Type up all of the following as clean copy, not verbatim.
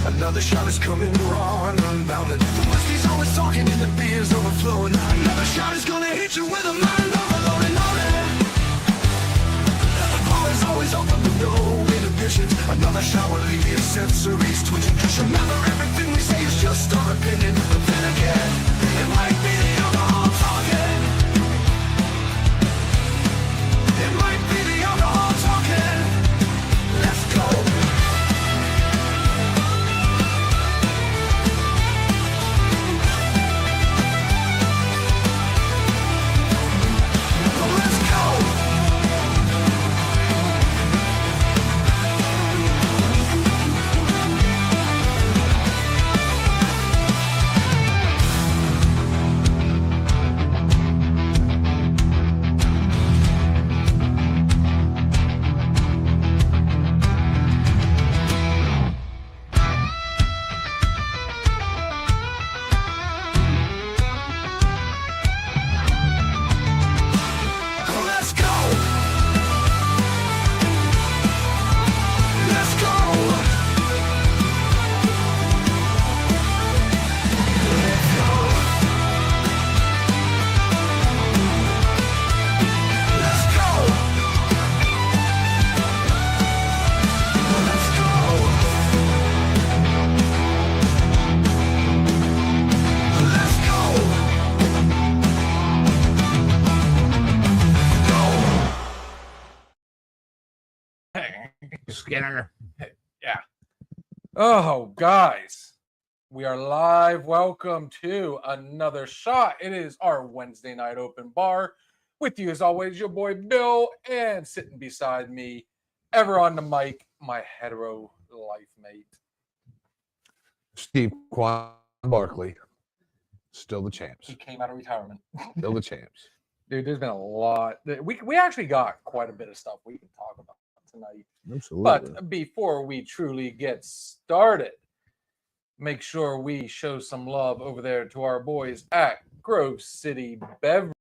Another shot is coming raw and unbounded. The whiskey's always talking and the beer's overflowing. Another shot is gonna hit you with a mind overloaded. The bar is always open with no inhibitions. Another shot will leave your sensories twitching. Just remember, everything we say is just our opinion. But then again, it might be the alcohol talking. It might be the alcohol talking. Let's go. Let's go. Let's go. Let's go. Let's go. Let's go. Let's go. Skinner. Yeah. Oh, guys, we are live. Welcome to another shot. It is our Wednesday night open bar. With you, as always, your boy Bill, and sitting beside me, ever on the mic, my hetero life mate. Steve Quan Barkley. Still the champs. He came out of retirement. Still the champs. Dude, there's been a lot. We actually got quite a bit of stuff we can talk about tonight. Absolutely. But before we truly get started, make sure we show some love over there to our boys at Grove City Beverage.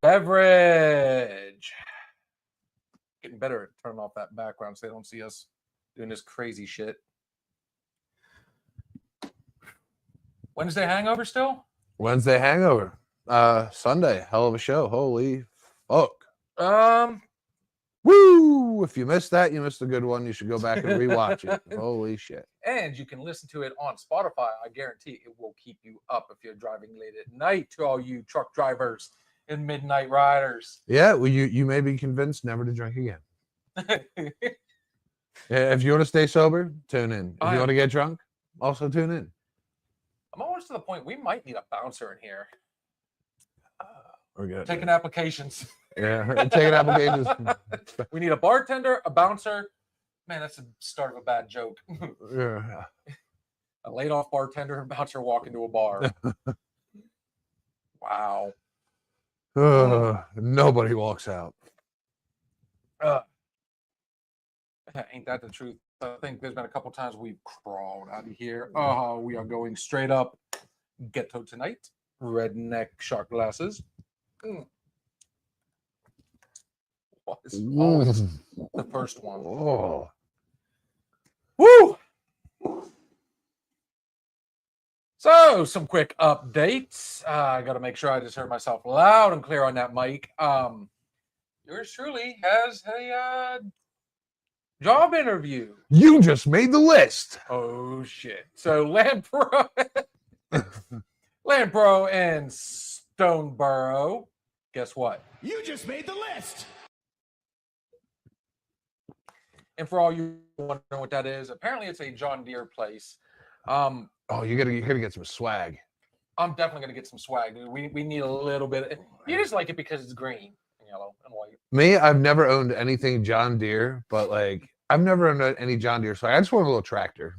Beverage. Getting better at turning off that background so they don't see us doing this crazy shit. Wednesday hangover still? Wednesday hangover. Sunday, hell of a show. Holy fuck. Woo! If you missed that, you missed a good one. You should go back and rewatch it. Holy shit. And you can listen to it on Spotify. I guarantee it will keep you up if you're driving late at night, to all you truck drivers and midnight riders. Yeah, well, you may be convinced never to drink again. If you want to stay sober, tune in. If you want to get drunk, also tune in. I'm almost to the point we might need a bouncer in here. We're good. Taking applications. Yeah, taking applications. We need a bartender, a bouncer. Man, that's the start of a bad joke. Yeah. A laid off bartender and bouncer walk into a bar. Wow. Nobody walks out. Ain't that the truth? I think there's been a couple times we've crawled out of here. We are going straight up ghetto tonight. Redneck shot glasses. What is the first one? Oh. Woo! So, some quick updates. I got to make sure I just heard myself loud and clear on that mic. Yours truly has a job interview. You just made the list. Oh, shit. So, Lampro and Stoneborough, guess what? You just made the list. And for all you wondering what that is, apparently it's a John Deere place. Oh, you gotta get some swag. I'm definitely gonna get some swag, dude. We need a little bit. You just like it because it's green and yellow and white. Me, I've never owned anything John Deere, but like I've never owned any John Deere, so I just want a little tractor.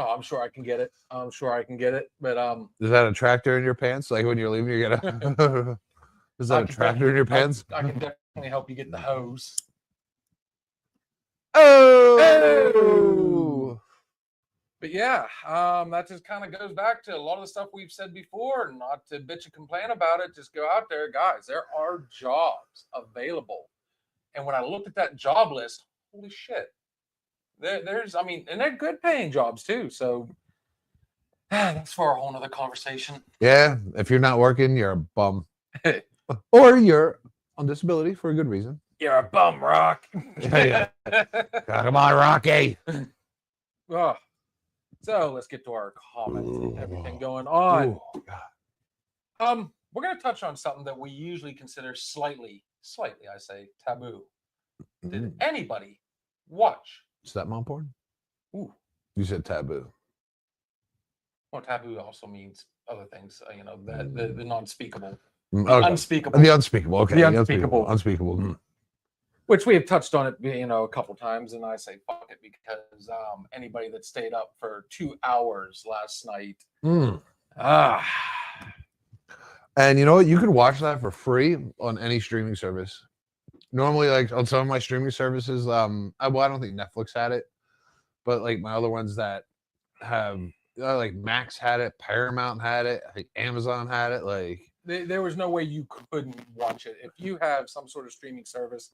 Oh, I'm sure I can get it. I'm sure I can get it. But Is that a tractor in your pants? Like when you're leaving, you get a. Is that I a can tractor in your definitely- pants? I can definitely help you get the hose. Oh. But yeah, that just kind of goes back to a lot of the stuff we've said before. Not to bitch and complain about it, just go out there, guys. There are jobs available, and when I looked at that job list, holy shit, there's, I mean, and they're good paying jobs too. So that's for a whole nother conversation. Yeah, if you're not working, you're a bum, or you're on disability for a good reason. You're a bum, Rock. Yeah. Come on, Rocky. Oh, so let's get to our comments and everything going on. Oh, God. We're gonna touch on something that we usually consider slightly, I say, taboo. Did Mm. anybody watch? Stepmom porn? Ooh, You said taboo. well, taboo also means other things. You know, that the non-speakable, Mm, the okay. unspeakable, The unspeakable. Okay. The The unspeakable. unspeakable. Mm. which we have touched on it, you know, a couple times, and I say fuck it because anybody that stayed up for 2 hours last night, Mm. ah, And you know what? You can watch that for free on any streaming service. Normally, like on some of my streaming services, I don't think Netflix had it, but like my other ones that have, like Max had it, Paramount had it, like Amazon had it. Like, there was no way you couldn't watch it if you have some sort of streaming service.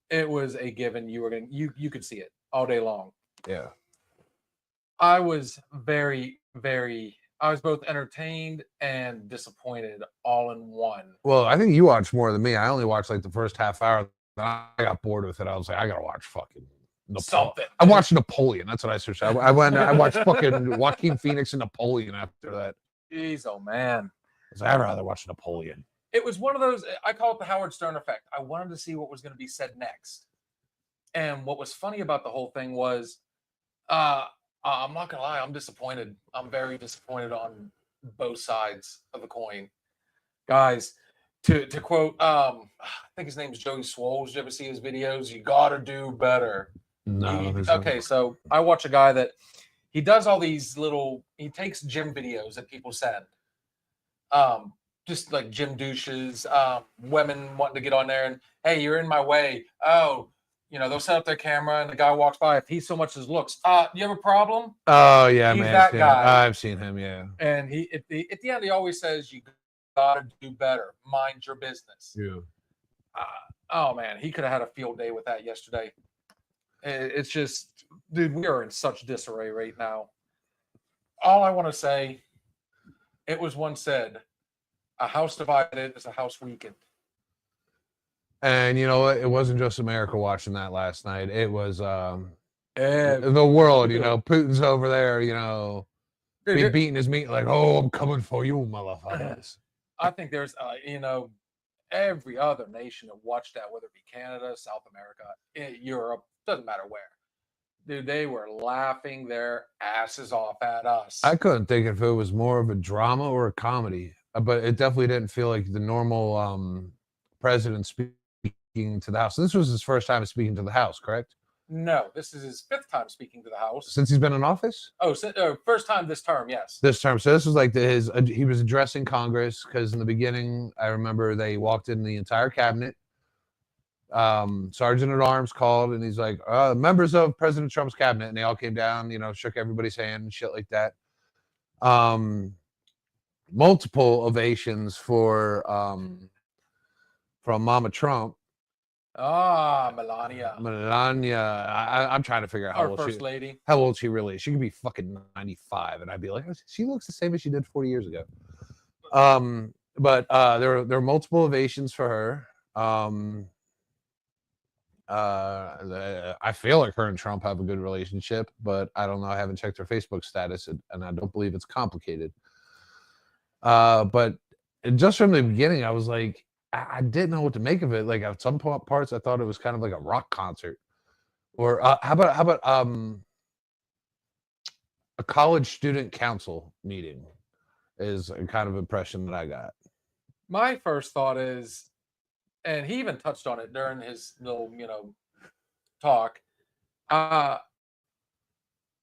It was a given. You were gonna you could see it all day long. yeah, I was I was both entertained and disappointed all in one. well, I think you watched more than me. I only watched like the first half hour. Then I got bored with it. I was like, I gotta watch fucking Something. I watched Napoleon. That's what I searched. I watched fucking Joaquin Phoenix and Napoleon after that. Jeez, oh man. I was like, I'd rather watch Napoleon. It was one of those, I call it the Howard Stern effect. I wanted to see what was going to be said next. And what was funny about the whole thing was, I'm not going to lie, I'm disappointed. I'm very disappointed on both sides of the coin. Guys, to quote, I think his name is Joey Swoles. Did you ever see his videos? You got to do better. No. Okay, so I watch a guy that he does all these he takes gym videos that people send. Just like gym douches, women wanting to get on there and, hey, you're in my way. Oh, you know, they'll set up their camera and the guy walks by. If he so much as looks, you have a problem? Oh yeah, He's man. that yeah. guy. I've seen him. Yeah. And he at the end he always says, you gotta do better. Mind your business. Yeah. Oh man, he could have had a field day with that yesterday. It's just, dude, we are in such disarray right now. All I want to say, it was once said, a house divided is a house weakened. And you know what? It wasn't just America watching that last night. It was And the world. You know, Putin's over there. You know, dude, beating his meat like, oh, I'm coming for you, motherfuckers. I think there's, you know, every other nation that watched that, whether it be Canada, South America, Europe, doesn't matter where. Dude, they were laughing their asses off at us. I couldn't think if it was more of a drama or a comedy, but it definitely didn't feel like the normal president speaking to the House. This was his first time speaking to the House, correct? No, this is his fifth time speaking to the House. Since he's been in office? Oh, first time this term, yes. This term. So this was like he was addressing Congress because in the beginning, I remember they walked in the entire cabinet. Sergeant at Arms called and he's like, members of President Trump's cabinet, and they all came down, you know, shook everybody's hand and shit like that. Multiple ovations for from Mama Trump. Melania, I'm trying to figure out our first lady. how old she really is. She could be fucking 95, and I'd be like, she looks the same as she did 40 years ago. But there were multiple ovations for her. I feel like her and Trump have a good relationship, but I don't know. I haven't checked her Facebook status, and I don't believe it's complicated. But just from the beginning, I was like, I didn't know what to make of it. Like at some parts, I thought it was kind of like a rock concert, or how about a college student council meeting is a kind of impression that I got. My first thought is, and he even touched on it during his little, talk.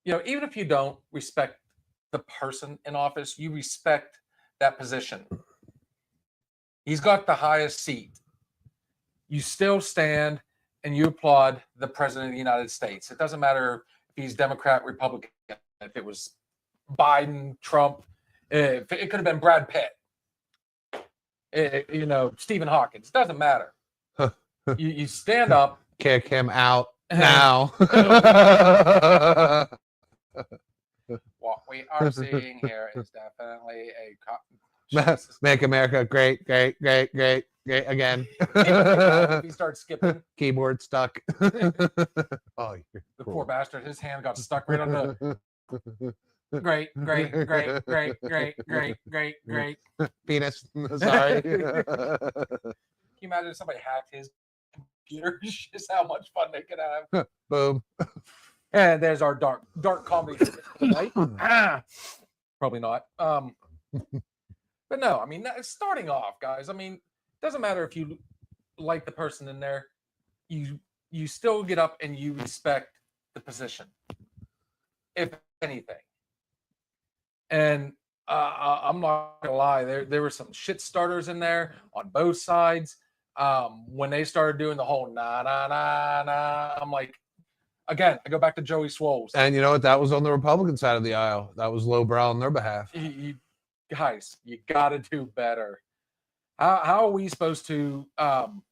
even if you don't respect the person in office, you respect that position. He's got the highest seat. You still stand and you applaud the president of the United States. It doesn't matter if he's Democrat, Republican, if it was Biden, Trump, it could have been Brad Pitt, Stephen Hawkings. It doesn't matter. You stand up. Kick him out now. What we are seeing here is definitely Make America great, great, great, great, great again. If he starts skipping, Keyboard stuck. Oh, you're the cruel. poor bastard, his hand got stuck right on the great, great, great, great, great, great, great, great. Penis. Sorry. Can you imagine if somebody hacked his computer? Just how much fun they could have. Boom. And there's our dark comedy tonight. Probably not. But no, I mean, starting off, guys. I mean, it doesn't matter if you like the person in there. You still get up and you respect the position, if anything. And I'm not gonna lie, there were some shit starters in there on both sides. When they started doing the whole nah nah nah nah, I'm like, again, I go back to Joey Swoles. And you know what? That was on the Republican side of the aisle. That was lowbrow on their behalf. Guys, you got to do better. How are we supposed to? How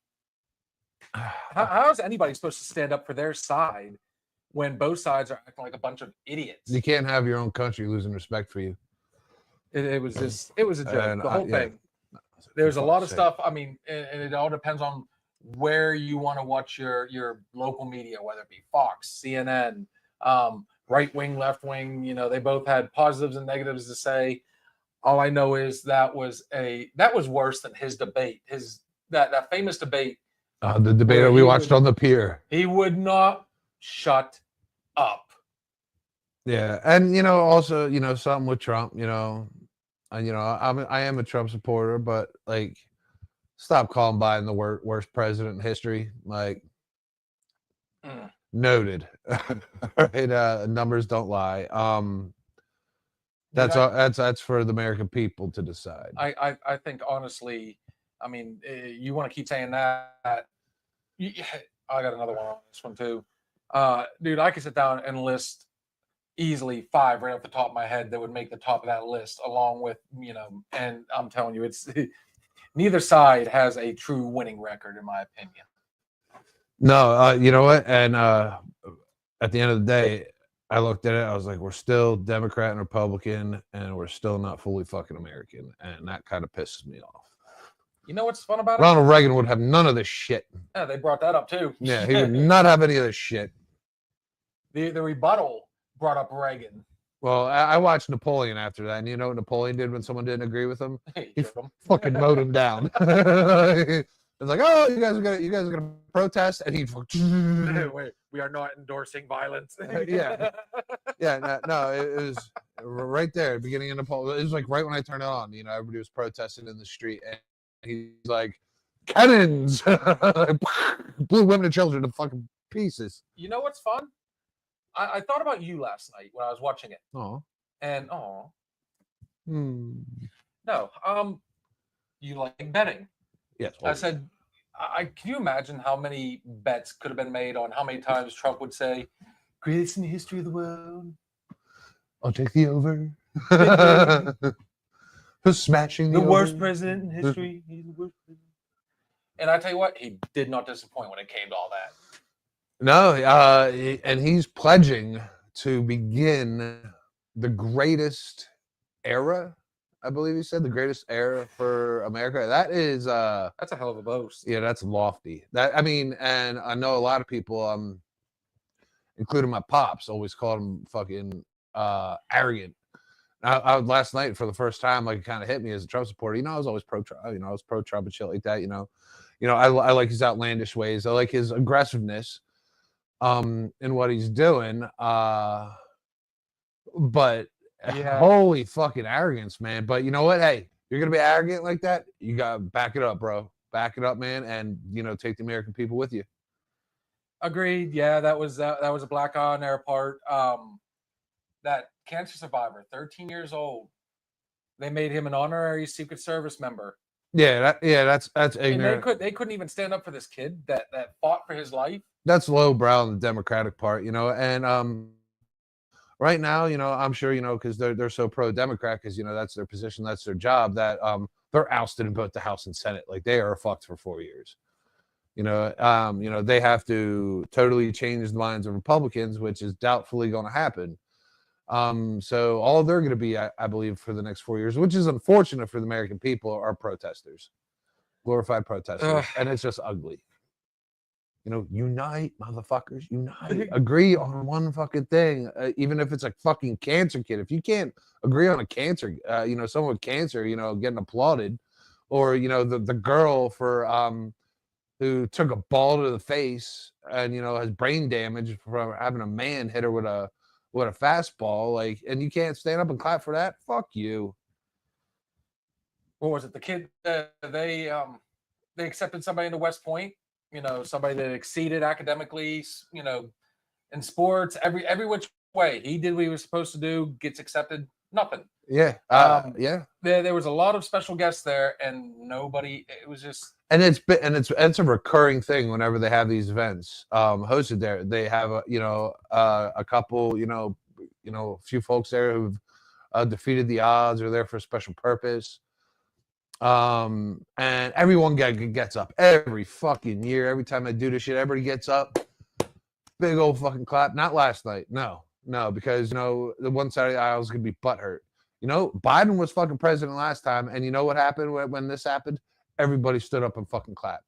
is anybody supposed to stand up for their side when both sides are acting like a bunch of idiots? You can't have your own country losing respect for you. It was a joke. And the whole thing. There's a lot of stuff. I mean, and it all depends on where you want to watch your local media, whether it be Fox, CNN, right wing, left wing. They both had positives and negatives to say. All I know is that was worse than his debate. That famous debate. The debate that we watched on the pier. He would not shut up. Yeah, and also something with Trump. I am a Trump supporter, but like, stop calling Biden the worst president in history. Like, noted. Right, numbers don't lie. That's for the American people to decide. I think honestly, I mean, you want to keep saying that. I got another one on this one too. Dude, I could sit down and list easily 5 right off the top of my head that would make the top of that list, along with, and I'm telling you, it's neither side has a true winning record, in my opinion. No, you know what? And at the end of the day, I looked at it, I was like, we're still Democrat and Republican, and we're still not fully fucking American. And that kind of pisses me off. You know what's fun about it? Ronald Reagan would have none of this shit. Yeah, they brought that up too. Yeah, he would not have any of this shit. The rebuttal brought up Reagan. Well, I watched Napoleon after that, and you know what Napoleon did when someone didn't agree with him? He Jerk 'em. fucking mowed him down. It's like, oh, you guys are gonna protest, and he Wait, we are not endorsing violence. Yeah. Yeah, no, it was right there, at the beginning of Napoleon. It was like right when I turned it on. Everybody was protesting in the street, and he's like, cannons, blew women and children to fucking pieces. You know what's fun? I thought about you last night when I was watching it, Oh, and no, you like betting. yes. I said, can you imagine how many bets could have been made on how many times Trump would say, greatest in the history of the world? I'll take the over. Who's smashing The the worst over? president in history. He's the worst president. And I tell you what, he did not disappoint when it came to all that. No, and he's pledging to begin the greatest era. I believe he said the greatest era for America. That is, That's a hell of a boast. yeah, that's lofty. And I know a lot of people, including my pops, always called him fucking arrogant. I last night for the first time, like, it kind of hit me as a Trump supporter. I was always pro-Trump. I was pro-Trump and shit like that. I like his outlandish ways. I like his aggressiveness, in what he's doing. But Yeah. holy fucking arrogance, man. But you know what? Hey, you're gonna be arrogant like that. You gotta back it up, bro. Back it up, man, and take the American people with you. Agreed. Yeah, that was a black eye on their part. that cancer survivor, 13 years old. They made him an honorary Secret Service member. That's And ignorant. they couldn't even stand up for this kid that fought for his life. That's lowbrow on the Democratic part, and right now, I'm sure, because they're so pro-Democrat, because that's their position, that's their job, that they're ousted in both the House and Senate. Like, they are fucked for 4 years. They have to totally change the minds of Republicans, which is doubtfully going to happen. So all they're going to be, I believe, for the next 4 years, which is unfortunate for the American people, are protesters, glorified protesters, and it's just ugly. Unite, motherfuckers, unite. Agree on one fucking thing, even if it's a fucking cancer kid. If you can't agree on a cancer, someone with cancer, getting applauded, or the girl for who took a ball to the face and has brain damage from having a man hit her with a fastball, like, and you can't stand up and clap for that. Fuck you. What was it? The kid they accepted somebody into West Point. Somebody that exceeded academically, in sports, every which way. He did what he was supposed to do, gets accepted, nothing. Yeah. Yeah. There was a lot of special guests there, and nobody, it was just. And it's a recurring thing whenever they have these events hosted there. They have a couple, a few folks there who've defeated the odds or there for a special purpose. And everyone gets up every fucking year. Every time they do this shit, everybody gets up, big old fucking clap. Not last night, no, because the one side of the aisle is gonna be butthurt. Biden was fucking president last time, and you know what happened when this happened? Everybody stood up and fucking clapped.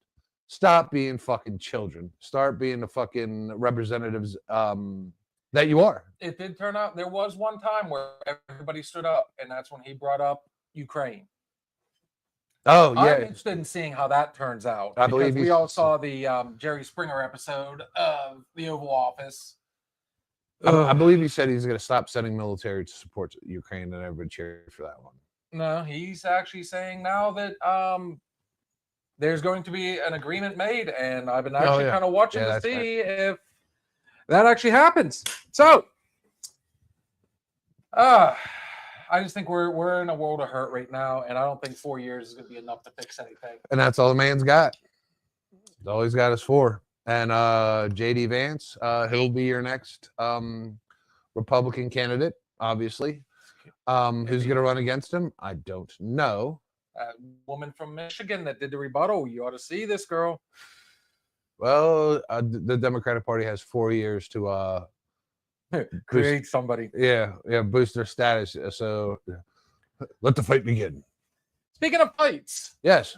Stop being fucking children. Start being the fucking representatives that you are. It did turn out there was one time where everybody stood up, and that's when he brought up Ukraine. Oh, yeah. I'm interested in seeing how that turns out. I believe we all saw the Jerry Springer episode of The Oval Office. I believe he said he's going to stop sending military to support Ukraine, and everybody cheered for that one. No, he's actually saying now that there's going to be an agreement made, and I've been actually kind of watching to see if that actually happens. So, I just think we're in a world of hurt right now, and I don't think 4 years is going to be enough to fix anything. And that's all the man's got. That's all he's got is 4. And J.D. Vance, he'll be your next Republican candidate, obviously. Who's going to run against him? I don't know. That woman from Michigan that did the rebuttal. You ought to see this girl. Well, the Democratic Party has 4 years to create somebody. Yeah, boost their status. So let the fight begin. Speaking of fights. Yes.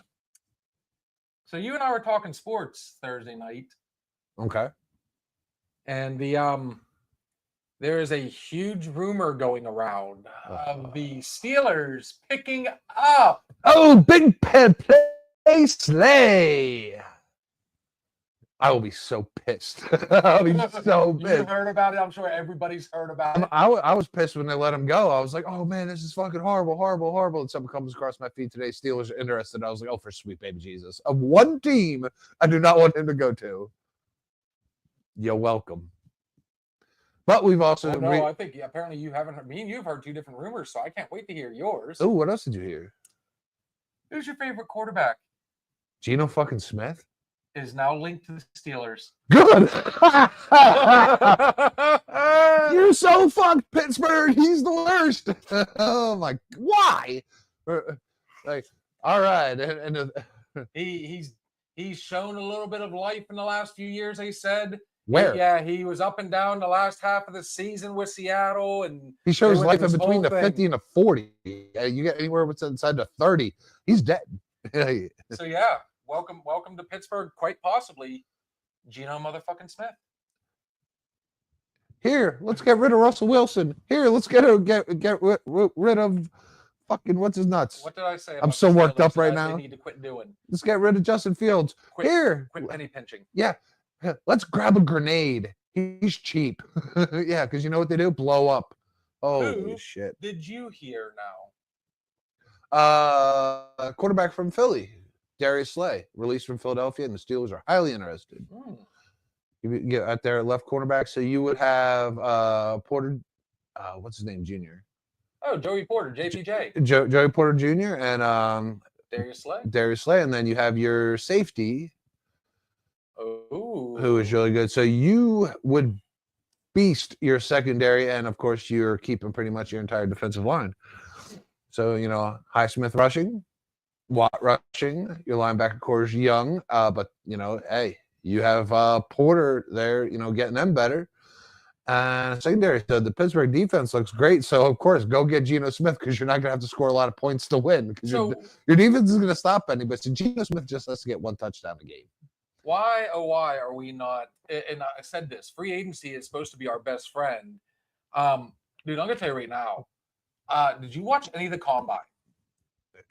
So you and I were talking sports Thursday night. Okay. And there is a huge rumor going around of the Steelers picking up. Oh, big play sleigh. I will be so pissed. I'll be so pissed. You've heard about it. I'm sure everybody's heard about it. I was pissed when they let him go. I was like, oh, man, this is fucking horrible, horrible, horrible. And something comes across my feed today. Steelers are interested. I was like, oh, for sweet baby Jesus. Of one team I do not want him to go to. You're welcome. But we've also... I think apparently you haven't heard... Me and you have heard 2 different rumors, so I can't wait to hear yours. Oh, what else did you hear? Who's your favorite quarterback? Geno fucking Smith? Is now linked to the Steelers. Good. You're so fucked, Pittsburgh. He's the worst. Oh my! Why? Like, all right, and he's shown a little bit of life in the last few years. They said. Where? Yeah, he was up and down the last half of the season with Seattle, and he shows life in between the 50 and the 40. You get anywhere what's inside the 30, he's dead. So yeah. Welcome to Pittsburgh, quite possibly Geno motherfucking Smith. Here, let's get rid of Russell Wilson. Here, let's get rid of fucking what's his nuts. What did I say? I'm so worked up right now. They need to quit doing. Let's get rid of Justin Fields. Quit penny pinching. Yeah, let's grab a grenade. He's cheap. Yeah, because you know what they do? Blow up. Oh shit! Did you hear now? Quarterback from Philly. Darius Slay, released from Philadelphia, and the Steelers are highly interested. You get out there at left cornerback, so you would have Porter what's his name, Junior? Oh, Joey Porter, JPJ, Joey Porter Jr. and Darius Slay. Darius Slay, and then you have your safety, Oh, who is really good. So you would beast your secondary, and of course you're keeping pretty much your entire defensive line. So Highsmith rushing, Watt rushing, your linebacker core is young, but hey, you have Porter there, getting them better. And secondary, so the Pittsburgh defense looks great. So of course, go get Geno Smith because you're not going to have to score a lot of points to win because so your defense is going to stop anybody. So Geno Smith just has to get one touchdown a game. why, oh, why are we not? And I said this: free agency is supposed to be our best friend. Dude, I'm gonna tell you right now. Did you watch any of the combine?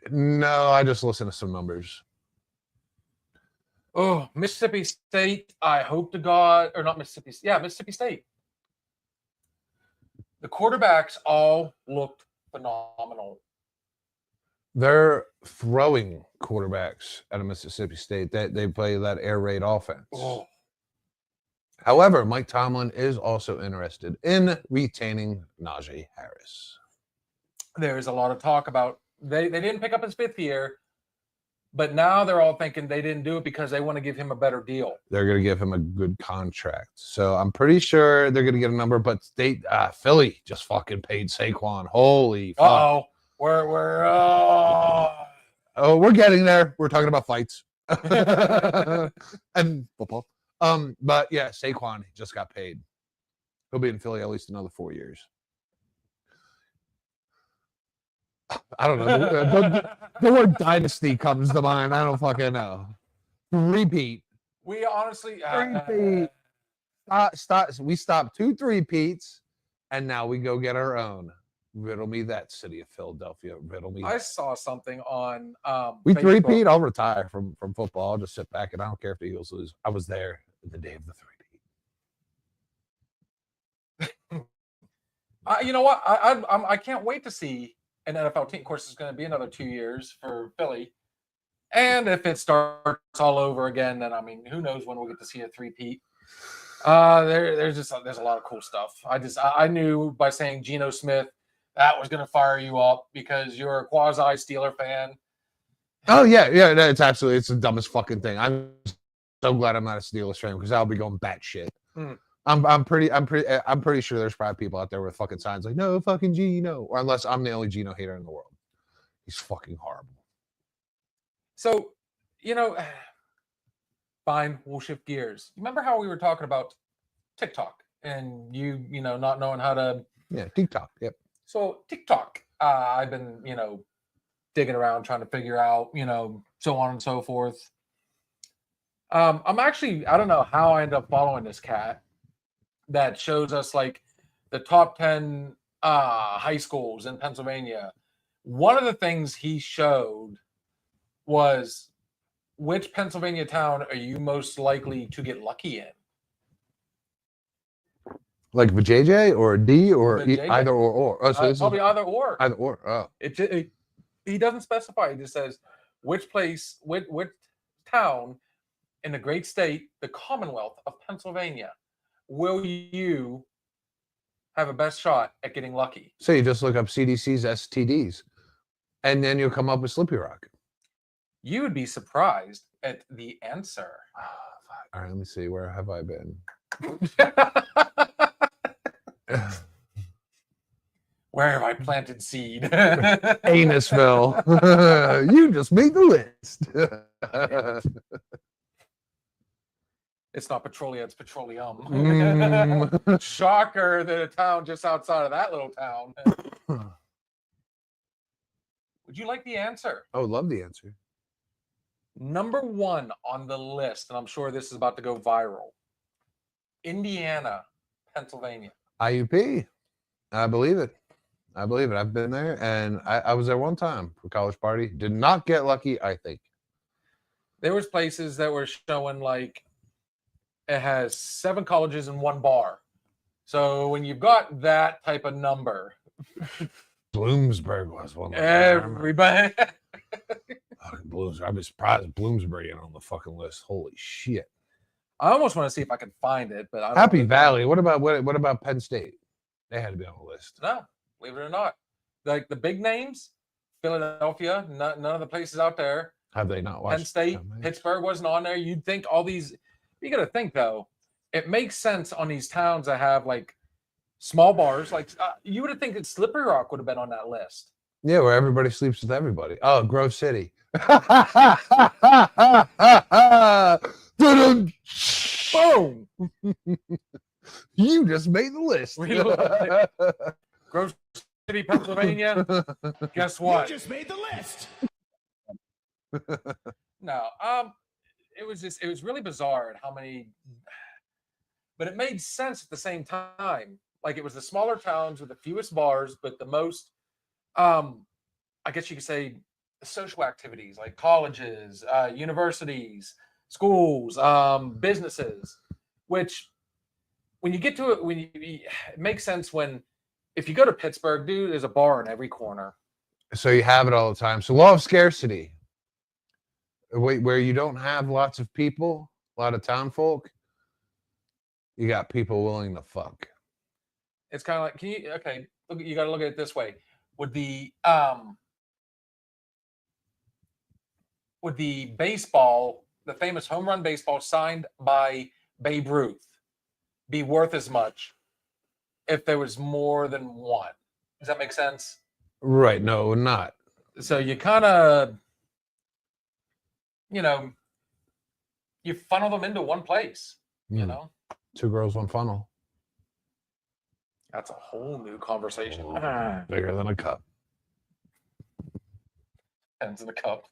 No, I just listen to some numbers. Oh, Mississippi State. I hope to God, or not Mississippi. Yeah, Mississippi State. The quarterbacks all looked phenomenal. They're throwing quarterbacks out of Mississippi State. They play that air raid offense. Oh, However, Mike Tomlin is also interested in retaining Najee Harris. there's a lot of talk about they didn't pick up his 5th year, but now they're all thinking they didn't do it because they want to give him a better deal. They're going to give him a good contract. So I'm pretty sure they're going to get a number, but Philly just fucking paid Saquon. Holy fuck. Uh-oh. We're Oh, we're getting there. We're talking about fights and football. But yeah, Saquon just got paid. He'll be in Philly at least another 4 years. I don't know. The word dynasty comes to mind. I don't fucking know. Repeat. we honestly Repeat. We stopped 2 3-peats, and now we go get our own. Riddle me that, city of Philadelphia. Riddle me I that. saw something on We Facebook. 3-peat. I'll retire from football. I'll just sit back, and I don't care if the Eagles lose. I was there the day of the 3-peat. You know what? I can't wait to see an NFL team. Of course, it's going to be another 2 years for Philly, and if it starts all over again, then I mean, who knows when we'll get to see a 3-peat. There's a lot of cool stuff. I knew by saying Geno Smith that was going to fire you up because you're a quasi Steeler fan. Oh yeah. No, it's the dumbest fucking thing. I'm so glad I'm not a Steelers fan because I'll be going batshit. Hmm. I'm pretty sure there's probably people out there with fucking signs like no fucking Geno, or unless I'm the only Geno hater in the world. He's fucking horrible. So, fine, we'll shift gears. Remember how we were talking about TikTok and you not knowing how to. Yeah, TikTok. Yep. So TikTok, I've been digging around trying to figure out so on and so forth. I'm actually, I don't know how I ended up following this cat that shows us like the top 10 high schools in Pennsylvania. One of the things he showed was which Pennsylvania town are you most likely to get lucky in? Like JJ or D or Vijay. either or. Oh, so this Probably is either or. either or. Oh, He doesn't specify. He just says which town in the great state, the Commonwealth of Pennsylvania, will you have a best shot at getting lucky? so you just look up CDC's STDs, and then you'll come up with Slippy Rock. You would be surprised at the answer. All right, let me see. Where have I been? Where have I planted seed? Anusville. You just made the list. It's not Petrolia, it's Petroleum. Mm. Shocker that a town just outside of that little town. Would you like the answer? I would love the answer. Number 1 on the list, and I'm sure this is about to go viral. Indiana, Pennsylvania. IUP. I believe it. I've been there, and I was there one time for college party. Did not get lucky, I think. There was places that were showing like it has 7 colleges and 1 bar. So when you've got that type of number, Bloomsburg was one. everybody. Bloomsburg. I'd be surprised if Bloomsburg ain't on the fucking list. Holy shit. I almost want to see if I can find it, but I don't Happy know. Valley. What about Penn State? They had to be on the list. No, believe it or not. Like the big names, Philadelphia, none of the places out there. Have they not watched? Penn State, Penn State? Pittsburgh wasn't on there. You'd think all these. You got to think though. It makes sense on these towns that have like small bars. Like you would have think that Slippery Rock would have been on that list. Yeah, where everybody sleeps with everybody. Oh, Grove City. Boom! You just made the list. Grove City, Pennsylvania. Guess what? You just made the list. No, it was really bizarre at how many, but it made sense at the same time. Like it was the smaller towns with the fewest bars, but the most, I guess you could say, social activities like colleges, universities, schools, businesses. Which, when you get to it, it makes sense when, if you go to Pittsburgh, dude, there's a bar in every corner. So you have it all the time. So law of scarcity. Where you don't have lots of people, a lot of town folk, you got people willing to fuck. It's kind of like, you got to look at it this way. Would the baseball, the famous home run baseball signed by Babe Ruth, be worth as much if there was more than one? Does that make sense? Right. No, not. So you kind of, you funnel them into one place, you know? 2 girls, 1 funnel. That's a whole new conversation. Bigger than a cup. Ends of the cup.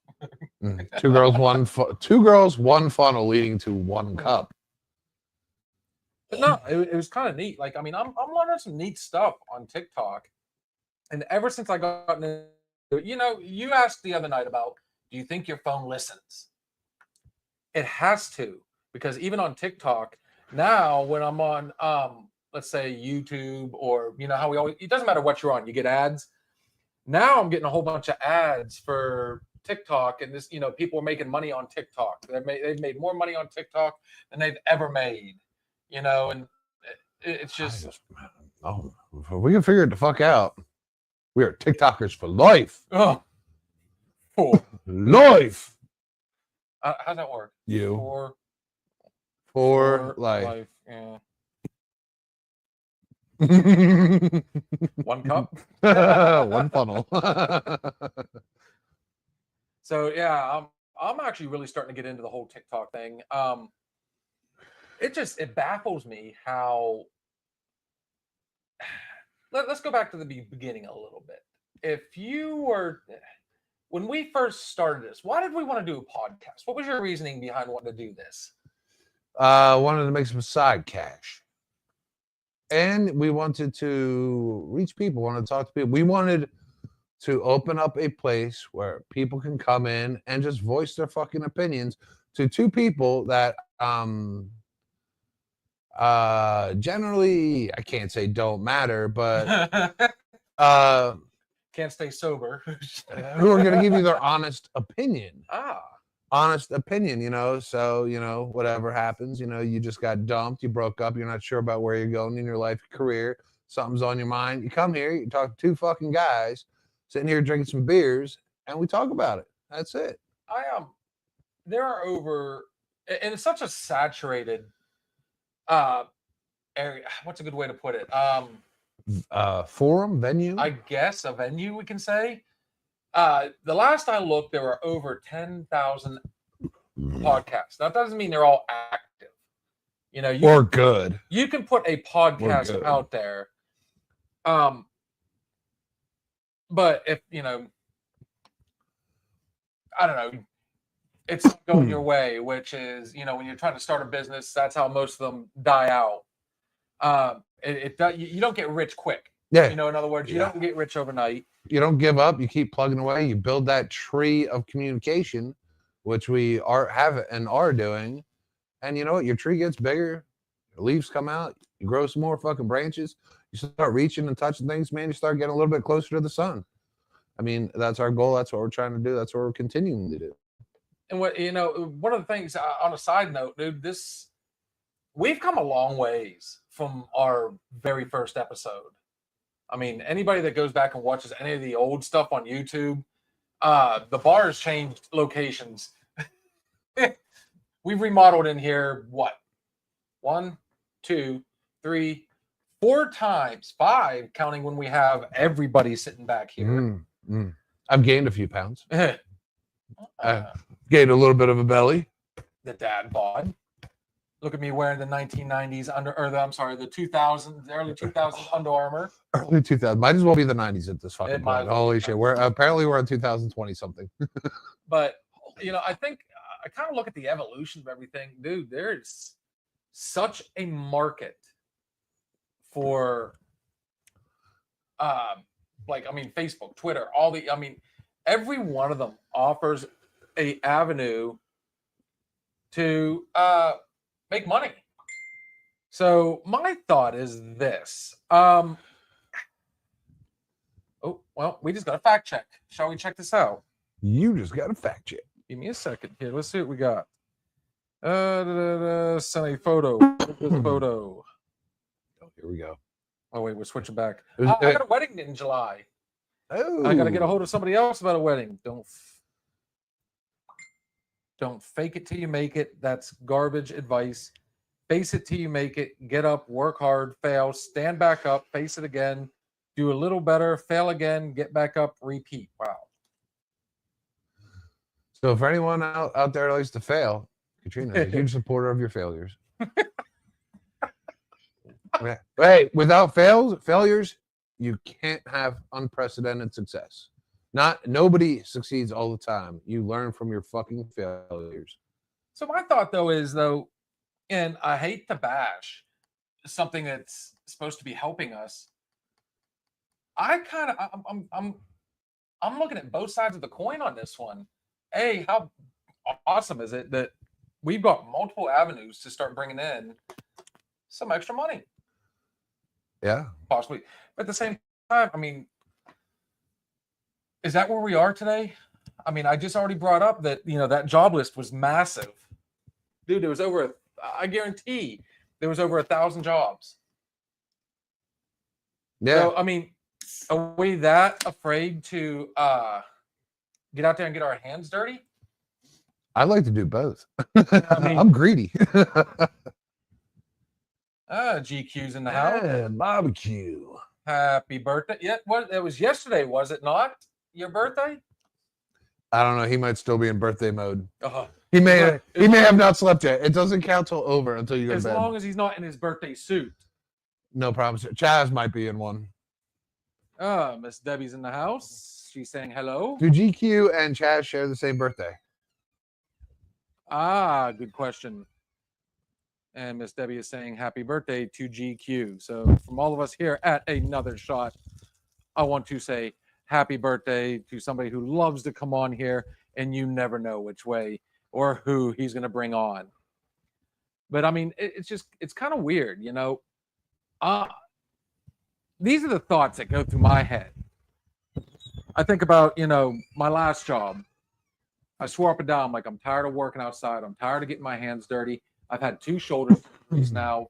2 girls, 2 girls, 1 funnel leading to 1 cup. But no, it was kind of neat. Like, I mean, I'm learning some neat stuff on TikTok. And ever since I got into it, you asked the other night about, do you think your phone listens? It has to, because even on TikTok, now when I'm on, let's say YouTube, or how we always, it doesn't matter what you're on, you get ads. Now I'm getting a whole bunch of ads for TikTok, and this, people are making money on TikTok. They've made more money on TikTok than they've ever made, and it's just. If we can figure it the fuck out, we are TikTokers for life. Oh, for life. How's that work? For life. Yeah. 1 cup. 1 funnel. So yeah, I'm actually really starting to get into the whole TikTok thing. It baffles me how. Let's go back to the beginning a little bit. When we first started this, why did we want to do a podcast? What was your reasoning behind wanting to do this? Wanted to make some side cash. And we wanted to reach people, wanted to talk to people. We wanted to open up a place where people can come in and just voice their fucking opinions to 2 people that generally, I can't say don't matter, but can't stay sober. who are going to give you their honest opinion. Honest opinion, so, whatever happens, you just got dumped, you broke up, you're not sure about where you're going in your life, career, something's on your mind. You come here, you talk to 2 fucking guys sitting here drinking some beers, and we talk about it. That's it. There are over, and it's such a saturated area. What's a good way to put it? Forum, venue? I guess a venue, we can say. The last I looked, there were over 10,000 podcasts. That doesn't mean they're all active. Or good. You can put a podcast out there. But if, I don't know, it's not going your way, which is, when you're trying to start a business, that's how most of them die out. You don't get rich quick. Yeah. In other words, you don't get rich overnight. You don't give up. You keep plugging away. You build that tree of communication, which we are doing. And you know what? Your tree gets bigger. Your leaves come out. You grow some more fucking branches. You start reaching and touching things, man. You start getting a little bit closer to the sun. I mean, that's our goal. That's what we're trying to do. That's what we're continuing to do. And one of the things on a side note, dude, we've come a long ways from our very first episode. I mean, anybody that goes back and watches any of the old stuff on YouTube, the bar has changed locations. We've remodeled in here, what? 1, 2, 3, 4 times, 5, counting when we have everybody sitting back here. I've gained a few pounds. Uh, Gained a little bit of a belly. the dad bod. Look at me wearing the 1990s the 2000s, the early 2000s Under Armour. Early 2000. Might as well be the 90s at this fucking It might point. as well Holy be. shit. We're in 2020 something. But I think I kind of look at the evolution of everything, dude. There's such a market for Facebook, Twitter, every one of them offers a avenue to make money. So my thought is this. We just got a fact check. Shall we check this out? You just got a fact check. Give me a second here. Let's see what we got. Send a photo. Look at this photo. Oh, here we go. Oh wait, we're switching back. It was- I got a wedding in July. Oh, I got to get a hold of somebody else about a wedding. Don't fake it till you make it. That's garbage advice. Face it till you make it. Get up, work hard, fail, stand back up, face it again, do a little better, fail again, get back up, repeat. Wow. So for anyone out there that likes to fail, Katrina is a huge supporter of your failures. Hey, without failures, you can't have unprecedented success. Nobody succeeds all the time. You learn from your fucking failures. So my thought is and I hate to bash something that's supposed to be helping us. I'm looking at both sides of the coin on this one. Hey, how awesome is it that we've got multiple avenues to start bringing in some extra money, Yeah. possibly. But at the same time, is that where we are today? I just already brought up that, that job list was massive. Dude, there was I guarantee there was over 1,000 jobs. Yeah. So, are we that afraid to get out there and get our hands dirty? I like to do both. mean- I'm greedy. GQ's in the house. Yeah, barbecue. Happy birthday. Yeah, it was yesterday, was it not? Your birthday? I don't know. He might still be in birthday mode. Uh-huh. He may Right. have not slept yet. It doesn't count till over until you go to As bed. long as he's not in his birthday suit. No problem. Chaz might be in one. Miss Debbie's in the house. She's saying hello. Do GQ and Chaz share the same birthday? Good question. And Miss Debbie is saying happy birthday to GQ. So from all of us here at Another Shot, I want to say happy birthday to somebody who loves to come on here, and you never know which way or who he's going to bring on. But it's kind of weird, these are the thoughts that go through my head. I think about, my last job. I swore up and down, I'm tired of working outside. I'm tired of getting my hands dirty. I've had 2 shoulder surgeries now.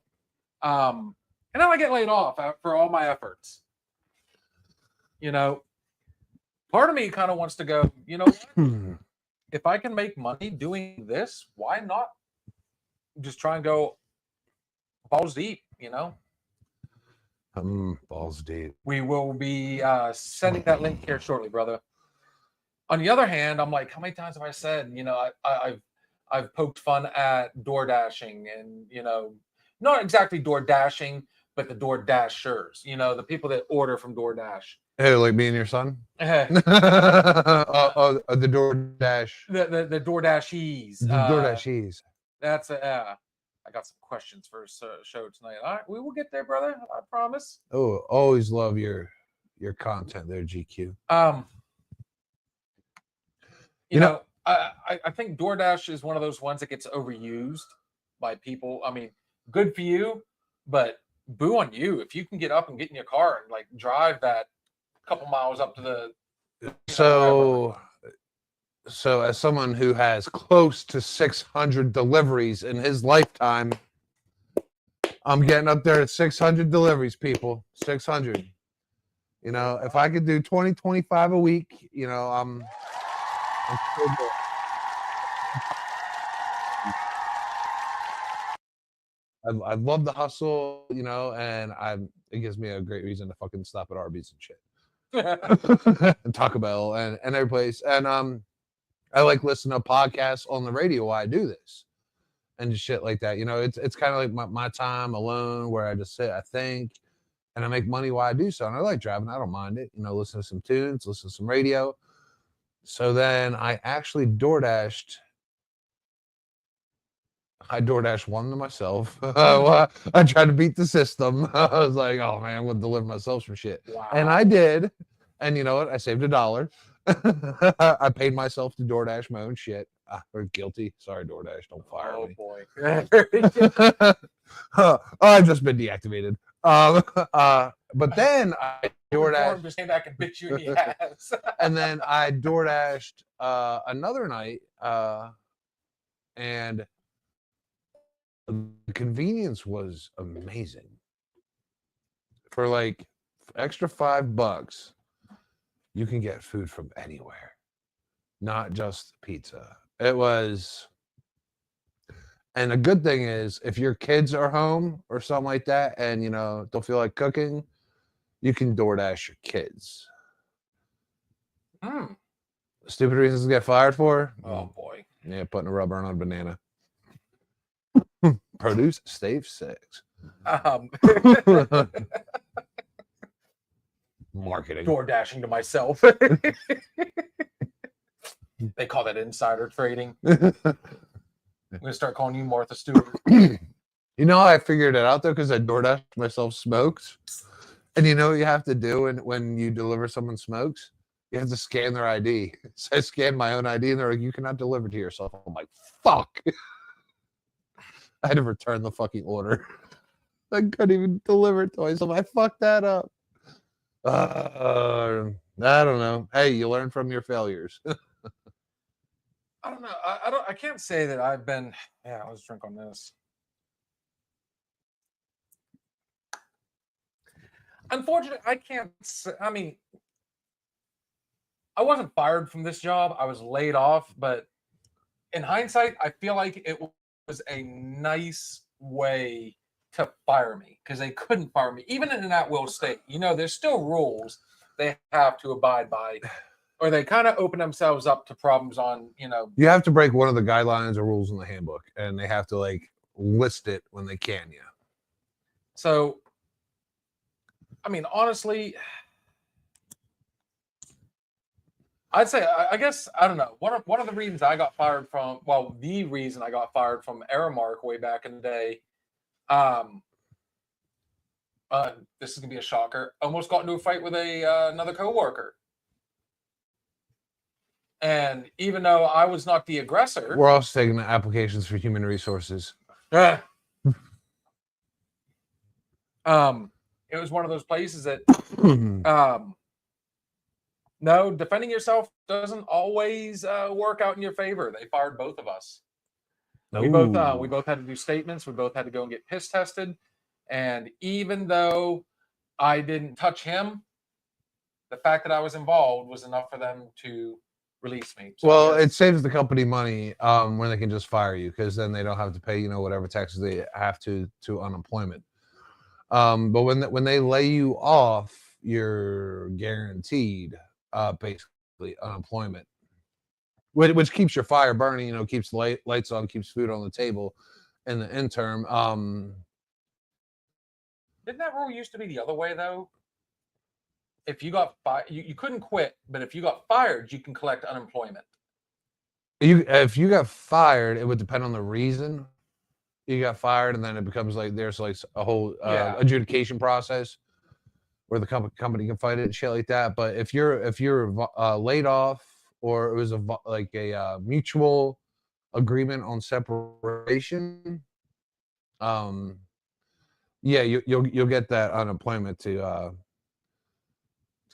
And then I get laid off for all my efforts. Part of me kind of wants to go, what? If I can make money doing this, why not just try and go balls deep, Balls deep. We will be sending that link here shortly, brother. On the other hand, I'm like, how many times have I said, I've poked fun at door dashing and, not exactly door dashing, but the door dashers, the people that order from DoorDash. Hey, like me and your son? The The DoorDash. The DoorDashies. The DoorDashies. That's I got some questions for show tonight. All right, we will get there, brother. I promise. Oh, always love your content there, GQ. You know, I think DoorDash is one of those ones that gets overused by people. Good for you, but boo on you if you can get up and get in your car and drive that couple miles up to the. So as someone who has close to 600 deliveries in his lifetime, I'm getting up there at 600 deliveries, people. 600. You know, if I could do 20, 25 a week, you know, I'm still good. I love the hustle, you know, and it gives me a great reason to fucking stop at Arby's and shit. And Taco Bell and every place. And I like listening to podcasts on the radio while I do this and just shit like that. You know, it's kind of like my time alone where I just sit, I think, and I make money while I do so. And I like driving, I don't mind it. You know, listen to some tunes, listen to some radio. So then I actually I DoorDash one to myself. Well, I tried to beat the system. I was like, oh man, I'm gonna deliver myself some shit. Wow. And I did. And you know what? I saved $1. I paid myself to DoorDash my own shit. We're guilty. Sorry, DoorDash. Don't fire Oh me. boy. I've just been deactivated. But then I DoorDash Just came back and bit you in the ass. and then I DoorDashed another night, and the convenience was amazing. For like extra $5, you can get food from anywhere, not just pizza. It was, and the good thing is, if your kids are home or something like that, and you know don't feel like cooking, you can DoorDash your kids. Mm. Stupid reasons to get fired for? Oh boy. Yeah, putting a rubber on a banana. Produce stave 6. Marketing. Door dashing to myself. They call that insider trading. I'm gonna start calling you Martha Stewart. You know how I figured it out though, because I DoorDashed myself smokes. And you know what you have to do when you deliver someone smokes? You have to scan their ID. So I scanned my own ID and they're like, you cannot deliver to yourself. I'm like, fuck. I had to return the fucking order. I couldn't even deliver it to myself. I fucked that up. I don't know. Hey, you learn from your failures. I don't know. I can't say that I've been. Yeah, let's drink on this. Unfortunately, I can't. I mean, I wasn't fired from this job. I was laid off, but in hindsight, I feel like it was a nice way to fire me because they couldn't fire me, even in an at-will state. You know, there's still rules they have to abide by, or they kind of open themselves up to problems on, you know. You have to break one of the guidelines or rules in the handbook, and they have to like list it when they can. Yeah. So, I mean, honestly, I'd say I guess I don't know. One of the reasons I got fired from, well, the reason I got fired from Aramark way back in the day. This is gonna be a shocker. Almost got into a fight with another coworker, and even though I was not the aggressor, We're also taking the applications for human resources. it was one of those places that no, defending yourself doesn't always work out in your favor. They fired both of us. We both had to do statements. We both had to go and get piss tested. And even though I didn't touch him, the fact that I was involved was enough for them to release me. So Well, yes. it saves the company money when they can just fire you, because then they don't have to pay, you know, whatever taxes they have to unemployment. But when they lay you off, you're guaranteed basically unemployment, which keeps your fire burning, you know, keeps lights on, keeps food on the table in the interim. Didn't that rule used to be the other way though? If you got fired, you couldn't quit, but if you got fired, you can collect unemployment. If you got fired, it would depend on the reason you got fired, and then it becomes like there's like a whole Yeah. adjudication process where the company can fight it and shit like that. But if you're laid off, or it was a mutual agreement on separation, yeah, you'll get that unemployment to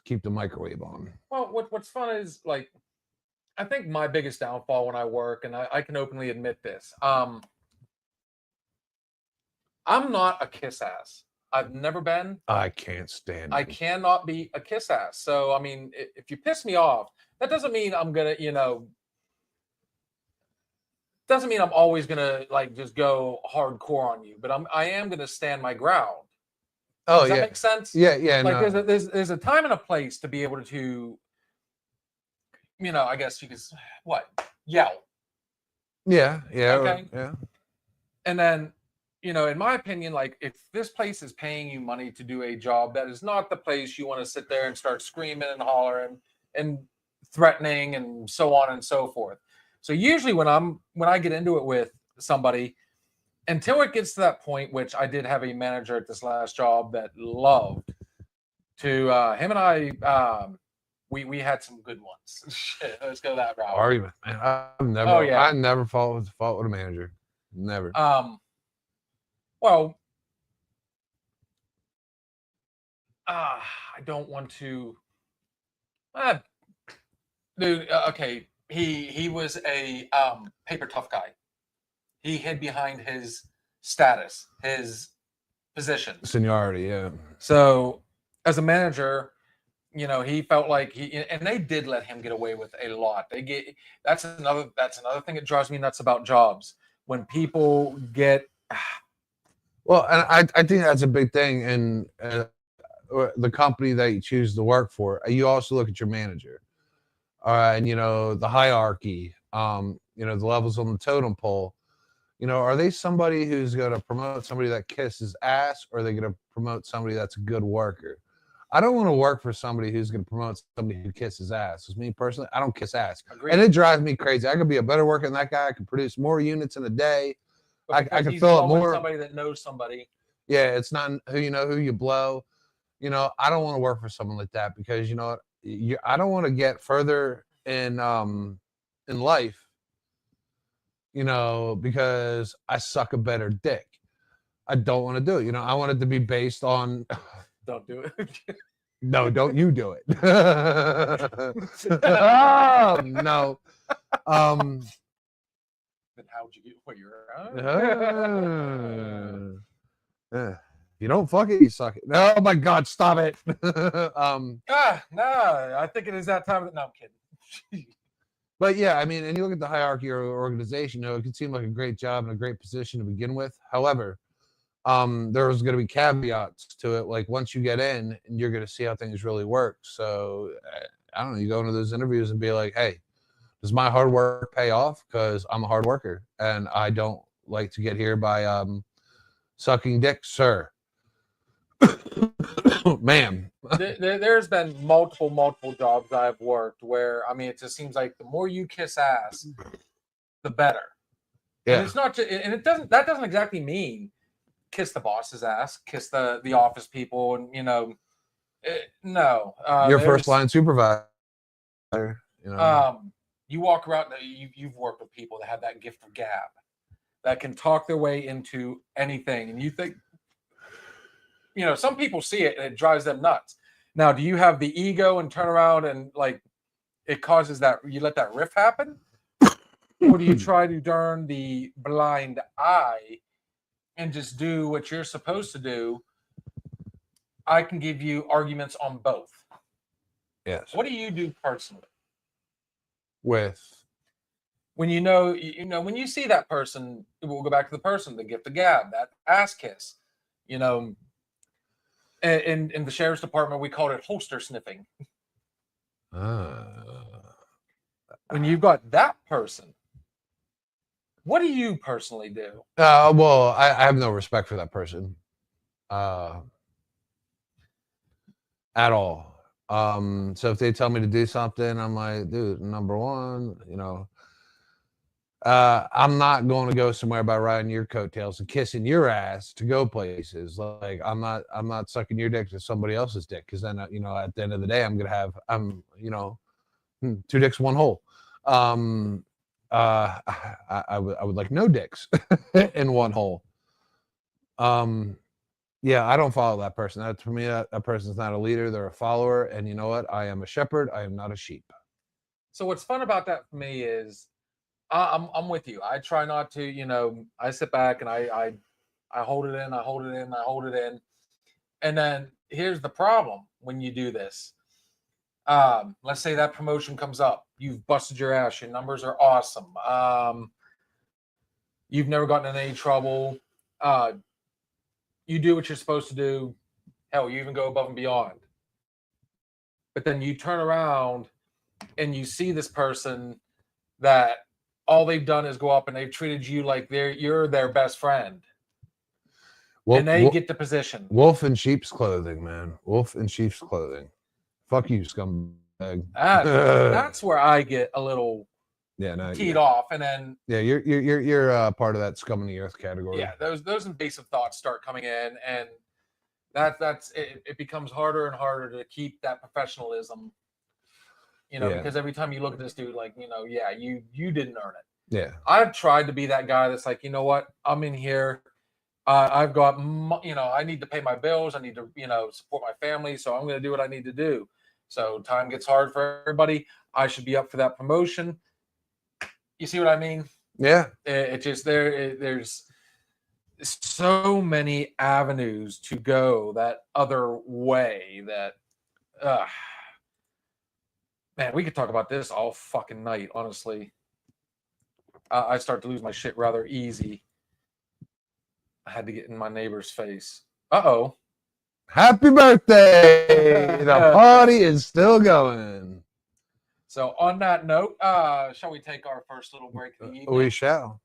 keep the microwave on. Well, what's fun is like, I think my biggest downfall when I work, and I can openly admit this, I'm not a kiss ass. I've never been. I can't stand I it. cannot be a kiss ass. So I mean, if you piss me off, that doesn't mean I'm gonna, doesn't mean I'm always gonna like just go hardcore on you. But I am gonna stand my ground. Oh Does that yeah, make sense? yeah, yeah. Like No. there's a time and a place to be able to, I guess you could what yell. Yeah, yeah, Okay. yeah. And then, in my opinion, like if this place is paying you money to do a job, that is not the place you want to sit there and start screaming and hollering and threatening and so on and so forth. So usually when I get into it with somebody, until it gets to that point, which I did have a manager at this last job that loved to him and I we had some good ones. Shit, let's go that route. Argument, man. Oh, yeah. I never fought with a manager. Never. Well, I don't want to. Uh, Dude, okay. He was a paper tough guy. He hid behind his status, his position. Seniority, yeah. So, as a manager, he felt like and they did let him get away with a lot. That's another thing that drives me nuts about jobs when people get. Well, and I think that's a big thing in the company that you choose to work for. You also look at your manager, and the hierarchy, the levels on the totem pole. Are they somebody who's going to promote somebody that kisses ass, or are they going to promote somebody that's a good worker? I don't want to work for somebody who's going to promote somebody who kisses ass. As me personally, I don't kiss ass. Agreed. And it drives me crazy. I could be a better worker than that guy. I could produce more units in a day. I Because can he's fill it blowing more. Somebody that knows somebody. Yeah, it's not who you blow. I don't want to work for someone like that because I don't want to get further in life, because I suck a better dick. I don't want to do it. I want it to be based on. Don't do it. No, don't you do it. Oh, no. Then how'd you get where you're at? If you don't fuck it, you suck it. Oh my God, stop it. No, I think it is that time of the. No, I'm kidding. But yeah, I mean, and you look at the hierarchy of organization, it could seem like a great job and a great position to begin with. However, there's going to be caveats to it. Like once you get in, and you're going to see how things really work. So I don't know. You go into those interviews and be like, "Hey, does my hard work pay off? Because I'm a hard worker, and I don't like to get here by sucking dick, sir." Ma'am. There's been multiple jobs I've worked where it just seems like the more you kiss ass, the better. Yeah. And it's not just, and that doesn't exactly mean kiss the boss's ass, kiss the office people, and no. Your first line supervisor. You walk around. You've worked with people that have that gift of gab, that can talk their way into anything, and you think. Some people see it and it drives them nuts. Now, do you have the ego and turn around and like it causes that you let that riff happen? Or do you try to turn the blind eye and just do what you're supposed to do? I can give you arguments on both. Yes. What do you do personally? With when when you see that person, we'll go back to the person, the gift of gab, that ass kiss, in the sheriff's department, we called it holster sniffing. When you've got that person, what do you personally do? Well, I have no respect for that person at all. So if they tell me to do something, I'm like, dude, number one, I'm not going to go somewhere by riding your coattails and kissing your ass to go places. Like I'm not sucking your dick to somebody else's dick, because then at the end of the day I'm two dicks, one hole. I would like no dicks in one hole. Yeah, I don't follow that person. That for me, that person's not a leader. They're a follower. And you know what? I am a shepherd. I am not a sheep. So what's fun about that for me is I'm with you. I try not to, I sit back and I hold it in, I hold it in, I hold it in. And then here's the problem when you do this. Let's say that promotion comes up. You've busted your ass. Your numbers are awesome. You've never gotten in any trouble. You do what you're supposed to do. Hell, you even go above and beyond. But then you turn around and you see this person that all they've done is go up and they've treated you like you're their best friend. And they get the position. Wolf in sheep's clothing, man. Wolf in sheep's clothing. Fuck you, scumbag. That's where I get a little teed off, and then you're part of that scum of the earth category. Yeah, those invasive thoughts start coming in, and that's it becomes harder and harder to keep that professionalism. Because every time you look at this dude, like, you didn't earn it. Yeah, I've tried to be that guy that's like, you know what, I'm in here. I've got, I need to pay my bills. I need to, support my family. So I'm going to do what I need to do. So time gets hard for everybody. I should be up for that promotion. You see what I mean? Yeah. It just there's so many avenues to go that other way that, man, we could talk about this all fucking night. Honestly, I start to lose my shit rather easy. I had to get in my neighbor's face. Uh-oh. Happy birthday! The party is still going. So on that note, shall we take our first little break of the evening? We shall.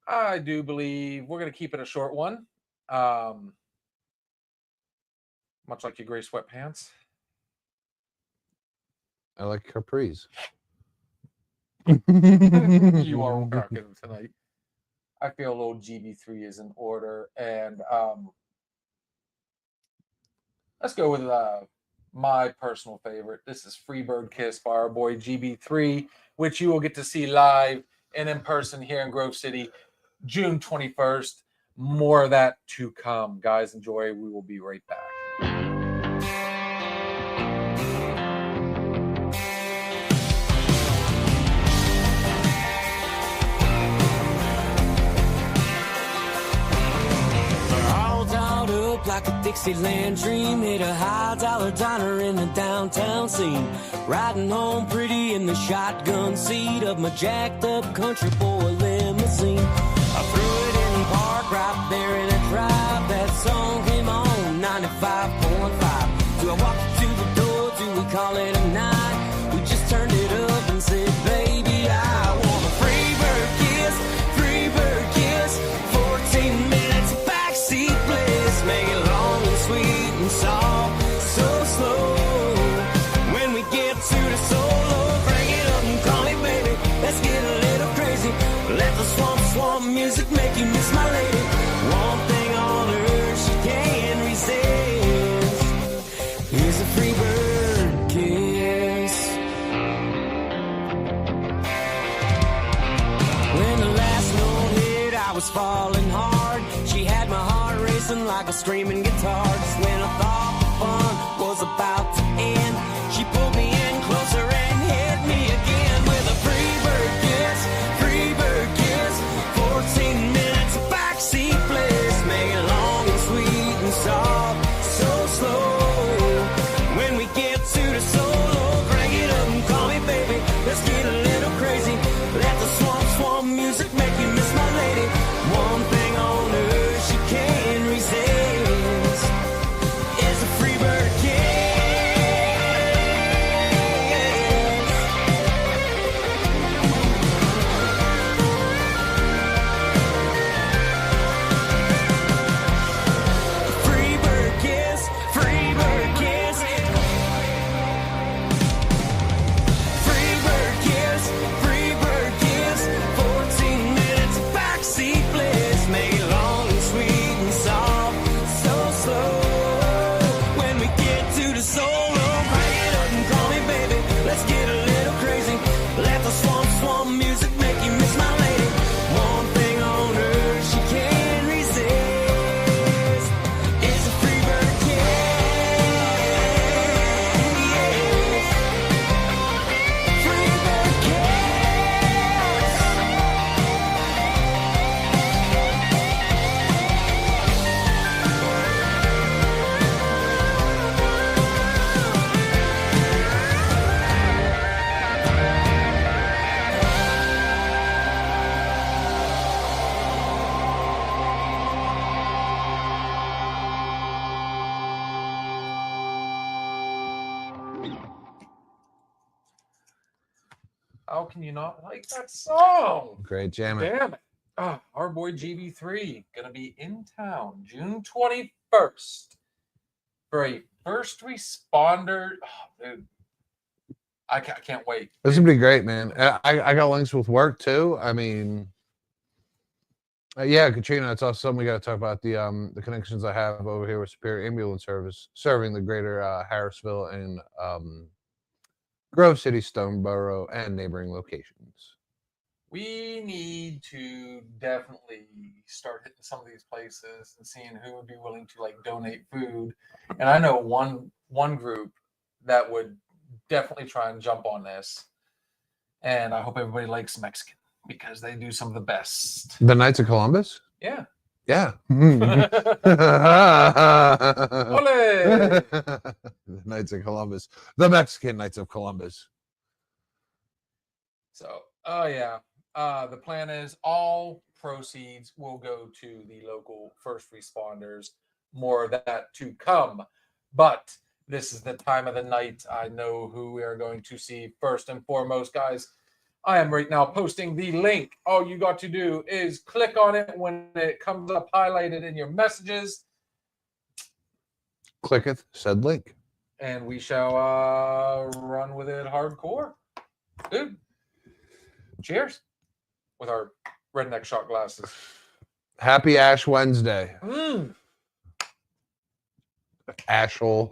I do believe we're going to keep it a short one. Much like your gray sweatpants. I like capris. You are rocking tonight. I feel a little GB3 is in order, and let's go with my personal favorite. This is Freebird Kiss by our boy GB3, which you will get to see live and in person here in Grove City, June 21st. More of that to come. Guys, enjoy. We will be right back. Like a Dixieland dream, hit a high-dollar diner in the downtown scene. Riding home pretty in the shotgun seat of my jacked-up country boy limousine. I threw it in the park right there in a drive. That song came on 95.5. Do I walk you to the door? Do we call it a night? We just turned it up and said, baby, I want a Freebird kiss, Freebird kiss. 14 minutes of backseat bliss, make it long and sweet and soft, so slow. When we get to the solo, bring it up and call me baby. Let's get a little crazy. Let the swamp music make you miss my lady. One thing on earth she can't resist is a Freebird kiss. When the last note hit, I was falling hard. She had my heart racing like a screaming guitar. Just when I thought the fun was about to end, she pulled me in closer and hit me again with a Freebird kiss, Freebird kiss. 14 minutes of backseat bliss, make it long and sweet and soft, so slow. When we get to the solo, bring it up and call me baby. Let's get a little crazy. Let the swamp music make you miss my lady. One thing on earth she can't resist is How can you not like that song? Great jam it. Damn it. Our boy GB3 gonna be in town June 21st for a first responder. Oh, dude, I can't wait. This would be great, man. I got links with work too. I mean, yeah, Katrina, it's also something we got to talk about the connections I have over here with Superior Ambulance Service, serving the greater Harrisville and Grove City, Stoneboro, and neighboring locations. We need to definitely start hitting some of these places and seeing who would be willing to like donate food. And I know one group that would definitely try and jump on this. And I hope everybody likes Mexican because they do some of the best. The Knights of Columbus? Yeah. Yeah. Ole! The Knights of Columbus. The Mexican Knights of Columbus. So, oh yeah. The plan is all proceeds will go to the local first responders. More of that to come. But this is the time of the night. I know who we are going to see first and foremost, guys. I am right now posting the link. All you got to do is click on it when it comes up highlighted in your messages. Clicketh said link. And we shall run with it hardcore. Dude, cheers with our redneck shot glasses. Happy Ash Wednesday. Mm. Ashhole.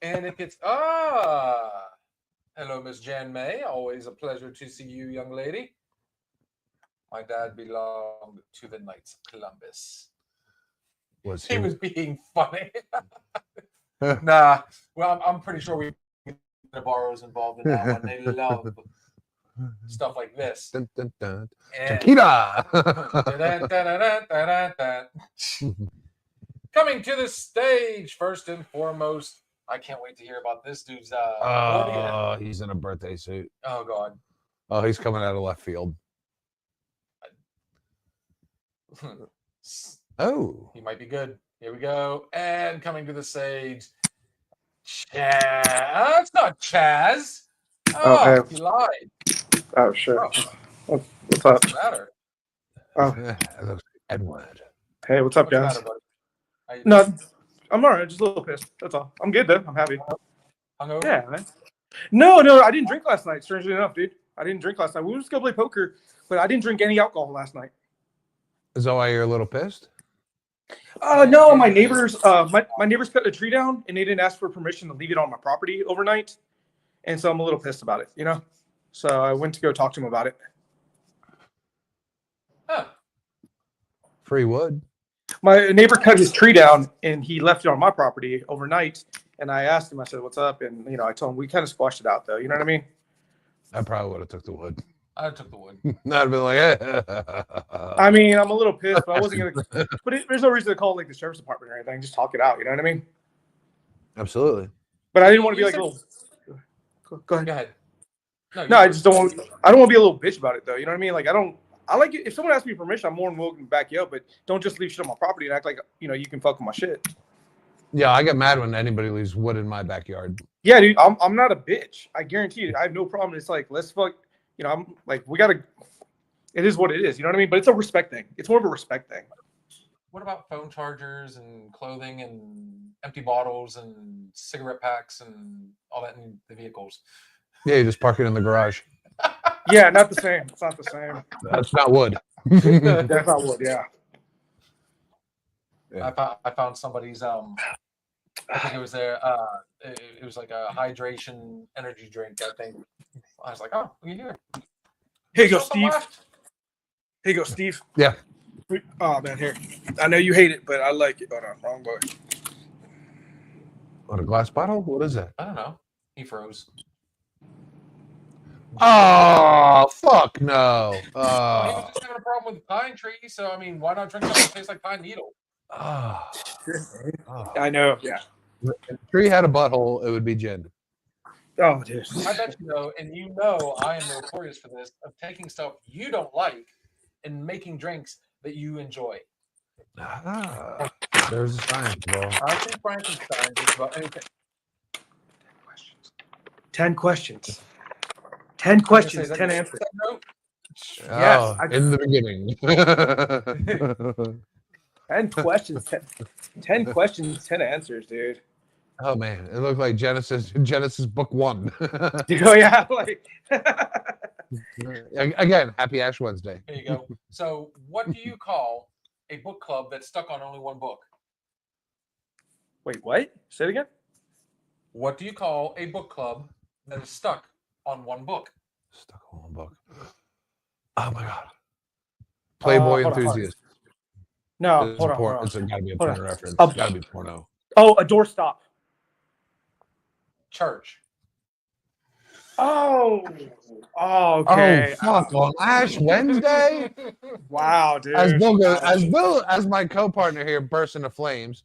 And it gets hello, Miss Jan May. Always a pleasure to see you, young lady. My dad belonged to the Knights of Columbus. Was He he? was being funny. Nah, well, I'm pretty sure we Navarro's involved in that one. They love stuff like this. Dun, dun, dun. And Tequila. coming to the stage, first and foremost, I can't wait to hear about this dude's 40th. Oh, he's in a birthday suit. Oh God. Oh, he's coming out of left field. Oh, He might be good. Here we go. And coming to the stage, Chaz. It's not Chaz. Oh, hey. he lied. Oh shit. Oh, What's up? what's the matter? Oh, that looks like Edward. hey, what's up, What's the guys? matter, buddy? How you No, I'm alright. Just a little pissed. That's all. I'm good though. I'm happy. hungover? Yeah, man. No, I didn't drink last night. Strangely enough, dude, I didn't drink last night. We were just gonna play poker, but I didn't drink any alcohol last night. Is that why you're a little pissed? No, my neighbors, my neighbors cut the tree down, and they didn't ask for permission to leave it on my property overnight, and so I'm a little pissed about it. You know, so I went to go talk to them about it. Huh. Free wood. My neighbor cut his tree down, and he left it on my property overnight. And I asked him, I said, "What's up?" And I told him we kind of squashed it out, though. You know what I mean? I probably would have took the wood. I took the wood. I'd have been like, I mean, I'm a little pissed, but I wasn't gonna. But there's no reason to call like the sheriff's department or anything. Just talk it out. You know what I mean? Absolutely. But I didn't want to be You like said- a little. Go ahead. Go ahead. No, I just don't want. I don't want to be a little bitch about it, though. You know what I mean? Like I like it. If someone asks me permission, I'm more than willing to back you up. But don't just leave shit on my property and act like you can fuck with my shit. Yeah, I get mad when anybody leaves wood in my backyard. Yeah, dude, I'm not a bitch. I guarantee you, I have no problem. It's like let's fuck. I'm like we gotta. It is what it is. You know what I mean? But it's a respect thing. It's more of a respect thing. What about phone chargers and clothing and empty bottles and cigarette packs and all that in the vehicles? Yeah, you just park it in the garage. Yeah, not the same. It's not the same. That's not wood. That's not wood. Yeah. Yeah. I found somebody's I think it was their it was like a hydration energy drink, I think. I was like, oh, look at here. Here you go, Something Steve. left. Here you go, Steve. Yeah. Oh man, here. I know you hate it, but I like it. Oh no, wrong boy. What, a glass bottle? What is that? I don't know. He froze. Oh, fuck no. He was Oh. just having a problem with pine tree, so I mean, why not drink something that tastes like pine needle? Oh. Oh. I know. Yeah. If the tree had a butthole, it would be gin. Oh, dude. I bet you know, and you know I am notorious for this, of taking stuff you don't like and making drinks that you enjoy. Ah, there's a science, bro. I think Frankenstein is about anything. 10 questions. 10 questions, 10 answers. Yes, Oh, in the beginning. 10 questions, 10 questions, 10 answers, dude. Oh man, it looked like Genesis book 1. Oh yeah, like Again, happy Ash Wednesday. There you go. So, what do you call a book club that's stuck on only one book? wait, what? Say it again. What do you call a book club that is stuck on one book? Stuck on one book. Oh my god. Playboy hold on, hold on. enthusiast. No, It's hold a on, hold on. It's gotta be a Hold on. porno reference. A- It's gotta be porno. Oh, a doorstop. Church. Oh, okay. Oh fuck! On Ash Wednesday, Wow, dude. as my co-partner here bursts into flames.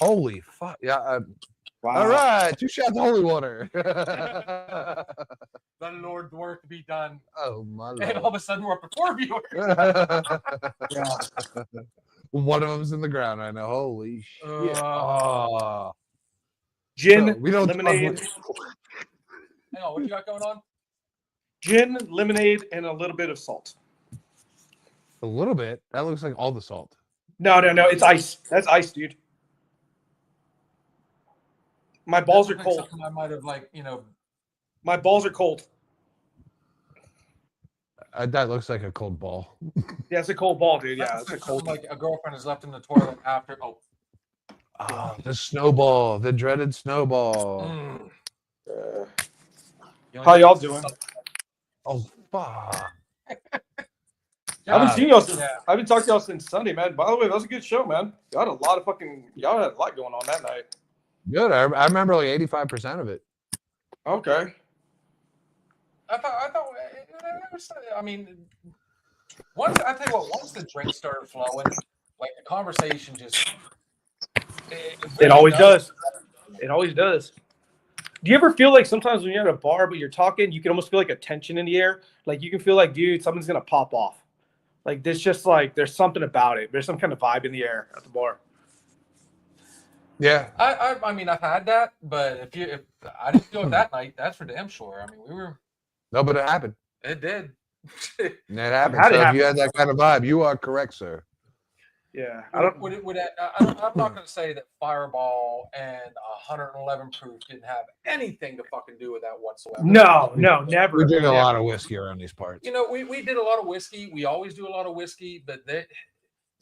Holy fuck! Yeah. Wow. All right, 2 shots of holy water. The Lord's work be done. Oh my And all lord! of a sudden, we're up to 4 viewers. Yeah. One of them's in the ground right now. Holy shit! Oh. Gin, So, we don't lemonade, Hang on, what you got going on? gin, lemonade, and a little bit of salt. A little bit. That looks like all the salt. No, it's ice. That's ice, dude. My balls are That looks like cold. something I might have My balls are cold. That looks like a cold ball. Yeah, it's a cold ball, dude. Yeah, That it's looks a cold. like a girlfriend has left in the toilet after. Oh, Oh, the snowball, the dreaded snowball. mm. You How only- y'all doing? Oh fuck! I haven't seen y'all since. Yeah. I haven't talked to y'all since Sunday, man. By the way, that was a good show, man. Y'all had a lot going on that night. Good. I remember like 85% of it. Okay. I thought it was, I mean, once the drink started flowing, like the conversation just It really always does. It always does. Do you ever feel like sometimes when you're at a bar but you're talking, you can almost feel like a tension in the air? Like you can feel like, dude, something's gonna pop off. Like there's just like there's something about it. There's some kind of vibe in the air at the bar. Yeah. I mean, I've had that, but if I didn't feel it that night, that's for damn sure. I mean, No, but it happened. it did. It happened. had it So if happen. you had that kind of vibe, you are correct, sir. Yeah. I'm not going to say that Fireball and 111 proof didn't have anything to fucking do with that whatsoever. No, never. We drink a never. lot of whiskey around these parts. You know, we did a lot of whiskey. We always do a lot of whiskey, but does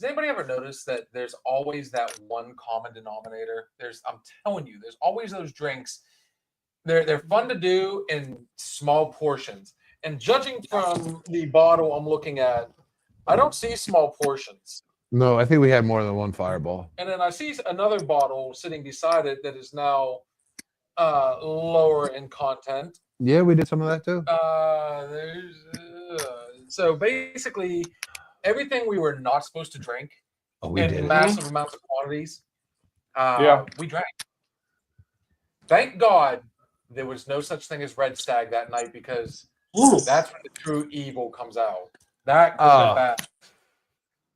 anybody ever notice that there's always that one common denominator? I'm telling you, there's always those drinks. They're fun to do in small portions. And judging from the bottle I'm looking at, I don't see small portions. No, I think we had more than one fireball. And then I see another bottle sitting beside it that is now lower in content. Yeah, we did some of that too. So basically, everything we were not supposed to drink We in did. massive amounts of quantities, Yeah. we drank. Thank God there was no such thing as Red Stag that night because Ooh. that's when the true evil comes out. That could Oh. have been bad.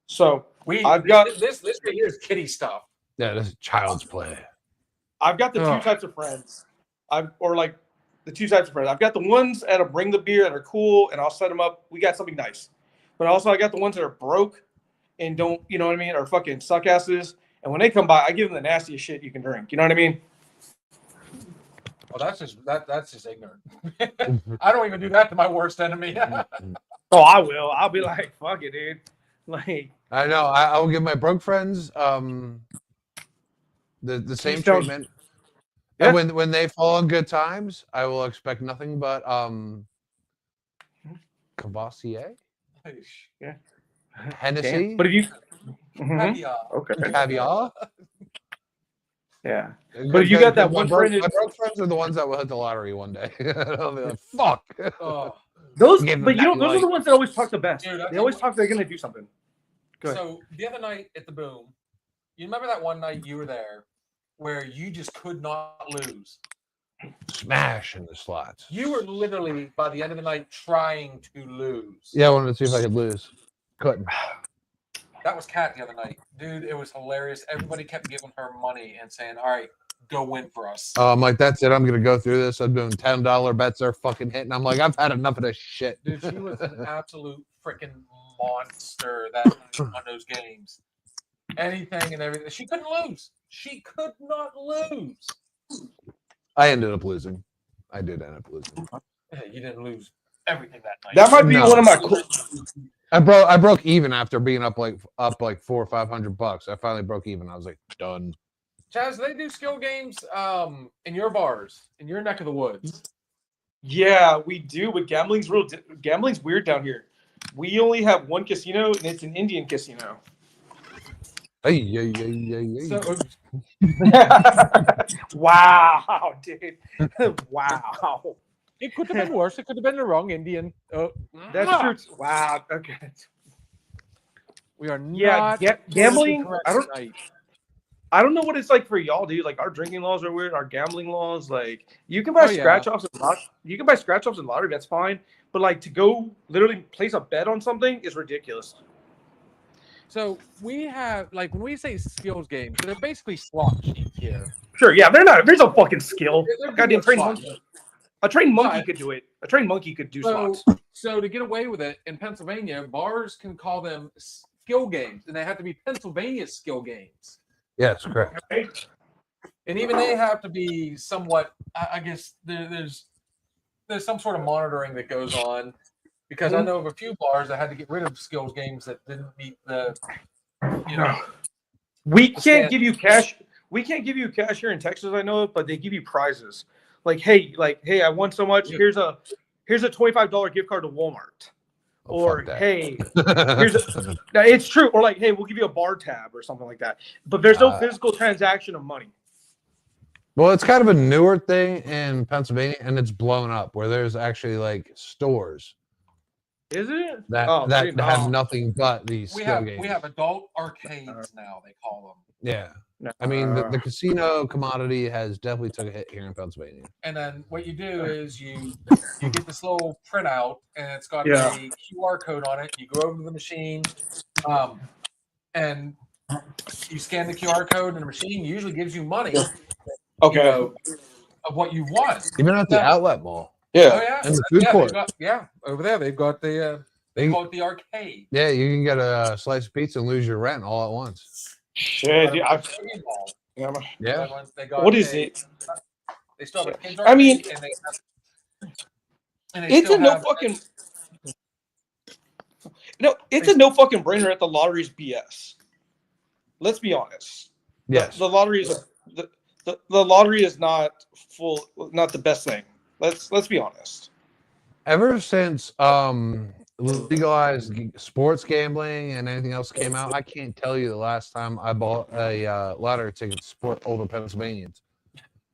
So I've got this right here is kiddie stuff. Yeah, this is child's play. I've got the Oh. two types of friends. The two types of friends. I've got the ones that'll bring the beer that are cool, and I'll set them up. We got something nice. But also, I got the ones that are broke and don't, you know what I mean, are fucking suck asses. And when they come by, I give them the nastiest shit you can drink. You know what I mean? Well, that's just ignorant. I don't even do that to my worst enemy. Oh, I will. I'll be like, fuck it, dude. Like, I know. I will give my broke friends the same Keystone. treatment. Yeah. And when they fall on good times, I will expect nothing but Cavassier, Yeah. Hennessy, damn. But if you, Mhm. Yeah. okay, caviar. yeah. But if you got that one friend my broke friends are the ones that will hit the lottery one day. They'll be like, "Fuck." Oh. Those, Give them but you that know, those are light. the ones that always talk the best. Dude, I They always think- talk they're gonna do something. Go ahead. So the other night at the Boom, you remember that one night you were there where you just could not lose. Smash in the slots. You were literally by the end of the night trying to lose. Yeah, I wanted to see if I could lose. Couldn't. That was Kat the other night. Dude, it was hilarious. Everybody kept giving her money and saying, all right, go win for us. I'm like, that's it. I'm gonna go through this. I'm doing $10 bets. They're fucking hitting. I'm like, I've had enough of this shit. Dude, she was an absolute freaking monster that night on those games. Anything and everything. She couldn't lose. She could not lose. I ended up losing. I did end up losing. Hey, you didn't lose everything that night. That might be No. one of my cool. I broke even after being up like $400 or $500. I finally broke even. I was like, done. Chaz, do they do skill games in your bars, in your neck of the woods? Yeah, we do, but gambling's weird down here. We only have one casino, and it's an Indian casino. Hey, yeah. So, Wow, dude. Wow. it could have been worse. It could have been the wrong Indian. That's true. Wow. Okay. We are Yeah, not gambling. correct I don't. tonight. I don't know what it's like for y'all, dude. Like our drinking laws are weird. Our gambling laws, like you can buy Oh, yeah. scratch offs and you can buy scratch offs and lottery. That's fine. But like to go literally place a bet on something is ridiculous. So we have, like, when we say skills games, they're basically slot sheets here. Sure. Yeah. They're not. There's no fucking skill. They're Goddamn trained slot monkey. A trained monkey But- could do it. A trained monkey could do So, slots. so to get away with it in Pennsylvania, bars can call them skill games, and they have to be Pennsylvania skill games. Yes, correct. And even they have to be somewhat. I guess there's some sort of monitoring that goes on, because I know of a few bars that had to get rid of skills games that didn't meet the, you know. We can't stand- give you cash. We can't give you cash here in Texas. I know it, but they give you prizes. Like, hey, I won so much. Yeah. Here's a $25 gift card to Walmart. Oh, Or fuck that. hey, now, it's true. Or like, hey, we'll give you a bar tab or something like that. But there's no physical transaction of money. Well, it's kind of a newer thing in Pennsylvania, and it's blown up where there's actually like stores Is it? that Oh, that see, have no. nothing but these We skill have games. we have adult arcades now. They call them. Yeah, No. I mean the casino commodity has definitely took a hit here in Pennsylvania. And then what you do is you get this little printout, and it's got Yeah. a QR code on it. You go over to the machine, and you scan the QR code, and the machine usually gives you money. Okay. You know, of what you want. Even at the Yeah. outlet mall, Oh Yeah. yeah, and the food yeah, court. they've got, yeah, over there they've got the they They- call it the arcade. Yeah, you can get a slice of pizza and lose your rent all at once. Shit. Yeah. Yeah, They got What is a- it? They still have a kids I mean, arcade, and they It's still a no have- fucking. No, it's a no fucking brainer at the lottery's BS. Let's be honest. yes. The lottery is the lottery is not not the best thing. Let's be honest. Ever since legalized sports gambling and anything else came out, I can't tell you the last time I bought a lottery ticket to support older Pennsylvanians.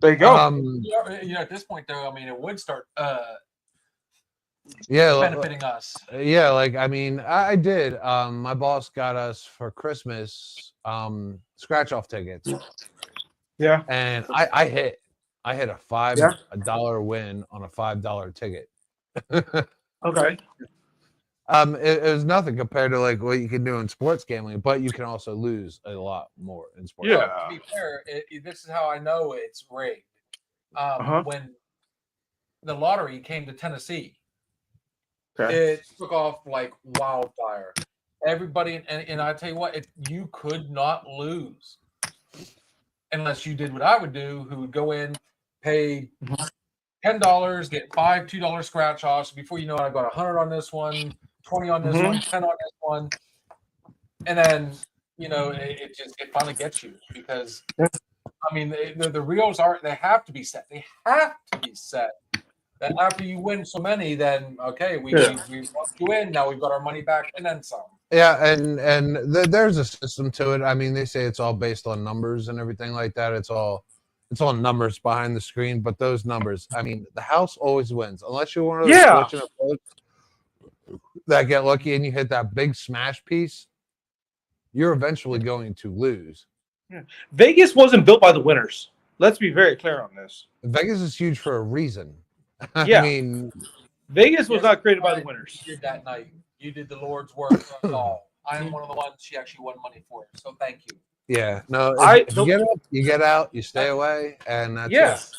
There you go. You know, at this point though, I mean, it would start Yeah, benefiting us. yeah. Like I mean, I did. My boss got us for Christmas scratch off tickets, Yeah. and I hit a Yeah. $5 win on a $5 ticket. Okay. It was nothing compared to like what you can do in sports gambling, but you can also lose a lot more in sports. Yeah. To be fair, this is how I know it's rigged. Uh-huh. When the lottery came to Tennessee, Okay. it took off like wildfire. Everybody, and I tell you what, you could not lose unless you did what I would do, who would go in, pay $10, get five $2 scratch offs. Before you know it, I got 100 on this one, 20 on this Mhm. one, 10 on this one, and then you know it finally gets you because I mean the reels they have to be set. They have to be set. That after you win so many, then okay, we locked you in. Now we've got our money back and then some. Yeah, and there's a system to it. I mean, they say it's all based on numbers and everything like that. It's all numbers behind the screen, but those numbers, I mean, the house always wins unless you're one of those Yeah. fortunate folks that get lucky and you hit that big smash piece. You're eventually going to lose. Vegas wasn't built by the winners. Let's be very clear on this. Vegas is huge for a reason. Yeah. I mean, Vegas was Yes, not created by the right. winners. You did that night. You did the Lord's work for us all. I am one of the ones she actually won money for. So thank you. Yeah, no. If you get up, you get out, you stay away, and that's Yes. it.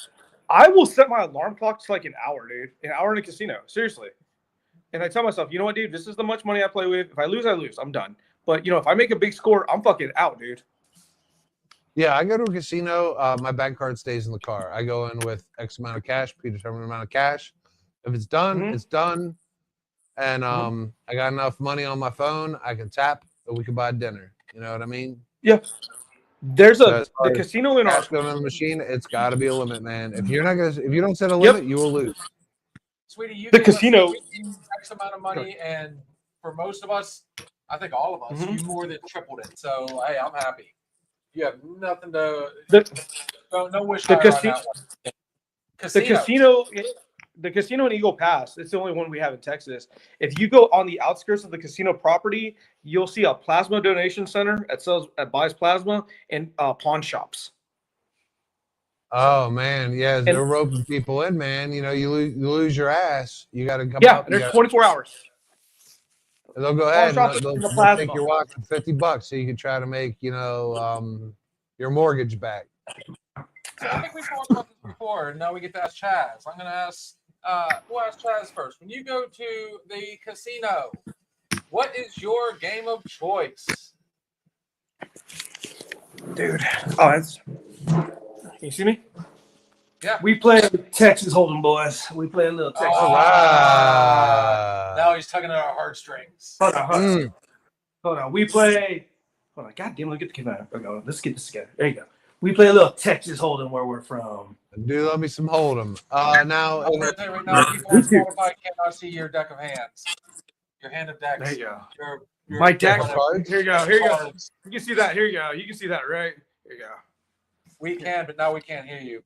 I will set my alarm clock to like an hour, dude. An hour in a casino. Seriously. And I tell myself, you know what, dude? This is the much money I play with. If I lose, I lose. I'm done. But you know, if I make a big score, I'm fucking out, dude. Yeah, I go to a casino. My bank card stays in the car. I go in with X amount of cash, predetermined amount of cash. If it's done, Mhm. it's done. And I got enough money on my phone. I can tap, and we can buy dinner. You know what I mean? Yeah. There's So a as far the as casino in our cash going in the machine, it's got to be a limit, man. If you don't set a Yep. limit, you will lose. Sweetie, you The gave us casino- X amount of money, and for most of us, I think all of us, Mhm. you more than tripled it. So hey, I'm happy. You have nothing to no wish The higher on casi- that one. the casino in Eagle Pass, it's the only one we have in Texas. If you go on the outskirts of the casino property, you'll see a plasma donation center that buys plasma and pawn shops. Oh man, yeah, they're And- roping people in, man. You know, you lose your ass. You got to come Yeah, out. there's 24 hours. They'll go ahead shops and in the they'll plasma. take your watch for $50 so you can try to make, your mortgage back. So I think we talked about this before, and now we get to ask Chaz. I'm going to ask, we'll ask Chaz first. When you go to the casino, what is your game of choice? Dude. Oh, that's. You see me? Yeah. We play Texas Hold'em, boys. We play a little Texas. Oh, wow. Now he's tugging at our heartstrings. Hold on. Mm. Hold on. We play. Hold on. God damn, let's get the camera. Let's get this together. There you go. We play a little Texas Hold'em where we're from. Do love me some Hold'em. Now, I'm gonna say right now, people on Spotify cannot see your deck of hands. Your hand of decks. There you go. Your My deck. of cards? Here you go. Here you go. cards. You can see that. Here you go. You can see that, right? Here you go. We can, but now we can't hear you.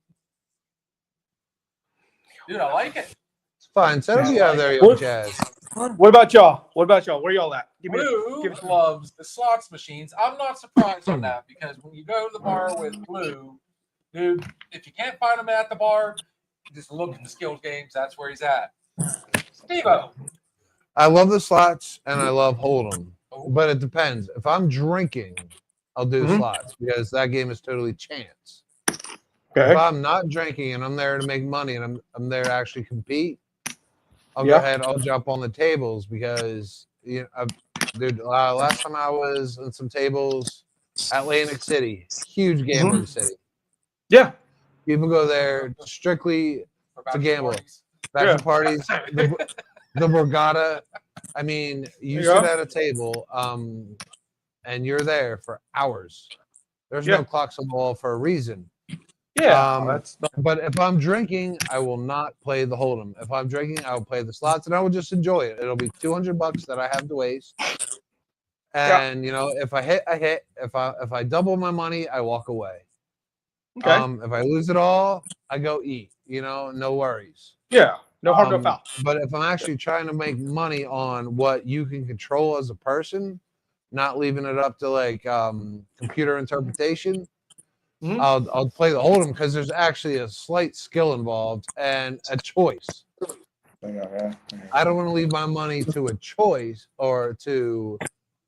Dude, I like it. it's fine. Set up you out there, young What? Jazz. What about y'all? Where y'all at? Give me Blue give it- loves the slots machines. I'm not surprised on that because when you go to the bar with Blue, dude, if you can't find him at the bar, just look at the skills games. That's where he's at. Steve-O. I love the slots and I love Hold'em, but it depends. If I'm drinking, I'll do Mhm. slots because that game is totally chance. Okay. If I'm not drinking and I'm there to make money and I'm there to actually compete, I'll Yeah. go ahead. I'll jump on the tables because last time I was on some tables, Atlantic City, huge gambling city. Yeah. People go there strictly For to bachelor gamble. parties. bachelor Yeah. parties, the Borgata. I mean, you Yeah. sit at a table, and you're there for hours. There's Yeah. no clocks on the wall for a reason. Yeah. That's But if I'm drinking, I will not play the Hold'em. If I'm drinking, I will play the slots, and I will just enjoy it. It'll be $200 that I have to waste. And if I hit, I hit. If I double my money, I walk away. okay. If I lose it all, I go eat. No worries. Yeah. No harm, no foul. But if I'm actually trying to make money on what you can control as a person, not leaving it up to like computer interpretation, Mhm. I'll play the Hold'em because there's actually a slight skill involved and a choice. I don't want to leave my money to a choice or to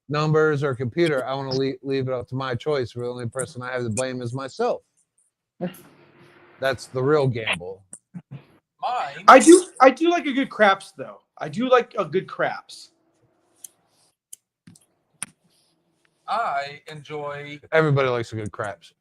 numbers or computer. I want to leave it up to my choice. Where the only person I have to blame is myself. That's the real gamble. Mine. I do like a good craps though. I do like a good craps. I enjoy. Everybody likes a good craps.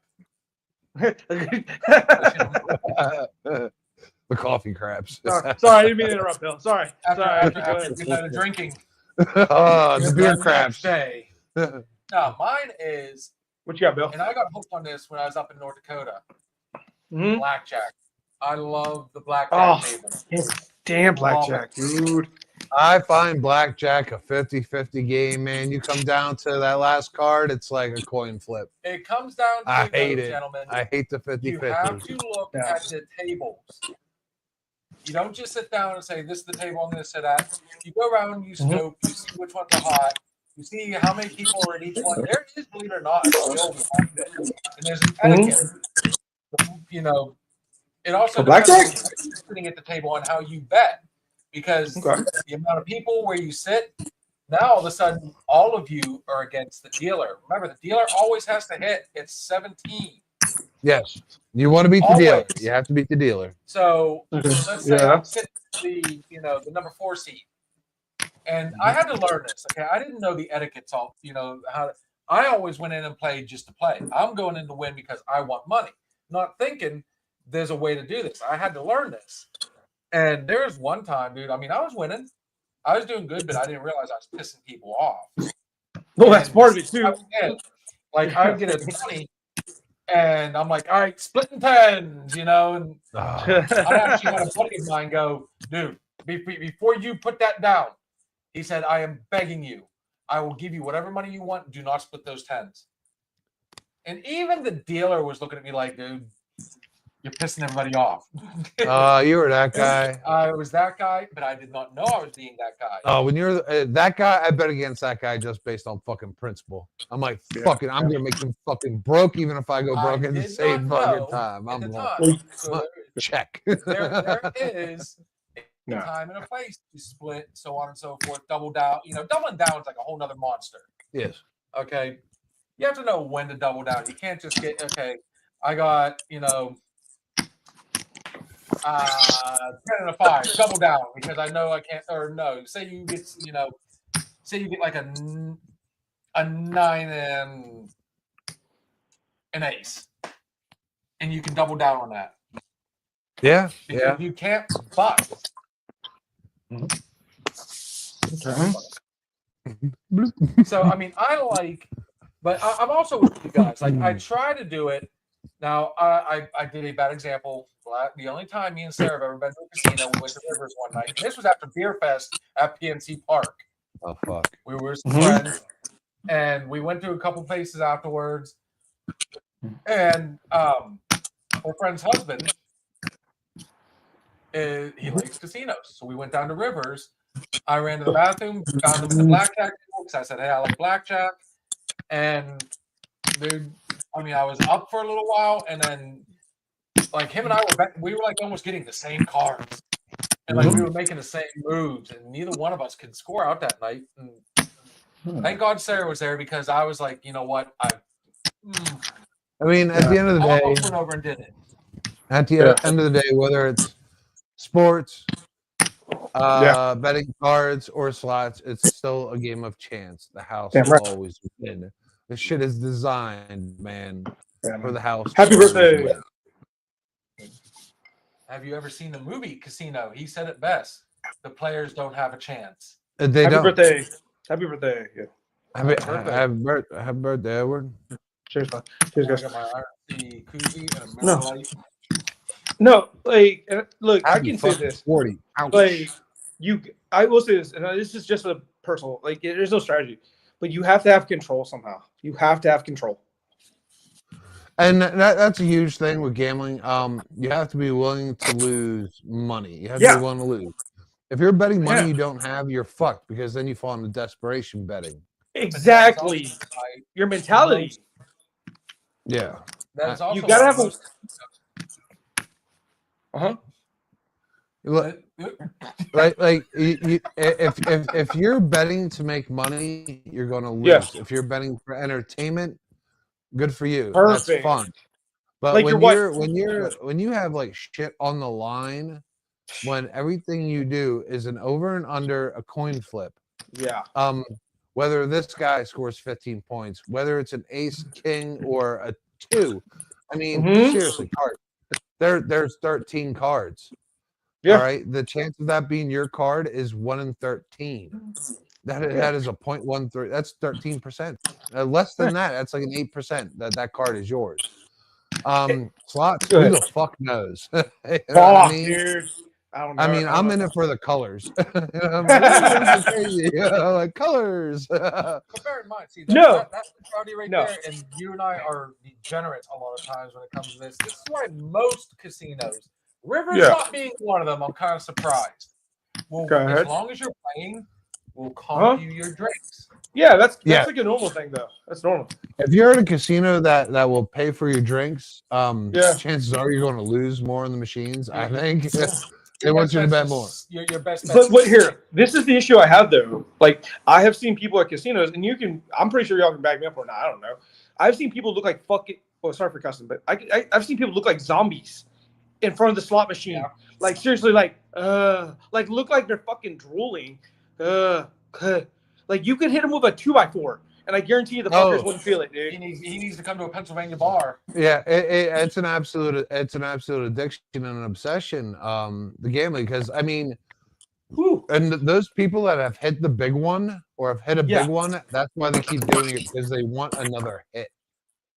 The coffee craps. Sorry, I didn't mean to interrupt, Bill. Sorry. After Sorry. Go a ahead. good night of drinking. The beer craps. Day. No, mine is, What you got, Bill? and I got hooked on this when I was up in North Dakota. Mhm. Blackjack. I love the blackjack Oh. table. Damn blackjack, dude. I find blackjack a 50-50 game, man. You come down to that last card, it's like a coin flip. It comes down to I hate those, it. gentlemen. I hate the You have 50-50. to look Yeah. at the tables. You don't just sit down and say, this is the table I'm going to sit at. You go around, you snoop, you see which ones are hot. You see how many people are in each one. There is, believe it or not, a skill behind it. And there's an etiquette. It also For blackjack? depends on who's sitting at the table and how you bet. Because Okay. the amount of people where you sit Now all of a sudden, all of you are against the dealer. Remember, the dealer always has to hit. It's 17. Yes. You want to beat the dealer. Always. You have to beat the dealer. So Okay. let's say Yeah. I'm sitting the number 4 seat, and I had to learn this. Okay, I didn't know the etiquette's all how. I always went in and played just to play. I'm going in to win because I want money, not thinking there's a way to do this. I had to learn this. And there's one time, dude. I mean, I was winning. I was doing good, but I didn't realize I was pissing people off. Well, that's part of it too. I would get a 20, and I'm like, all right, splitting tens, and Ah, I actually had a buddy of mine go, dude, before you put that down, he said, I am begging you. I will give you whatever money you want. Do not split those tens. And even the dealer was looking at me like, dude, you're pissing everybody off. you were that guy. I was that guy, but I did not know I was being that guy. Oh, when you're that guy, I bet against that guy just based on fucking principle. I'm like, fucking, I'm gonna make him fucking broke, even if I go I broke at the did same not fucking know time. at I'm the like, time. So check. there is a No. time and a place to split, so on and so forth. Double down. Doubling down is like a whole nother monster. Yes. Okay. You have to know when to double down. You can't just get, okay, I got, 10 and a 5, double down because I know I can't, or no, say you get like a 9 and an ace, and you can double down on that. Yeah. Because Yeah. you can't butt. So I mean, but I'm also with you guys. Like I try to do it. Now I did a bad example. The only time me and Sarah have ever been to a casino, we went to Rivers one night. And this was after Beer Fest at PNC Park. Oh fuck. We were some friends, and we went to a couple places afterwards. And our friend's husband, he likes casinos, so we went down to Rivers. I ran to the bathroom, found him in the blackjack table because I said, "Hey, I like blackjack." And dude, I mean, I was up for a little while, and then like him and I we were like almost getting the same cards, and like we were making the same moves, and neither one of us could score out that night. And thank God Sarah was there because I was like, you know what, I mean, at the end of the day, almost went over and did it. at the end of the day, whether it's sports, betting cards, or slots, it's still a game of chance. The house Damn will right. always win. This shit is designed, man, for the house. to Happy always birthday. win. Have you ever seen the movie Casino? He said it best. The players don't have a chance. They Happy don't. birthday. Happy birthday. Yeah. Happy birthday, Edward. Cheers, man. Cheers, I guys. got my RC koozie and a No. Miller Lite. No, like, look, I Happy can say fucking this. 40. Ouch. Like, I will say this, and this is just a personal, like, there's no strategy, but you have to have control somehow. You have to have control. And that's a huge thing with gambling. You have to be willing to lose money. You have to Yeah. be willing to lose. If you're betting money Yeah. you don't have, you're fucked because then you fall into desperation betting. Exactly. But that's also Your mentality. Yeah. That is also You gotta why have a- most- Uh-huh. Like if you're betting to make money, you're going to lose. Yeah. If you're betting for entertainment, good for you. Perfect. That's fun. But Like when your you're when you have like shit on the line, when everything you do is an over and under a coin flip, Yeah. whether this guy scores 15 points, whether it's an ace, king, or a 2, I mean, Mhm. seriously, card. There's 13 cards. Yeah. All right. The chance of that being your card is 1 in 13. That is a 0.13. That's 13%. Less than that, that's like an 8% that card is yours. Slots, Go who ahead. the fuck knows? You know what I mean? Dude. I don't know. I mean, don't I'm know. in it for the colors. I'm like, this is crazy. Like colors. But bear in mind, see, No. that's the party right No. there, and you and I are degenerates a lot of times when it comes to this. This is why most casinos, Rivers Yeah. not being one of them, I'm kind of surprised. Well, Go as ahead. long as you're playing, we'll comp you your drinks. Yeah, that's Yeah. like a normal thing, though. That's normal. If you're at a casino that will pay for your drinks, Yeah. chances are you're going to lose more in the machines. I think. They want you to bet That's more. Your best bet. But what here? This is the issue I have though. Like I have seen people at casinos, and you can. I'm pretty sure y'all can back me up or not. I don't know. I've seen people look like fucking. Well, sorry for cussing, but I've seen people look like zombies in front of the slot machine. Yeah. Like seriously, like look like they're fucking drooling. Like you could hit them with a 2x4, and I guarantee you the fuckers Oh. wouldn't feel it, He dude. needs to come to a Pennsylvania bar. Yeah, it's an absolute addiction and an obsession. The gambling, because I mean, Whew. and those people that have hit the big one or have hit a Yeah. big one, that's why they keep doing it, because they want another hit.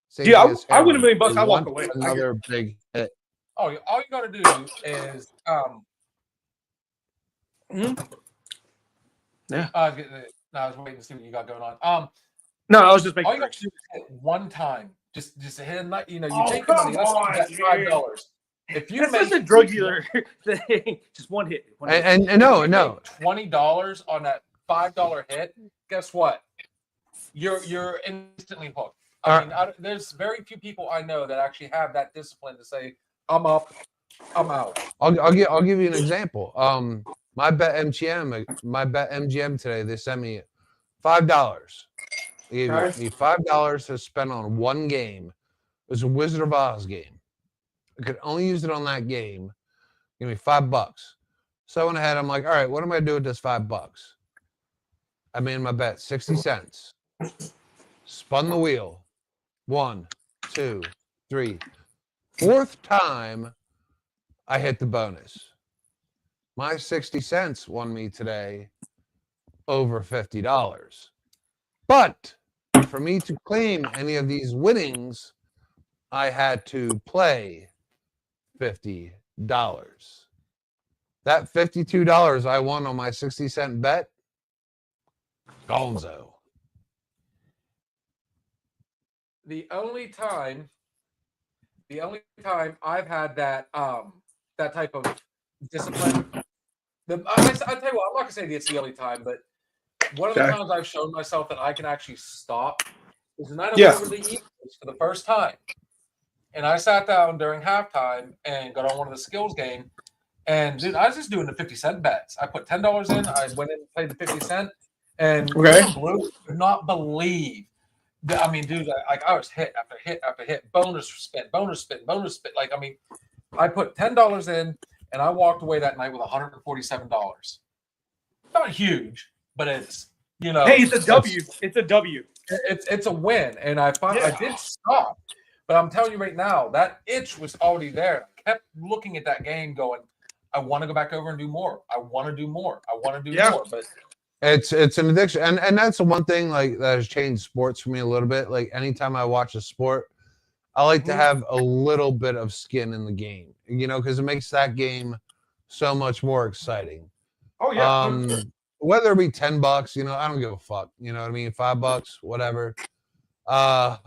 Same Dude, thing as I win heroin. $1 million bucks, They I walk want away. Another big hit. All you got to do is Yeah. No, I was waiting to see what you got going on. No, I was just All making. you got to do is hit one time. Just hit a night. You know, you Oh, take the money. come on, Let's bet $5. If you That's make such a drug dealer thing. Just one hit. One hit. And no, $20 on that $5 hit. Guess what? You're instantly hooked. I mean, there's very few people I know that actually have that discipline to say, "I'm up, I'm out." I'll give you an example. My bet MGM today, they sent me $5. They gave me $5 to spend on one game. It was a Wizard of Oz game. I could only use it on that game. Give me $5. So I went ahead. I'm like, all right, what am I gonna do with this $5? I made my bet 60 cents. Spun the wheel. 1, 2, 3. Fourth time, I hit the bonus. My 60 cents won me today over $50. But for me to claim any of these winnings, I had to play $50. That $52 I won on my 60-cent bet, gonzo. The only time I've had that that type of discipline, I tell you what, I'm not gonna say it's the only time, but one of the times I've shown myself that I can actually stop is the night I went over the Eagles for the first time, and I sat down during halftime and got on one of the skills game, and dude, I was just doing the 50-cent bets. I put $10 in, I went in and played the 50 cent, and Blue could not believe. I mean, dude, I was hit after hit after hit, bonus spin. Like, I mean, I put $10 in, and I walked away that night with $147. Not huge, but it's, you know. Hey, it's a W. It's a W. It's a win, and I did stop, but I'm telling you right now, that itch was already there. I kept looking at that game, going, I want to go back over and do more. I want to do more. I want to do more, but. It's an addiction, and that's the one thing like that has changed sports for me a little bit. Like anytime I watch a sport, I like to have a little bit of skin in the game, you know, because it makes that game so much more exciting. Oh yeah. Whether it be $10, you know, I don't give a fuck. You know what I mean? $5, whatever. Well,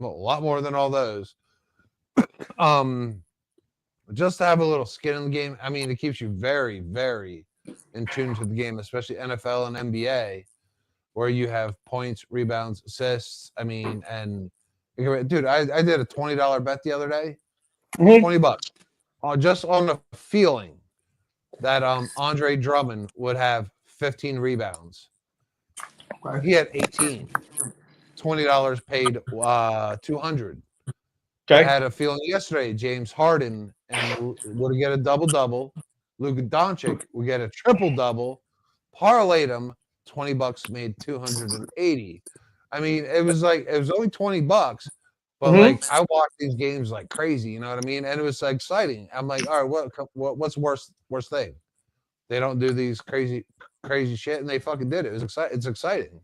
a lot more than all those. Just to have a little skin in the game. I mean, it keeps you very, very in tune to the game, especially NFL and NBA, where you have points, rebounds, assists. I mean, and dude, I did a $20 bet the other day, $20, just on the feeling that Andre Drummond would have 15 rebounds. He had 18. $20 paid $200. I had a feeling yesterday James Harden and would get a double-double. Luka Doncic would get a triple-double. Parlayed him, $20 made $280. I mean, it was only $20, but like I watched these games like crazy, you know what I mean? And it was exciting. I'm like, all right, what's worst thing? They don't do these crazy shit, and they fucking did it. It's exciting.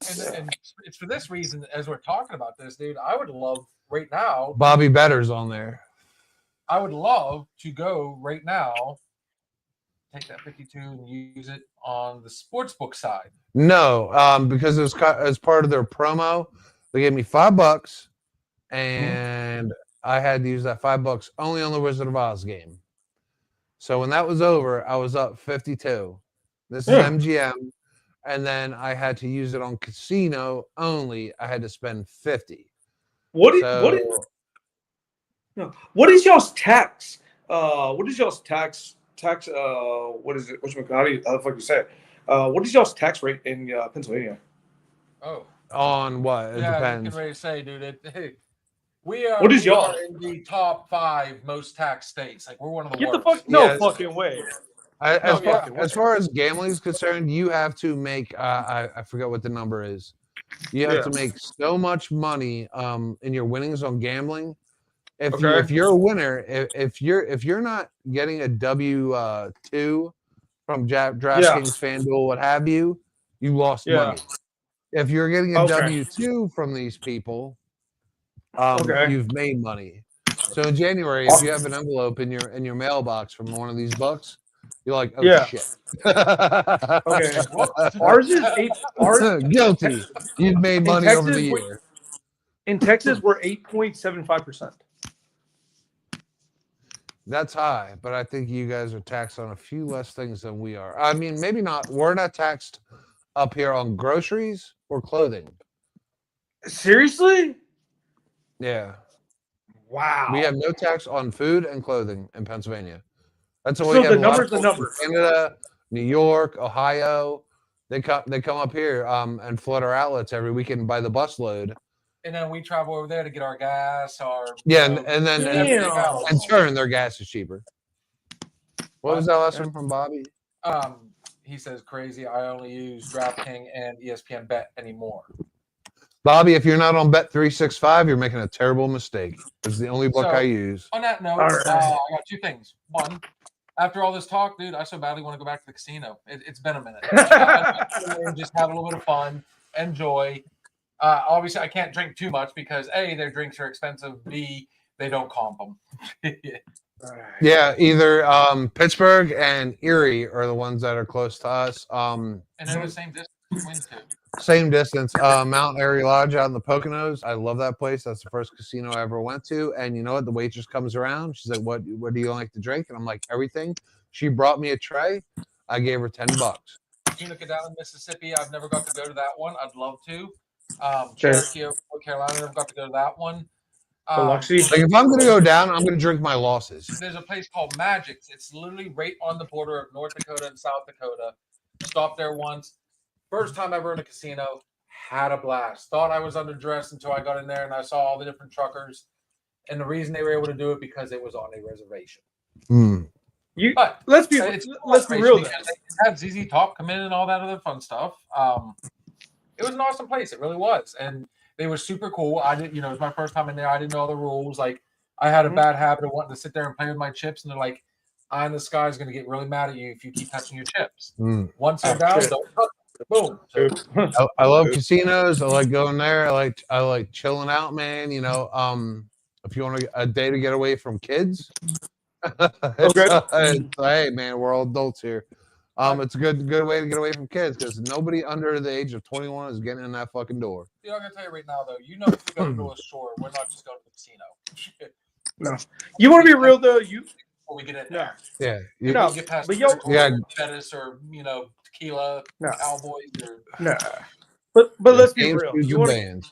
And it's for this reason, as we're talking about this, dude, I would love right now. Bobby Better's on there. I would love to go right now, take that 52 and use it on the sportsbook side. No, because it was as part of their promo. They gave me $5, and I had to use that $5 only on the Wizard of Oz game. So when that was over, I was up 52. This is MGM. And then I had to use it on casino only. I had to spend 50. What is y'all's tax? What is y'all's tax tax? What is it? How the fuck you say it? What is y'all's tax rate in Pennsylvania? Oh, On what? It yeah, I was depends. getting ready to say, dude. We are. What is we y'all? are in the top 5 most taxed states? Like we're one of the Get the worst. fuck no Yeah. fucking way. As, No, far, yeah. as far as gambling is concerned, you have to make I forget what the number is. You have Yeah. to make so much money in your winnings on gambling. Okay. If you're a winner, if you're not getting a W-2 from DraftKings, FanDuel, what have you, you lost Yeah. money. If you're getting a Okay. W-2 from these people, Okay. you've made money. So in January, if you have an envelope in your mailbox from one of these bucks, you're like, oh Yeah. shit. Okay. Ours is 8. Ours Guilty. You've made money over the Texas, year. in Texas we're 8.75%. That's high, but I think you guys are taxed on a few less things than we are. I mean, maybe not. We're not taxed up here on groceries or clothing. Seriously? Yeah. Wow. We have no tax on food and clothing in Pennsylvania. That's why So we have the a lot number's of the folks from number. Canada, New York, Ohio. They come up here and flood our outlets every weekend and buy the busload. And then we travel over there to get our gas, our Yeah, you know, and then everything Damn. else. in turn their gas is cheaper. What was that last Yeah. one from Bobby? He says crazy. I only use DraftKings and ESPN Bet anymore. Bobby, if you're not on Bet365, you're making a terrible mistake. It's the only book So- I use. On that note, All right. I got 2 things. One, after all this talk, dude, I so badly want to go back to the casino. It's been a minute. Just have a little bit of fun, enjoy. Obviously, I can't drink too much because A, their drinks are expensive. B, they don't comp them. Yeah, either Pittsburgh and Erie are the ones that are close to us. And they're the same distance between the 2. Same distance. Mount Airy Lodge out in the Poconos. I love that place. That's the first casino I ever went to. And you know what? The waitress comes around. She's like, "What do you like to drink?" And I'm like, "Everything." She brought me a tray. I gave her $10. Tunica down in Mississippi. I've never got to go to that one. I'd love to. Sure. Cherokee, North Carolina. Never got to go to that one. Biloxi. Like if I'm gonna go down, I'm gonna drink my losses. There's a place called Magic's. It's literally right on the border of North Dakota and South Dakota. Stopped there once. First time ever in a casino. Had a blast. Thought I was underdressed until I got in there and I saw all the different truckers. And the reason they were able to do it because it was on a reservation. You But let's be it's real. Then. because they had ZZ Top come in and all that other fun stuff. It was an awesome place. It really was. And they were super cool. I didn't, it was my first time in there. I didn't know the rules. Like I had a bad habit of wanting to sit there and play with my chips. And they're like, "Eye in the sky is going to get really mad at you if you keep touching your chips. Once they're down, shit. don't touch them." Boom. So, I love casinos. I like going there. I like chilling out, man. If you want a day to get away from kids, it's, hey man, we're all adults here. It's a good way to get away from kids because nobody under the age of 21 is getting in that fucking door. I'm going to tell you right now, though, if we go to a store, we're not just going to the casino. No. You want to be real though. You Before we get in no. there. Yeah, No. We get past but yo- Bettis or, tequila, No. Cowboys. Or, No. But let's be games, real. foods, You and want bands.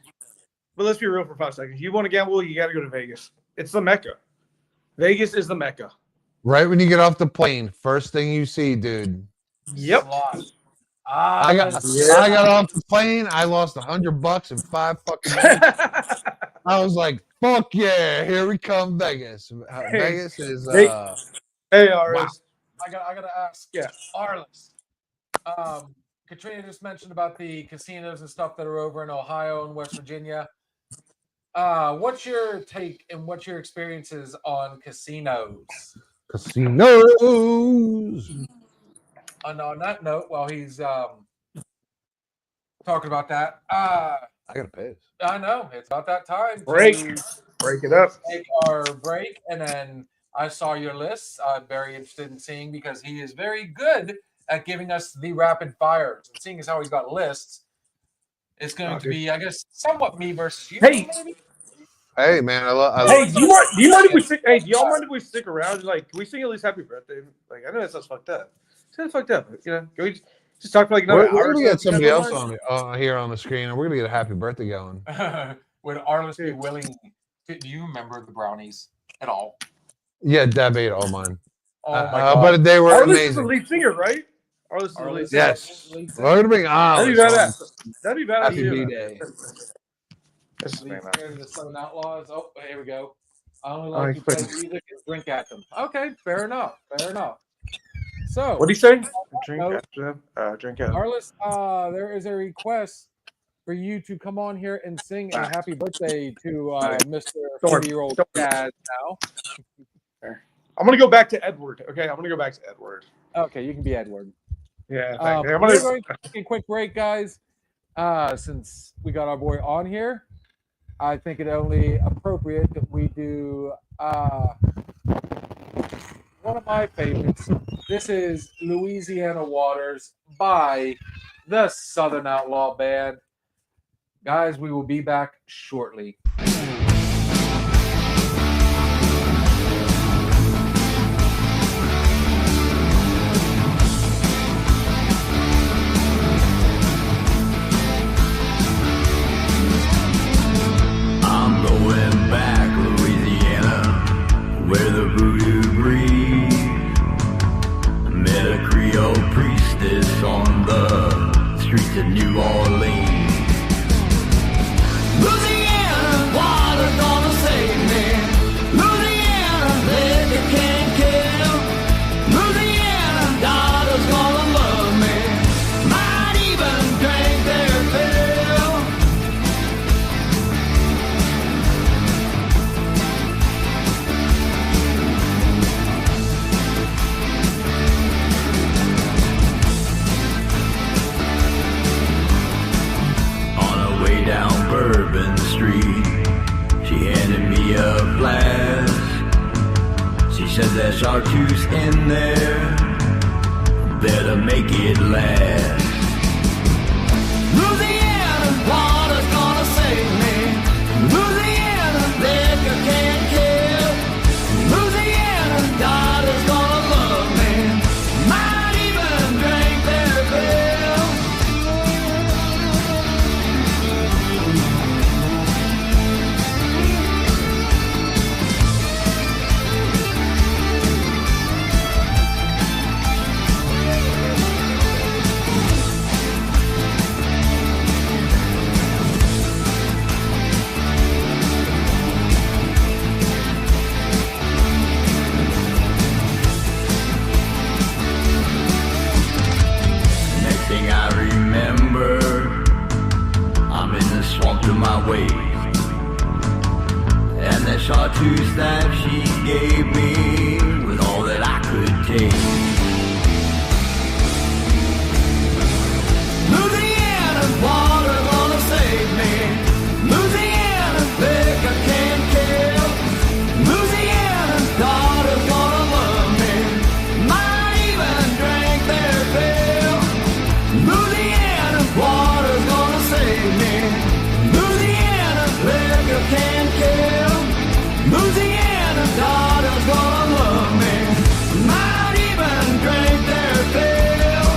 But let's be real for 5 seconds. You want to gamble, you got to go to Vegas. It's the Mecca. Vegas is the Mecca. Right when you get off the plane, first thing you see, dude. Yep. Slots. I got off the plane. I lost $100 in 5 fucking minutes. I was like, "Fuck yeah, here we come, Vegas." Vegas is Hey, Aris. I got to ask. Yeah. Arliss. Katrina just mentioned about the casinos and stuff that are over in Ohio and West Virginia. What's your take and what's your experiences on casinos? casinos. And on that note, while he's talking about that, I gotta piss. I know it's about that time. Break. to Break it up. take our break, and then I saw your lists. I'm very interested in seeing because he is very good at giving us the rapid fires. And seeing as how he's got lists, it's going to be, I guess, somewhat me versus you. Hey. Hey man, I love. Hey, do you mind if we stick? Hey, do y'all mind if we stick around? Like, can we sing at least "Happy Birthday"? Like, I know that sounds fucked up. It's fucked up. Can we just talk for like another We're hour? gonna or get so? somebody else on here on the screen, and we're gonna get a happy birthday going. Would Arliss be willing? Do you remember the brownies at all? Yeah, Deb ate all mine. Oh my god! But they were Arliss is the amazing. lead singer, right? Arliss is the Arliss lead is singer. Yes. lead We're gonna bring That'd be Arliss on. badass. That'd be badass. Happy too. B-Day. This is Lead man. singer to the Southern Outlaws. Oh, here we go. I only Oh, like he to play quit. music and drink at them. Okay, fair enough. Fair enough. So, What do you say? Drink No. after them. Drink after. Arliss, there is a request for you to come on here and sing a happy birthday to Mr. Don't worry. 40-year-old Don't worry. Chaz now. I'm gonna go back to Edward. Okay, I'm gonna go back to Edward. Okay, you can be Edward. Yeah, We're thank you. going to take a quick break, guys. Since we got our boy on here, I think it only appropriate that we do one of my favorites. This is Louisiana Waters by the Southern Outlaw Band. Guys, we will be back shortly. I'm going back, Louisiana, where the voodoo breathes. Met a Creole priestess on the streets of New Orleans. Louisiana, water gonna save me. Louisiana, liquor can't kill. Louisiana, daughter's gonna love me. Might even drink their fill. On her way down Bourbon Street, she handed me a flask. She said there's chartreuse in there, better make it last. Louisiana, water's gonna save me. Louisiana, liquor can't kill. Louisiana, daughter's gonna love me. Might even drink their fill. Next thing I remember, I'm in the swamp to my waist. And that chartreuse that she gave me was all that I could take. Louisiana, water gonna save me. Louisiana, liquor can't kill. Louisiana, daughter's gonna love me. Might even drink their fill. Louisiana, water's gonna save me. Louisiana, liquor can't kill. Louisiana, daughter's gonna love me. Might even drink their fill.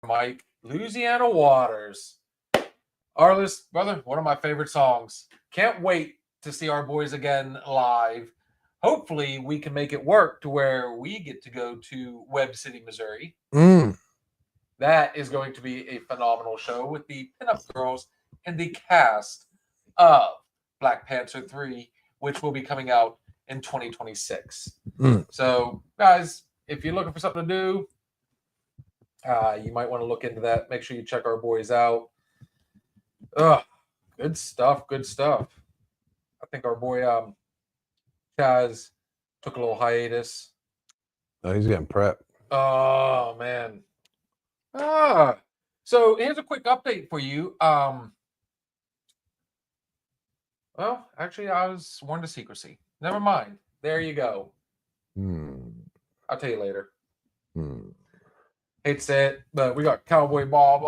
Mike, Louisiana Waters. Arliss, brother, one of my favorite songs. Can't wait to see our boys again live. Hopefully, we can make it work to where we get to go to Webb City, Missouri. Mm. That is going to be a phenomenal show with the Pinup Girls and the cast of Black Panther 3, which will be coming out in 2026. Mm. So, guys, if you're looking for something to do, you might want to look into that. Make sure you check our boys out. Good stuff. Good stuff. I think our boy Chaz took a little hiatus. Oh, he's getting prepped. Oh man. So here's a quick update for you. Well, actually, I was sworn to secrecy. Never mind. There you go. Hmm. I'll tell you later. Hmm. Hate to say it, but we got Cowboy Bob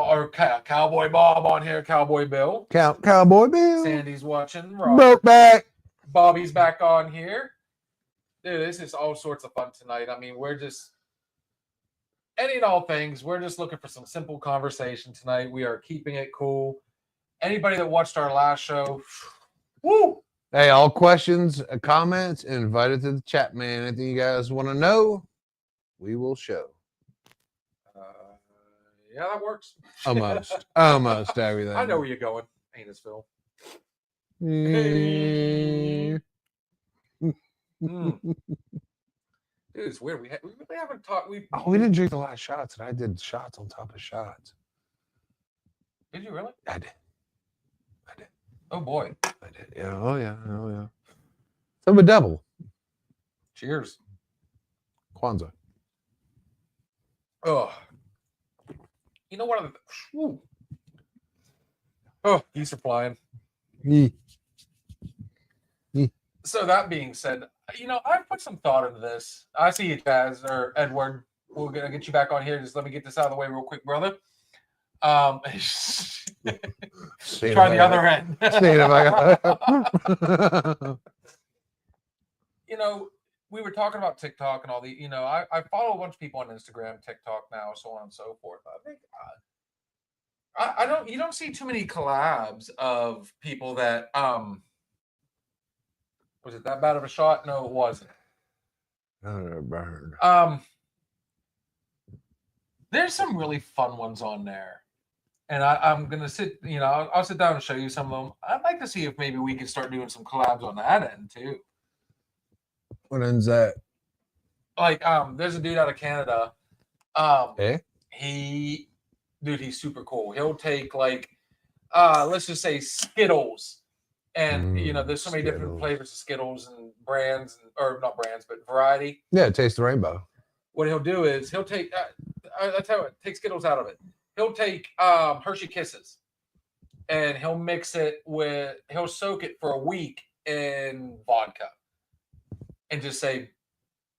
Cowboy Bob on here. Cowboy Bill. Cowboy Bill. Sandy's watching. Rob. Broke back. Bobby's back on here. Dude, this is all sorts of fun tonight. I mean, we're just any and all things. We're just looking for some simple conversation tonight. We are keeping it cool. Anybody that watched our last show, woo! Hey, all questions, comments, invited to the chat, man. Anything you guys want to know, we will show. Yeah, that works. Almost everything. I know where you're going, Anusville. Mm. Mm. Dude, it's weird. We really haven't talked. We didn't drink the last shots, and I did shots on top of shots. Did you really? I did. Oh boy. I did. Yeah. Oh yeah. So a double. Cheers. Kwanzaa. Oh. You know what? Whew. Oh, geese are flying. So that being said, I've put some thought into this. I see you, Chaz or Edward. We're gonna get you back on here. Just let me get this out of the way real quick, brother. Try the other end. We were talking about TikTok and all the. I follow a bunch of people on Instagram, TikTok now, so on and so forth. I think I don't. You don't see too many collabs of people that Was it that bad of a shot? No, it wasn't. Burn. There's some really fun ones on there. And I'm going to sit, I'll sit down and show you some of them. I'd like to see if maybe we can start doing some collabs on that end too. What end's that? Like, there's a dude out of Canada. He's super cool. He'll take let's just say Skittles. And there's so many different flavors of Skittles and brands, or not brands, but variety. Yeah, taste the rainbow. What he'll do is he'll take, I'll tell you what, take Skittles out of it. He'll take Hershey Kisses, and he'll mix it he'll soak it for a week in vodka, and just say,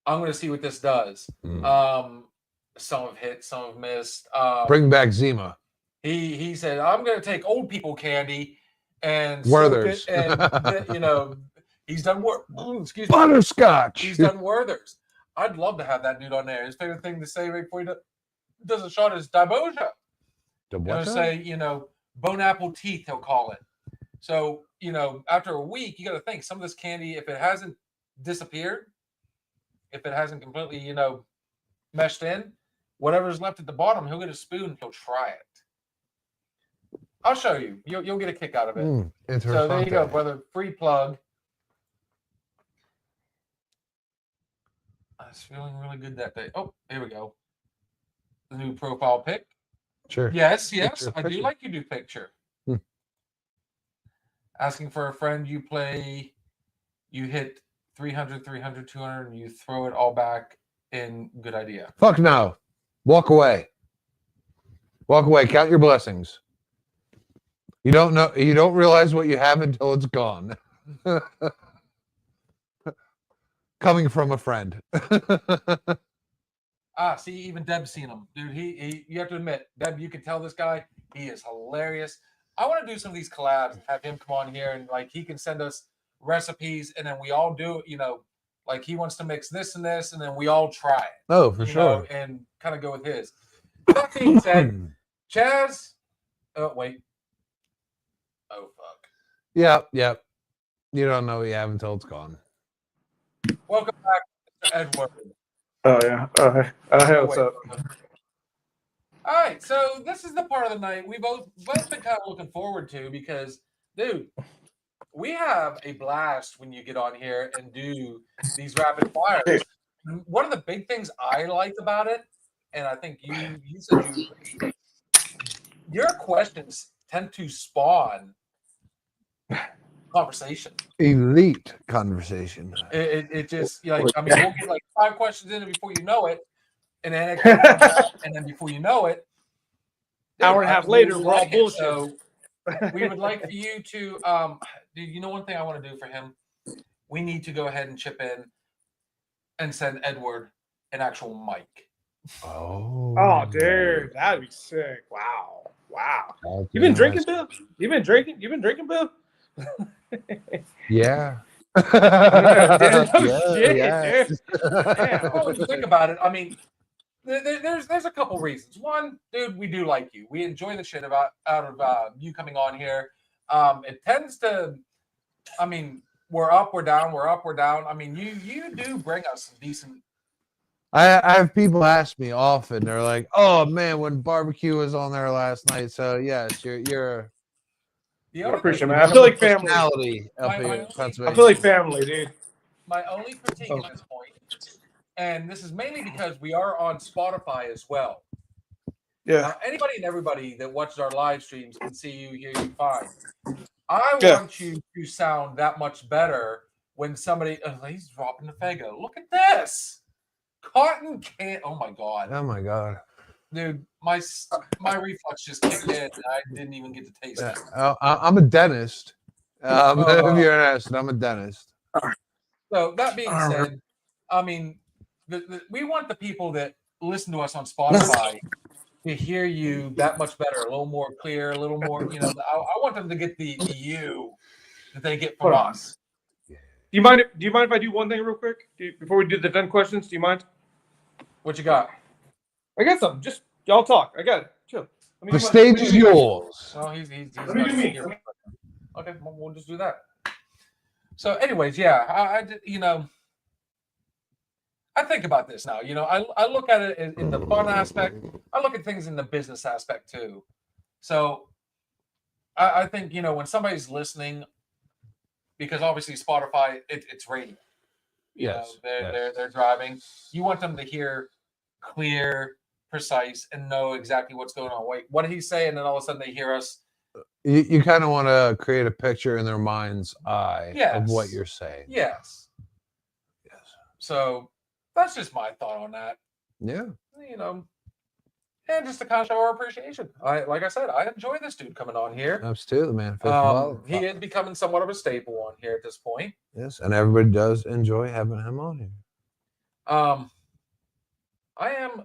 I'm going to see what this does. Some have hit, some have missed. Bring back Zima. He said, I'm going to take old people candy and Werther's. And he's done excuse me. Butterscotch. He's done Werther's. I'd love to have that dude on there. His favorite thing to say right before he does a shot is Daboja. He'll say, bone apple teeth, he'll call it. So, after a week, you got to think some of this candy, if it hasn't disappeared, if it hasn't completely, meshed in, whatever's left at the bottom, he'll get a spoon, he'll try it. I'll show you. You'll get a kick out of it. So there you go, brother. Free plug. I was feeling really good that day. Oh, here we go. The new profile pic. Sure. Yes. Picture. I do like you do picture. Asking for a friend, you hit 300, 200, and you throw it all back in. Good idea. Fuck no. Walk away. Walk away. Count your blessings. You don't know. You don't realize what you have until it's gone. Coming from a friend. See, even Deb's seen him, dude. You have to admit, Deb, you can tell this guy, he is hilarious. I want to do some of these collabs, have him come on here, and he can send us recipes, and then we all do it. He wants to mix this and this, and then we all try it. Oh, for sure. And kind of go with his. That being said, Chaz. Oh wait. Oh fuck. Yep. You don't know what you have until it's gone. Welcome back, Mr. Edward. Oh yeah. Hey, what's up? All right, so this is the part of the night we both been kind of looking forward to because, dude, we have a blast when you get on here and do these rapid fires. One of the big things I like about it, and I think you said your questions tend to spawn conversation. Elite conversation. It just we'll get 5 questions in before you know it, and then and then before you know it, hour and a half later, we're all bullshit. So we would like for you to dude, one thing I want to do for him, we need to go ahead and chip in and send Edward an actual mic. Oh, dude, that'd be sick. Wow. You been drinking, Bill? You been drinking, Bill? Yeah. Shit, yeah. dude. Well, when you think about it, I mean, There's a couple reasons. One, dude, we do like you. We enjoy the shit out of you coming on here. It tends to, I mean, we're up, we're down, we're up, we're down. I mean, you do bring us some decent. I have people ask me often. They're like, "Oh man, when barbecue was on there last night." So yes, you're The I only appreciate it, thing- man. I feel like family. personality up My here in only- I Pennsylvania. feel like family, dude. My only critique at this point, and this is mainly because we are on Spotify as well. Yeah. Anybody and everybody that watches our live streams can see you, hear you fine. I Yeah. want you to sound that much better when somebody, he's dropping the Fago. Look at this. Cotton can't, oh my God. Oh my god. Dude, my reflux just kicked in and I didn't even get to taste Yeah. it. I'm a dentist. Oh. If you're interested, I'm a dentist. So that being All right. said, I mean, we want the people that listen to us on Spotify to hear you that much better, a little more clear, a little more, I want them to get the you that they get from Hold on. us. Do you mind if I do one thing real quick before we do the 10 questions? Do you mind? What you got? I got something. Just y'all talk. I got it. Chill. Let me The do my- stage let me is do my- yours. Well, he's Let me do me. got okay, we'll just do that. So, anyways, yeah, I did, I think about this now. I look at it in the fun aspect. I look at things in the business aspect too. So, I think when somebody's listening, because obviously Spotify, it's radio. Yes. They're driving. You want them to hear clear, precise, and know exactly what's going on. Wait, what did he say? And then all of a sudden they hear us. You kind of want to create a picture in their mind's eye of what Yes. you're saying. Yes. Yes. So that's just my thought on that. Yeah. And just to kind of show our appreciation. Like I said, I enjoy this dude coming on here. Absolutely, man. Fifth of all. He is becoming somewhat of a staple on here at this point. Yes, and everybody does enjoy having him on here. I am.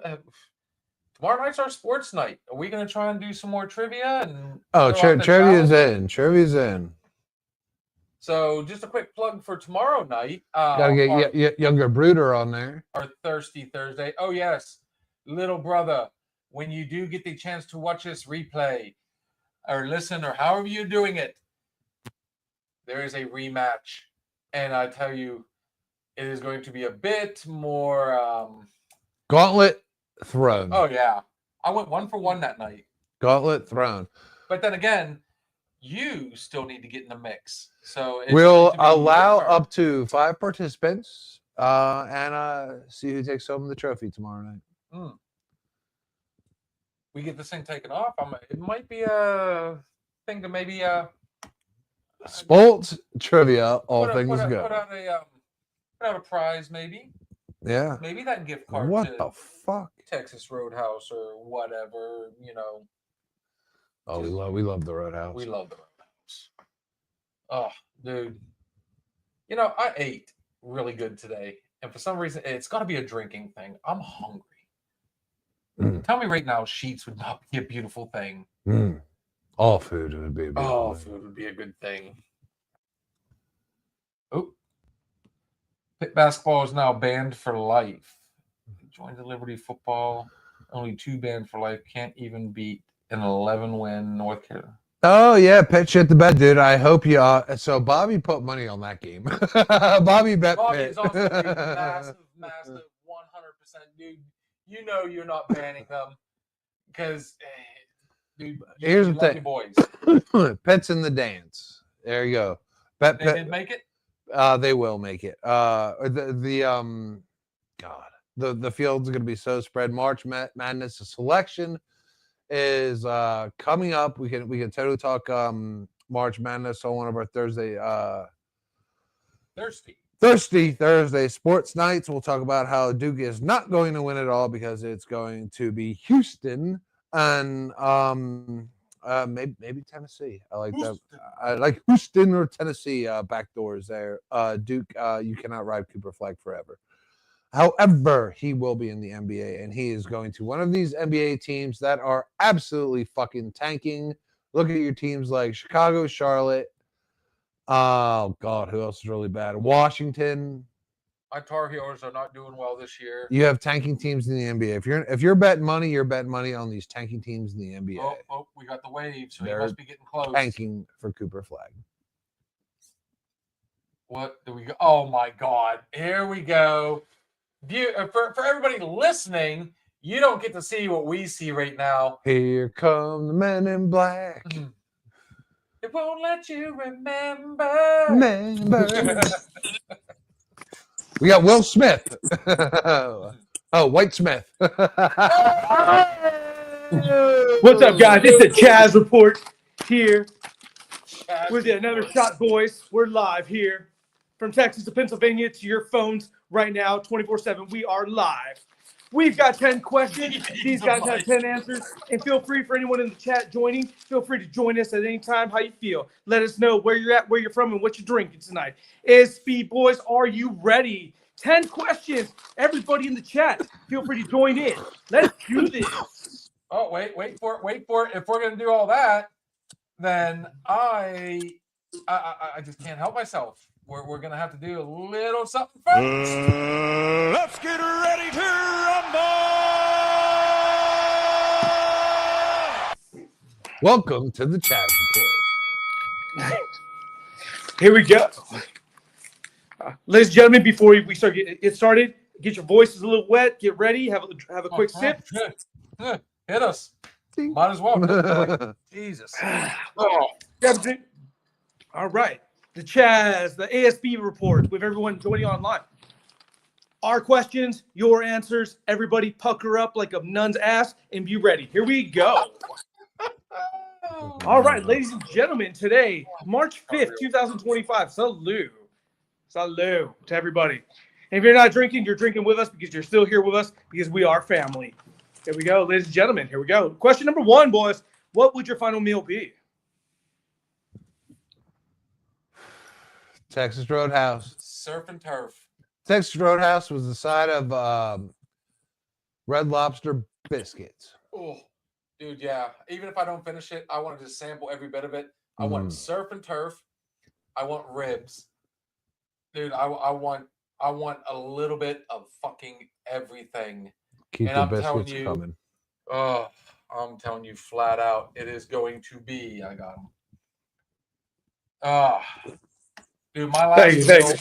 Tomorrow night's our sports night. Are we going to try and do some more trivia? And Oh, throw out the trivia's challenge? in. Trivia's in. So just a quick plug for tomorrow night. Gotta get younger brooder on there. our Thirsty Thursday. Oh yes, little brother. When you do get the chance to watch this replay, or listen, or however you're doing it, there is a rematch, and I tell you, it is going to be a bit more. Gauntlet thrown. Oh yeah, I went 1 for 1 that night. Gauntlet thrown. But then again, you still need to get in the mix. So it's We'll going to be your allow turn. up to 5 participants and see who takes home the trophy tomorrow night. We get this thing taken off. It might be a thing to maybe Sports trivia, all put things out go. put out a prize, maybe Yeah. that gift card What to the fuck? Texas Roadhouse or whatever. Oh, we love the Roadhouse. We love the Roadhouse. Oh, dude. I ate really good today, and for some reason, it's got to be a drinking thing. I'm hungry. Tell me right now, sheets would not be a beautiful thing. All food would be a beautiful Oh, thing. food would be a good thing. Oh, pit basketball is now banned for life. Join the Liberty football. Only 2 banned for life. Can't even beat an 11-win North Carolina. Oh yeah, Pitt shit the bed, dude. I hope you. So Bobby put money on that game. Bobby bet Bobby Pitt. is also a massive 100% dude. You're not banning them because, dude. Here's the love thing. your boys. Pitt's in the dance. There you go. Bet They Pitt. did make it. They will make it. The field's gonna be so spread. March Madness, the selection is coming up. We can totally talk March Madness on one of our Thirsty Thursday sports nights. We'll talk about how Duke is not going to win it all because it's going to be Houston and maybe Tennessee. I like that. I like Houston or Tennessee backdoors there. Duke, you cannot ride Cooper Flag forever. However, he will be in the NBA, and he is going to one of these NBA teams that are absolutely fucking tanking. Look at your teams like Chicago, Charlotte. Oh, God, who else is really bad? Washington. My Tar Heels are not doing well this year. You have tanking teams in the NBA. If you're betting money, you're betting money on these tanking teams in the NBA. Oh, we got the wave, so They're he must be getting close. Tanking for Cooper Flag. What do we go? Oh my God! Here we go. For everybody listening, you don't get to see what we see right now. Here come the men in black. It won't let you remember. Remember. We got Will Smith. Oh, White Smith. What's up, guys? It's the Chaz Report here with another shot, boys. We're live here from Texas to Pennsylvania to your phones right now, 24/7. We are live. We've got 10 questions. These guys have 10 answers. And feel free for anyone in the chat joining. Feel free to join us at any time. How you feel? Let us know where you're at, where you're from, and what you're drinking tonight. SB boys, are you ready? 10 questions. Everybody in the chat, feel free to join in. Let's do this. Oh, wait for it. If we're gonna do all that, then I just can't help myself. We're gonna have to do a little something first. Let's get ready to rumble! Welcome to the Chat Report. Here we go. Ladies and gentlemen, before we start get started, get your voices a little wet, get ready, have a quick sip. Hit us. Might as well. Jesus. Oh, all right. The Chaz, the ASB report with everyone joining online. Our questions, your answers. Everybody pucker up like a nun's ass and be ready. Here we go. All right, ladies and gentlemen, today, March 5th, 2025. Salute. Salute to everybody. And if you're not drinking, you're drinking with us because you're still here with us because we are family. Here we go, ladies and gentlemen. Here we go. Question number 1, boys. What would your final meal be? Texas Roadhouse. Surf and turf. Texas Roadhouse was the side of Red Lobster biscuits. Oh, dude, yeah. Even if I don't finish it, I want to just sample every bit of it. I want surf and turf. I want ribs. Dude, I want a little bit of fucking everything. Keep And the I'm telling biscuits you, coming. Oh, I'm telling you flat out, it is going to be. I got them. Dude, my last meal,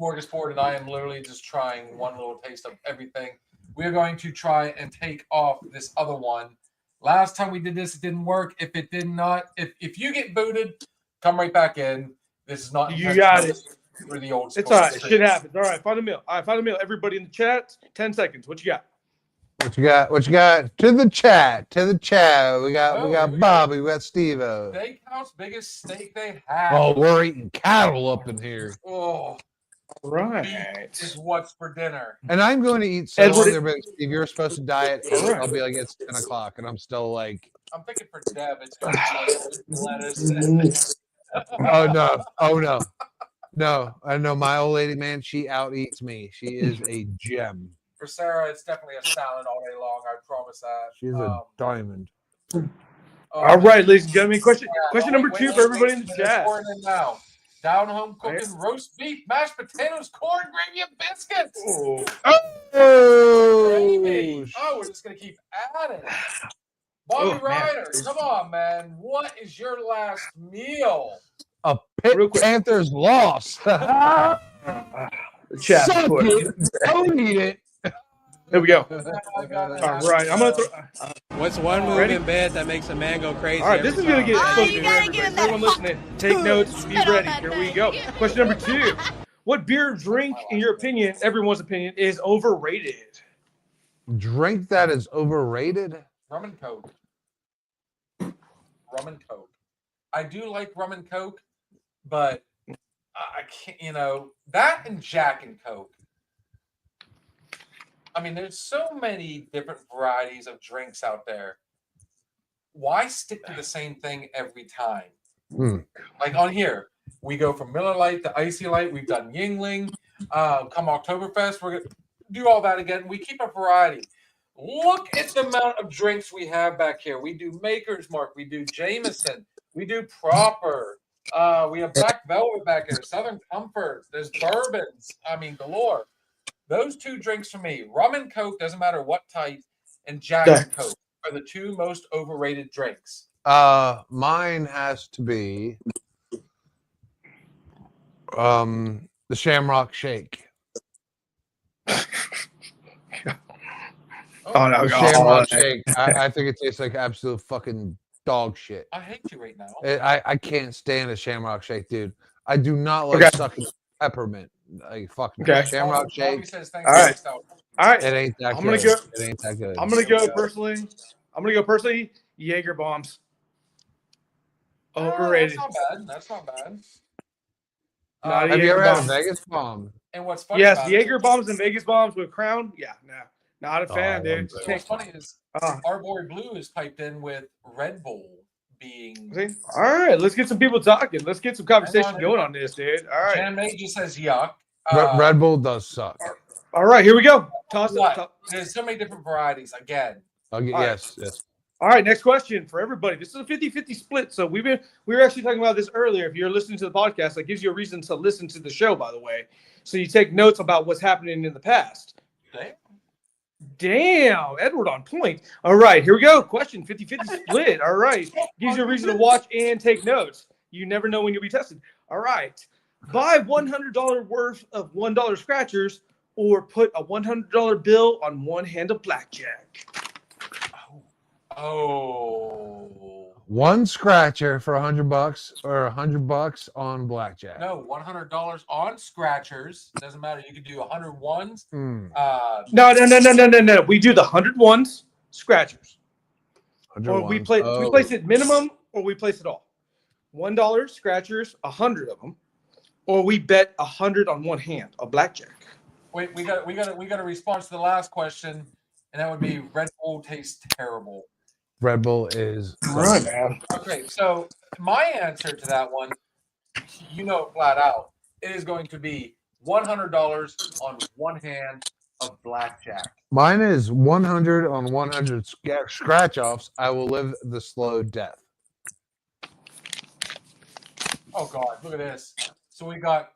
smorgasbord, and I am literally just trying one little taste of everything. We're going to try and take off this other one. Last time we did this, it didn't work. If it did not, if you get booted, come right back in. This is not. You got it. For the old. It's all right. Shit happens. All right, find a meal. All right, find a meal. Everybody in the chat, 10 seconds. What you got? What you got? What you got? To the chat. We got Bobby. We got Steve-O. Steakhouse, biggest steak they have. Oh, we're eating cattle up in here. Oh, Right. is what's for dinner. And I'm going to eat so Edward- long. Steve, you're supposed to diet. All right. I'll be like, it's 10 o'clock, and I'm still like, I'm thinking for Deb, it's going to be lettuce. oh no. No, I know my old lady, man. She out eats me. She is a gem. For Sarah, it's definitely a salad all day long. I promise that. She's a diamond. All right, ladies and gentlemen. Question number 2 for everybody in the chat. Now. Down home cooking roast beef, mashed potatoes, corn, gravy, and biscuits. Gravy. Oh, we're just gonna keep adding. Bobby Ryder, come on, man. What is your last meal? A Pitt Real quick. Panthers loss. Chat. Suck it. Don't eat it. Here we go. I got it. All right, I'm gonna throw. What's one move Ready? in bed that makes a man go crazy? All right, this is gonna get explosive. you gotta Everybody. give him that Everyone listening, take notes. Be Spit on ready. that Here we thing. go. Question number 2. What beer or drink, in your opinion, everyone's opinion, is overrated? Drink that is overrated. Rum and Coke. Rum and Coke. I do like rum and Coke, but I can't, that and Jack and Coke. I mean, there's so many different varieties of drinks out there. Why stick to the same thing every time? Like on here, we go from Miller Lite to Icy Light. We've done Yingling. Come Oktoberfest, we're going to do all that again. We keep a variety. Look at the amount of drinks we have back here. We do Maker's Mark. We do Jameson. We do Proper. We have Black Velvet back here. Southern Comfort. There's bourbons. I mean, galore. Those two drinks for me, rum and Coke, doesn't matter what type, and Jack and Coke are the two most overrated drinks. Mine has to be the Shamrock Shake. Oh no, The Shamrock Shake. I think it tastes like absolute fucking dog shit. I hate you right now. I can't stand a Shamrock Shake, dude. I do not like Okay. sucking peppermint. Like fuck no. Okay. Shamrock Bobby Shake. says, All right. thanks, All All right. It ain't that I'm good. gonna go- It ain't that good. I'm gonna go personally. Jaeger bombs. Overrated. That's not bad. That's not bad. Not Have you Jaeger ever had a bombs. Vegas bomb? And what's funny Yes, about Jaeger it, bombs and Vegas bombs with Crown. Yeah, no, not a Oh, fan, I dude. love what's funny is Uh, our boy Blue is piped in with Red Bull being. see? All right, let's get some people talking. Let's get some conversation Hang on. going on this, dude. All right, Jan May just says yuck. Red Bull does suck. all right, here we go. Toss it. What? There's so many different varieties. Again, I'll get, All right. yes. All right, next question for everybody. This is a 50-50 split. So we were actually talking about this earlier. If you're listening to the podcast, that gives you a reason to listen to the show, by the way. So you take notes about what's happening in the past. Damn, Edward on point. All right, here we go. Question 50-50 split. All right. Gives you a reason to watch and take notes. You never know when you'll be tested. All right. Buy $100 worth of $1 scratchers or put a $100 bill on one hand of blackjack. oh One scratcher for $100 or $100 on blackjack. no, $100 on scratchers. Doesn't matter. You could do 100 ones. Mm, No. We do the 100 ones scratchers. 100 Or we ones. we Oh. place it minimum or we place it all. $1 scratchers, 100 of them, or we bet 100 on one hand of blackjack. Wait, we got a response to the last question, and that would be Red Bull tastes terrible. Red Bull is man. Okay, so my answer to that one, flat out, it is going to be $100 on one hand of blackjack. Mine is 100 on 100 scratch offs. I will live the slow death. Oh God, look at this. So we got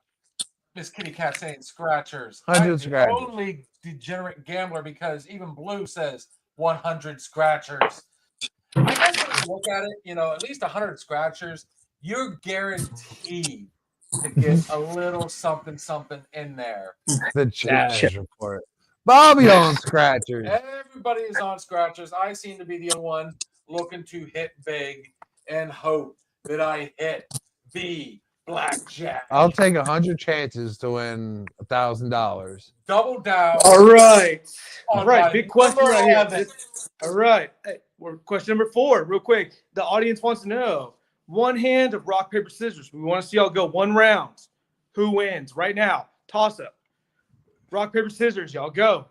Miss Kitty Cat saying scratchers. 100 I'm the scratchers. only degenerate gambler because even Blue says 100 scratchers. I guess when you look at it, at least 100 scratchers, you're guaranteed to get a little something in there. The Chaz report. Bobby on scratchers. Everybody is on scratchers. I seem to be the only one looking to hit big and hope that I hit the blackjack. I'll take 100 chances to win $1,000. Double down. All right. on All right. my Big question number right here. 11. All right. Hey, we're question number 4, real quick. The audience wants to know one hand of rock, paper, scissors. We want to see y'all go one round. Who wins right now? Toss up. Rock, paper, scissors. Y'all go.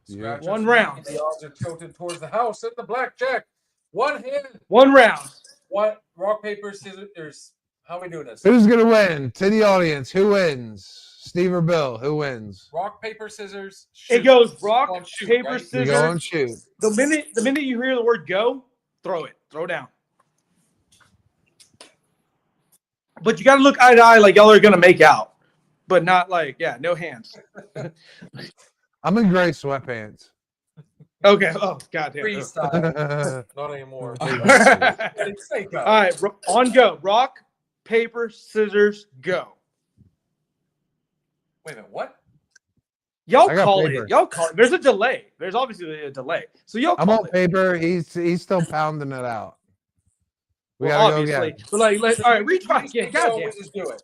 Scratchers. One round. The odds are tilted towards the house and the blackjack. One hand. One round. What? Rock, paper, scissors. How are we doing this? Who's going to win? To the audience, who wins? Steve or Bill? Who wins? Rock, paper, scissors. It shoot. goes rock, Go on, shoot, paper, right? You scissors. go and shoot. The minute you hear the word go, throw it. Throw down. But you got to look eye to eye like y'all are going to make out. But not like, no hands. I'm in gray sweatpants. Okay. Oh, goddamn. Freestyle. Not anymore. All Say go. right. On go. Rock, paper, scissors, go. Wait a minute. What? Y'all I got call paper. it. Y'all call it. There's a delay. There's obviously a delay. So y'all I'm call on it. paper. He's still pounding it out. We Well, gotta go obviously. again. But like, all right, retry You say again. go, Goddamn. we just do it.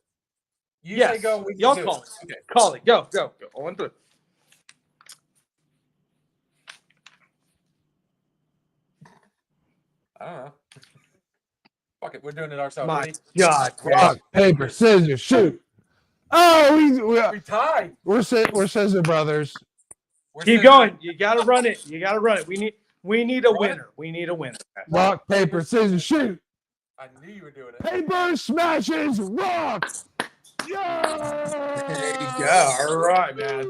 You Yes. say go, we just Y'all do call it. it. Okay. Call it. Go. On through. I don't know. Fuck it. We're doing it ourselves. My Ready? God. Rock, paper, scissors, shoot. Oh, We tied. we're scissor brothers. We're Keep sitting- going. You gotta run it. We need a winner. We need a winner. Rock, paper, scissors, shoot. I knew you were doing it. Paper smashes rock. Yeah. There you go. All right, man.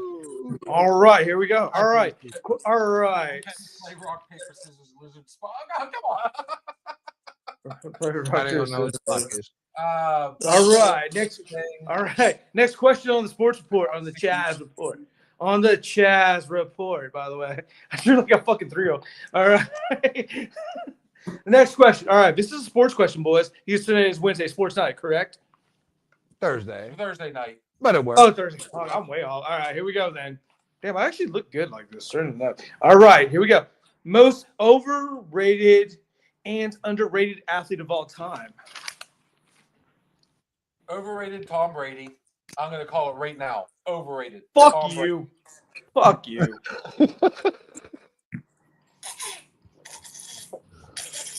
All right, here we go. All right. All right. Play rock, paper, scissors, lizard, spot. Oh, come on. I don't even know what the fuck is. All right. Next. All right. Next question on the sports report, on the Chaz report. on the Chaz report, by the way. I feel like a fucking 3-0. All right. Next question. All right. This is a sports question, boys. Today is Wednesday, sports night, correct? Thursday, Thursday night. but it works. Oh, Thursday. Oh, I'm way off. All right. Here we go then. Damn, I actually look good like this. Certain enough. All right. Here we go. Most overrated and underrated athlete of all time. Overrated Tom Brady. I'm going to call it right now. Overrated. Fuck Tom Brady. you. Fuck you.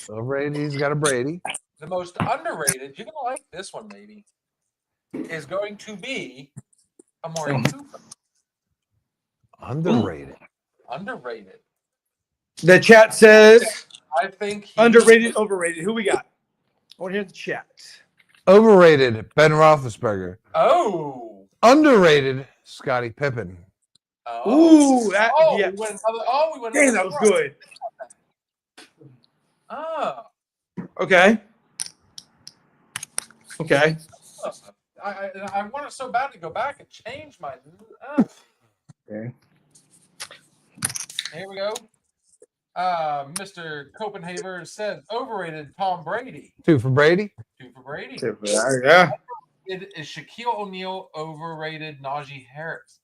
Overrated. He's got a Brady. The most underrated, you're going to like this one maybe, is going to be Amari Cooper. Underrated. Underrated. The chat says I think he, underrated, overrated. Who we got? I want to hear the chat. Overrated. Ben Roethlisberger. Oh. Underrated. Scottie Pippen. Oh. Ooh, that, Oh, yeah. we went Damn, that was good. Ah. Okay. Okay. I want it so bad to go back and change my. Okay. Here we go. Mr. Copenhaver said overrated Tom Brady. 2 for Brady. 2 for Brady. Yeah. Is Shaquille O'Neal overrated Najee Harris?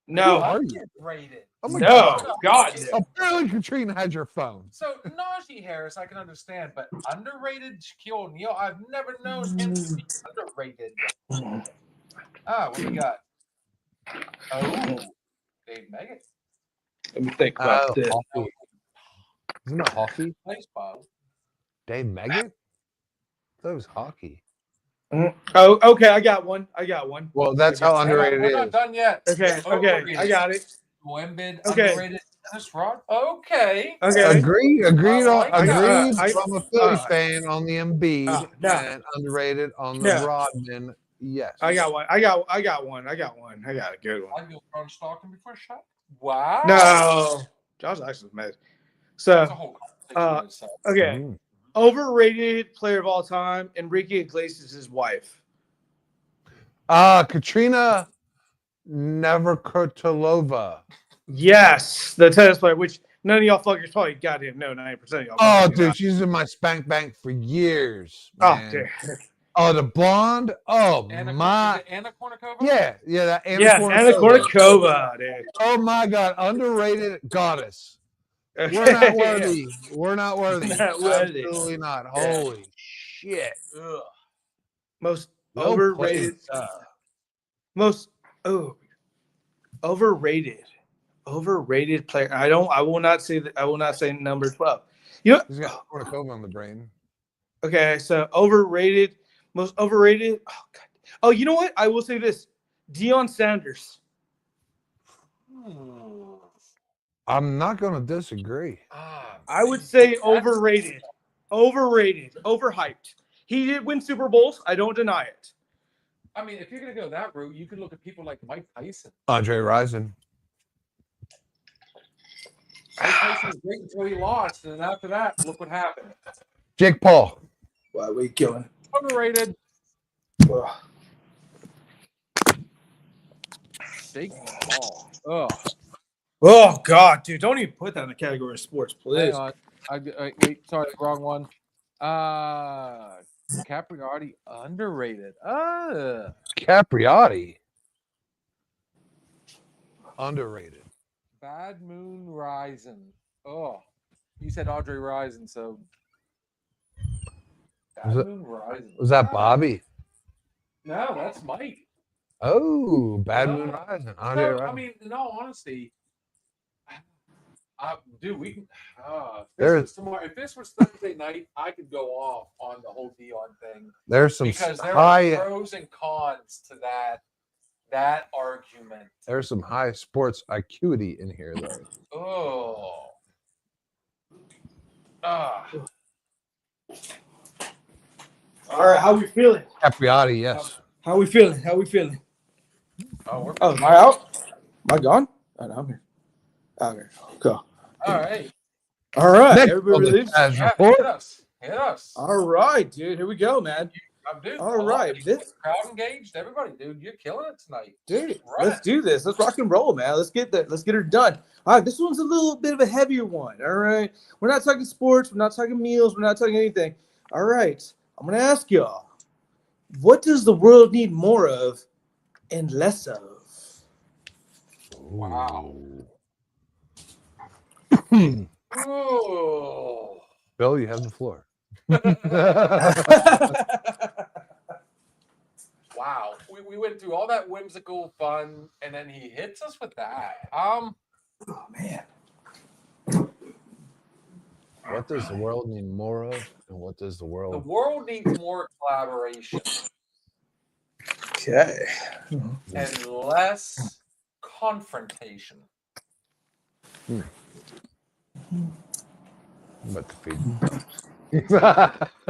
No. Underrated. Oh my No. God. God. Apparently, Katrina had your phone. So Najee Harris, I can understand, but underrated Shaquille O'Neal, I've never known him to be underrated. What do we got? Oh, Dave Meggett. Let me think about this. Hockey. Isn't it hockey? Nice, Bob. Dave Meggett? That was hockey. Oh, okay. I got one. Well, that's how underrated We're it not is. done yet. Okay. I got it. Embiid, Okay. underrated. Dennis Rod. Okay. Okay. Agreed. I Agreed. like that. I'm a Philly fan on the Embiid no. and underrated on the No. Rodman. Yes. I got one. I got one. I got a good one. I go front stalking before shot. Wow. No. Josh Jackson's mad. That's So, a whole conversation in itself. okay. Mm. Overrated player of all time, Enrique Iglesias' his wife. Katrina Navratilova. Yes, the tennis player, which none of y'all fuckers probably got him. No, 90% of y'all. Oh, fuckers dude, got. she's in my spank bank for years. Oh, Man. dude. Oh, the blonde. Oh Anna, my. is it Anna Kournikova? Yeah, that Anna Yes, Anna Kournikova, dude. Oh my God, underrated goddess. Okay. We're not worthy. We're not worthy. Not worthy. Absolutely not. Yeah. Holy shit. Ugh. Most Well overrated. played. Overrated player. I will not say that. I will not say number 12. You know. He's got Kournikova on the brain. Okay, so overrated. Most overrated. Oh God. Oh, you know what? I will say this. Deion Sanders. I'm not going to disagree. I would say overrated. Overrated. Overhyped. He did win Super Bowls. I don't deny it. I mean, if you're going to go that route, you can look at people like Mike Tyson. Andre Rison. Mike Tyson was great until he lost, and then after that, look what happened. Jake Paul. Why are we killing? Overrated. Jake Paul. Oh, Oh God, dude! Don't even put that in the category of sports, please. hang on. Wait, sorry, wrong one. Capriati underrated. Capriati. Underrated. Bad Moon Rising. Oh, you said Audrey Rising, so Bad Moon Rising. Was that Bobby? No, that's Mike. Oh, Bad Moon Rising. Andre No, I Rison. mean, in all honesty, dude, we can. If this was Thursday night, I could go off on the whole Dion thing There's some because there high. are pros and cons to that argument. There's some high sports acuity in here, though. Oh. All right, how we feeling? Capriati, yes. How we feeling? How we feeling? We're Oh, am I out? Am I gone? Oh, no, I'm here. Okay, go. all right. All right, Next everybody on the leaves. Taz Yeah, report. hit us. All right, dude. Here we go, man. Dude, All I love right, it. this Crowd engaged. Everybody, dude, you're killing it tonight. dude, Right. let's do this. Let's rock and roll, man. Let's get her done. All right, this one's a little bit of a heavier one. All right, we're not talking sports. We're not talking meals. We're not talking anything. All right, I'm gonna ask y'all, what does the world need more of and less of? Wow. Ooh. Oh. Bill, you have the floor. Wow. We went through all that whimsical fun, and then he hits us with that. Oh man. What does the world need more of, and what does the The world? world needs more collaboration Okay. and less confrontation. But to feed.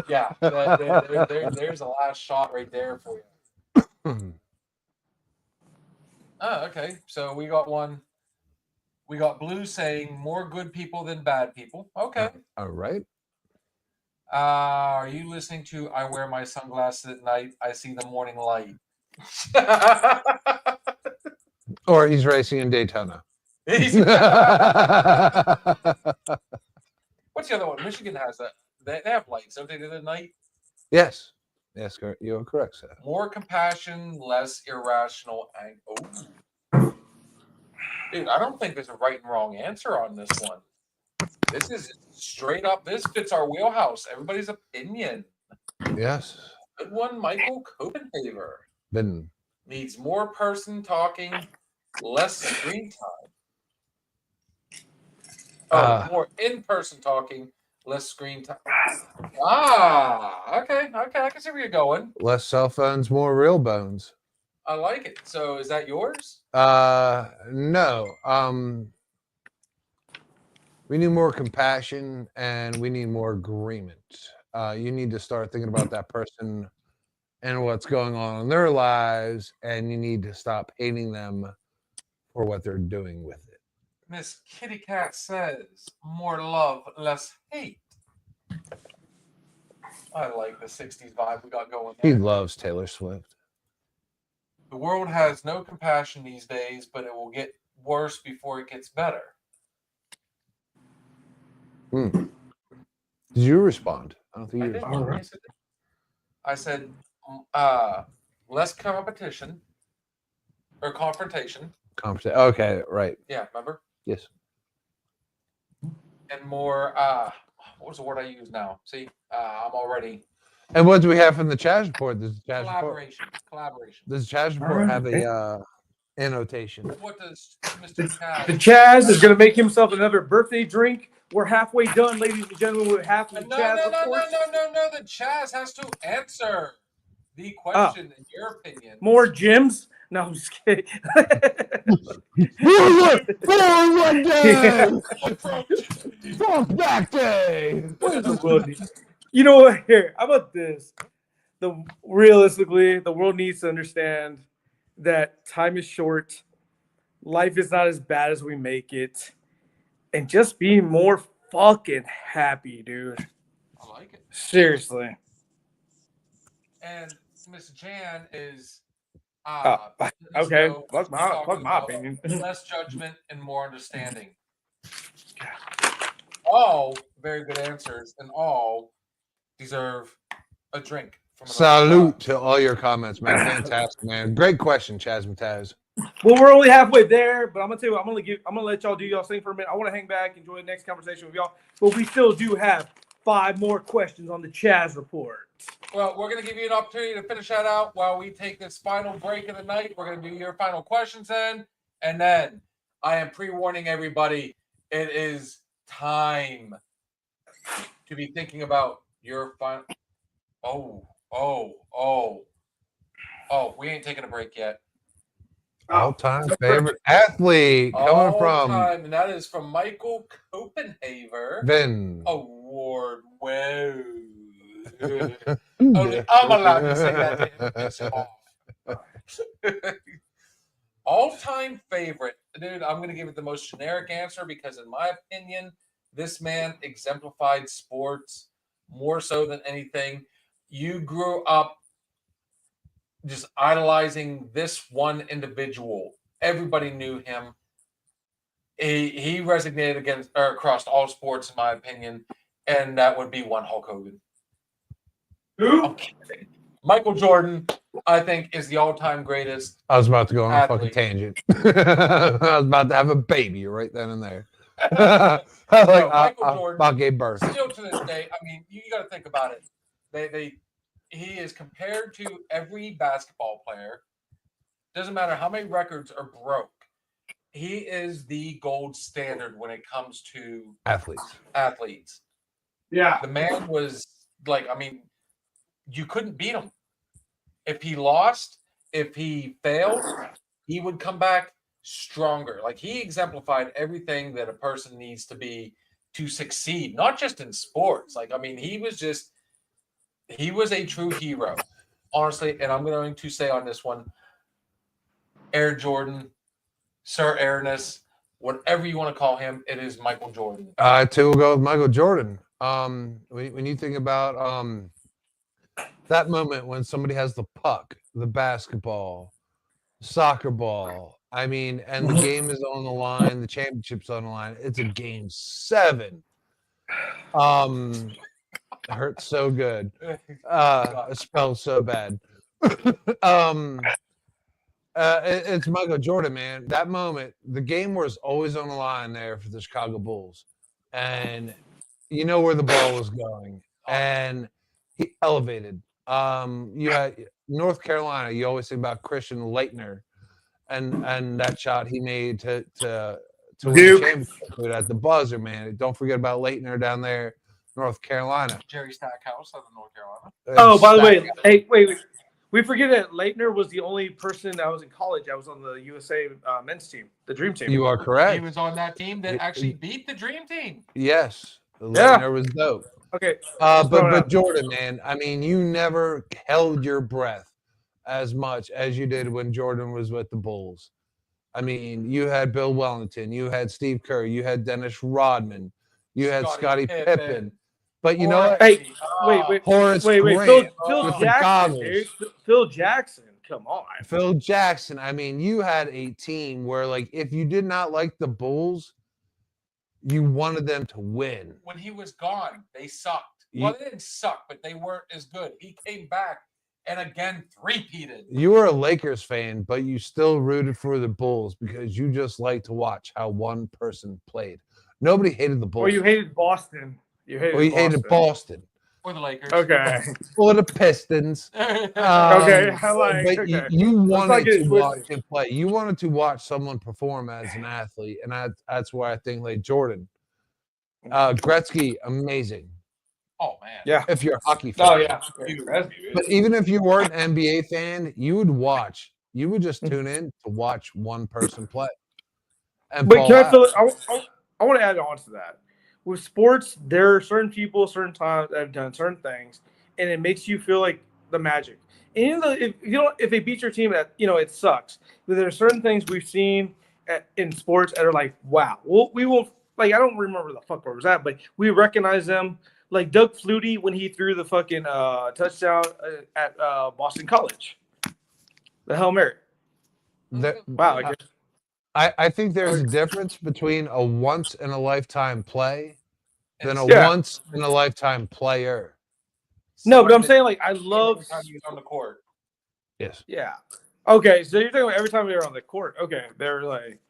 Yeah, there's a last shot right there for you. Oh, okay. So we got one. We got Blue saying more good people than bad people. Okay. All right. Are you listening to I Wear My Sunglasses at Night? I See the Morning Light. Or he's racing in Daytona. What's the other one? Michigan has that. They have lights, don't they, the other night? Yes. Yes, you are correct, sir. More compassion, less irrational anger. Oh. Dude, I don't think there's a right and wrong answer on this one. This is straight up. This fits our wheelhouse. Everybody's opinion. Yes. Good one, Michael Copenhaver. Then Needs more person talking, less screen time. Oh, more in-person talking, less screen time. Okay. I can see where you're going. less cell phones, more real bones. I like it. So is that yours? No. We need more compassion and we need more agreement. You need to start thinking about that person and what's going on in their lives, and you need to stop hating them for what they're doing with it. Miss Kitty Cat says, more love, less hate. I like the 60s vibe we got going He there. loves Taylor Swift. The world has no compassion these days, but it will get worse before it gets better. Did you respond? I don't think I you did. responded. I said less competition or confrontation. Okay, right. Yeah, remember? Yes. And more, what was the word I use now? See, I'm already And what do we have from the Chaz report? Does the Chaz report, collaboration. does the Chaz report have a annotation? What does Mr. Chaz? The Chaz is gonna make himself another birthday drink. We're halfway done, ladies and gentlemen. We're halfway. No. Chaz The report. Chaz has to answer the question in your opinion. More gyms? No, I'm just kidding. Forward day! Front back day! You know what? Here, how about this? Realistically, the world needs to understand that time is short. Life is not as bad as we make it. And just be more fucking happy, dude. I like it. Seriously. And Miss Jan is Okay. so Fuck my opinion. less judgment and more understanding. All very good answers, and all deserve a drink. From Salute to all your comments, man. Fantastic, man. Great question, Chaz Mataz. Well, we're only halfway there, but I'm gonna tell you what, I'm gonna let y'all do y'all thing for a minute. I want to hang back, enjoy the next conversation with y'all, but we still do have 5 more questions on the Chaz report. Well, we're going to give you an opportunity to finish that out while we take this final break of the night. We're going to do your final questions then. And then I am pre-warning everybody, it is time to be thinking about your final. We ain't taking a break yet. All-time favorite athlete coming from And that is from Michael Copenhaver. Vin. Award. Whoa. Only I'm allowed to say that to him. Piss him off. All-time favorite. Dude, I'm going to give it the most generic answer because, in my opinion, this man exemplified sports more so than anything. You grew up just idolizing this one individual. Everybody knew him. He resonated against or across all sports, in my opinion, and that would be one Hulk Hogan. Who? Okay. Michael Jordan, I think, is the all-time greatest. I was about to go on a fucking Athlete. tangent. I was about to have a baby right then and there. Michael Jordan- I gave birth. Still to this day, I mean, you got to think about it. He is compared to every basketball player. Doesn't matter how many records are broke. He is the gold standard when it comes to athletes. Yeah. The man was like, I mean, you couldn't beat him. If he lost, if he failed, he would come back stronger. Like he exemplified everything that a person needs to be to succeed, not just in sports. Like, I mean, he was a true hero, honestly. And I'm going to say on this one, Air Jordan, Sir Airness, whatever you want to call him, it is Michael Jordan. Too will go with Michael Jordan. When you think about that moment when somebody has the puck, the basketball, soccer ball, I mean, and the game is on the line, the championship's on the line. It's a game 7. It hurts so good. It spells so bad. It's Michael Jordan, man. That moment, the game was always on the line there for the Chicago Bulls, and you know where the ball was going, and he elevated. You had North Carolina. You always think about Christian Laettner, and that shot he made to win the championship at the buzzer, man. Don't forget about Laettner down there, North Carolina. Jerry Stackhouse out of North Carolina. Oh, by the way, hey, wait. We forget that Laettner was the only person that was in college that was on the USA men's team, the Dream Team. You are correct. He was on that team that actually beat the Dream Team. Yes, Yeah. Laettner was dope. Okay. But Jordan, man, I mean, you never held your breath as much as you did when Jordan was with the Bulls. I mean, you had Bill Wellington, you had Steve Kerr, you had Dennis Rodman, you had Scottie Pippen. But you know what? Hey, wait. Horace Wait. Grant Phil with the Jackson, goggles. dude. Phil Jackson. Come on. Phil Jackson. I mean, you had a team where, like, if you did not like the Bulls, you wanted them to win. When he was gone, they sucked. Well, they didn't suck, but they weren't as good. He came back and again three-peated. You were a Lakers fan, but you still rooted for the Bulls because you just like to watch how one person played. Nobody hated the Bulls. Or you hated Boston. You hated Boston. Or the Lakers. Okay. Or the Pistons. Okay. I like. But Okay. you wanted not to getting watch twisted. him play. You wanted to watch someone perform as an athlete, and that's where I think like Jordan, Gretzky, amazing. Oh man. Yeah. If you're a hockey fan. Oh yeah. But even if you weren't an NBA fan, you would watch. You would just tune in to watch one person play. And But ball can I out. feel? I want to add on to that. With sports, there are certain people, certain times that have done certain things, and it makes you feel like the magic. And even though if they beat your team, it sucks. But there are certain things we've seen in sports that are like, wow. We will like I don't remember the fuck where it was at, but we recognize them. Like Doug Flutie when he threw the fucking touchdown at Boston College, the Hail Mary. Wow. I think there's a difference between a once in a lifetime play than a Yeah. once in a lifetime player. No, but I'm saying like I love. Every time he was on the court. Yes. Yeah. Okay, so you're talking about every time they were on the court. Okay, they're like,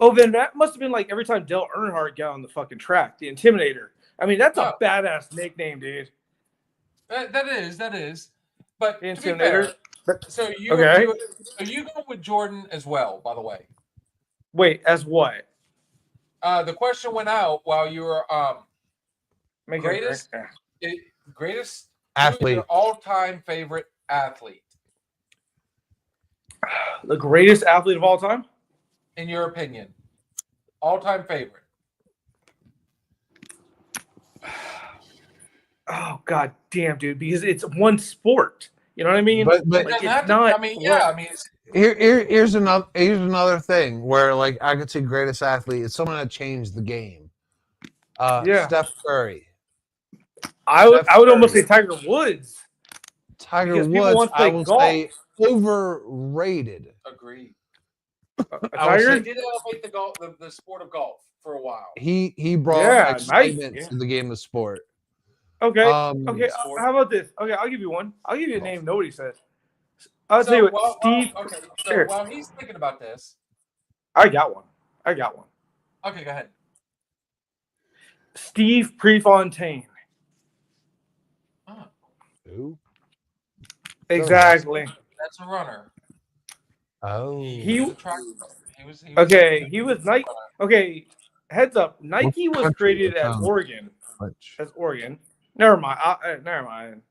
oh, then that must have been like every time Dale Earnhardt got on the fucking track, the Intimidator. I mean, that's a badass nickname, dude. That is. But The to be fair, Intimidator. so you go with Jordan as well, by the way. Wait, as what? The question went out while you were Make greatest Athlete. your all-time favorite athlete, the greatest athlete of all time? in your opinion. All-time favorite. Oh god damn, dude, because it's one sport. You know what I mean? But It doesn't have to- not. I mean, yeah, I mean, it's, here's another thing where like I could say greatest athlete is someone that changed the game. Yeah. Steph Curry. I would Steph almost Curry. say Tiger Woods. Tiger Because people Woods, want to I play will golf. say, overrated. Agreed. I would Tiger? They did elevate the sport of golf for a while. He brought Yeah, nice, excitement yeah. to the game of sport. Okay. Okay. sport. How about this? Okay, I'll give you one. I'll give you a name nobody says. I'll tell So, you what, Steve. okay. So Here. while he's thinking about this, I got one. okay, go ahead. Steve Prefontaine. Oh, Who? Exactly. that's a runner. Oh, He- was a track runner. Okay, he was Nike. Okay, heads up. Nike was country created was at found? Oregon. French. As Oregon. Never mind. Never mind.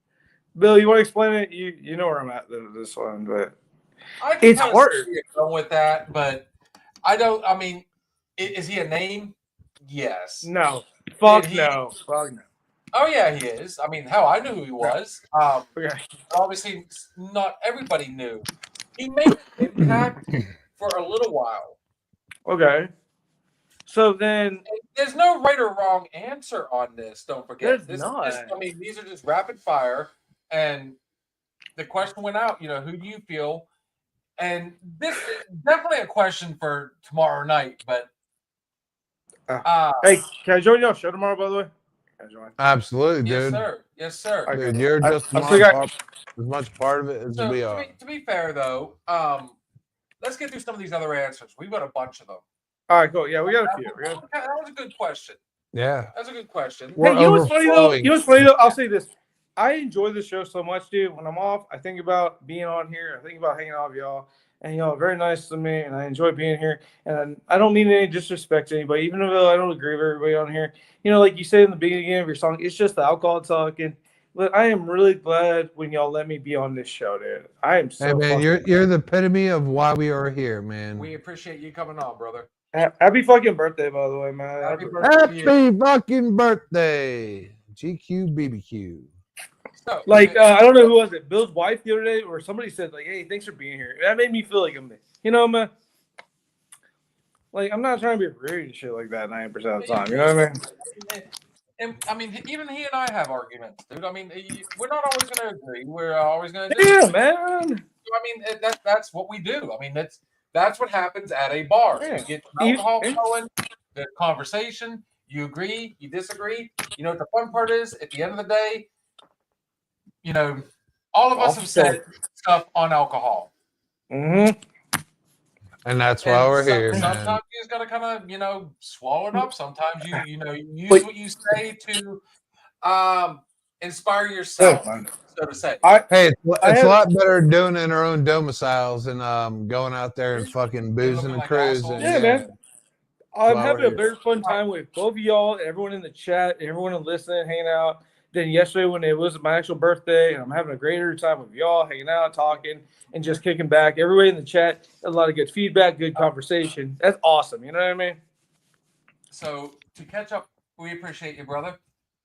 Bill, you want to explain it? You know where I'm at this one, but I can it's kinda hard. see where you're going with that, but I don't. I mean, is he a name? Yes. no. Fuck Did he- no. Fuck no. Oh yeah, he is. I mean, hell, I knew who he was. Okay. Obviously, not everybody knew. He made an impact for a little while. Okay. So then, And there's no right or wrong answer on this. Don't forget. There's This not. is just, I mean, these are just rapid fire, and the question went out. You know, who do you feel? And this is definitely a question for tomorrow night. But hey, can I join y'all show tomorrow? By the way, can I join? absolutely, yes, dude. sir. Yes, sir. Okay. Dude, you're I- just I as still got- much part of it as So we to are. be fair, though, let's get through some of these other answers. We've got a bunch of them. All right, cool. Yeah, we got a few. That was a good question. Yeah. That's a good question. We're Hey, you know what's funny though? overflowing. You know what's funny though? I'll say this. I enjoy the show so much, dude. When I'm off, I think about being on here. I think about hanging out with y'all. And y'all are very nice to me, and I enjoy being here. And I don't mean any disrespect to anybody, even though I don't agree with everybody on here. You know, like you said in the beginning of your song, it's just the alcohol talking. But I am really glad when y'all let me be on this show, dude. I am so Hey man, fucking- you're the epitome of why we are here, man. We appreciate you coming on, brother. Happy fucking birthday, by the way, man. Happy birthday to you. Happy fucking birthday, GQ BBQ. So, Like, I don't know who was it, Bill's wife the other day, or somebody said, like, hey, thanks for being here. That made me feel like I'm, you know, man. Like, I'm not trying to be rude and shit like that 90% of the time. You know what I mean? And I mean, even he and I have arguments, dude. I mean, we're not always going to agree. We're always going to Yeah, man. I mean, that's what we do. I mean, that's what happens at a bar. Yeah. You get some alcohol Yeah. flowing, the conversation. You agree, you disagree. You know what the fun part is? At the end of the day, you know, all of us have said stuff on alcohol. Mm-hmm. And that's why we're here, Sometimes man. you just gotta kind of, you know, swallow it up. Sometimes you use Wait. what you say to inspire yourself, so to say. Hey, I it's have- a lot better doing it in our own domiciles than going out there and fucking boozing and like cruising. assholes. Yeah, man. I'm Wow, having a we're very fun time with both of y'all, everyone in the chat, everyone listening, hanging out. Then yesterday when it was my actual birthday, and I'm having a greater time with y'all, hanging out, talking, and just kicking back. Everybody in the chat, a lot of good feedback, good conversation. That's awesome. You know what I mean? So to catch up, we appreciate you, brother.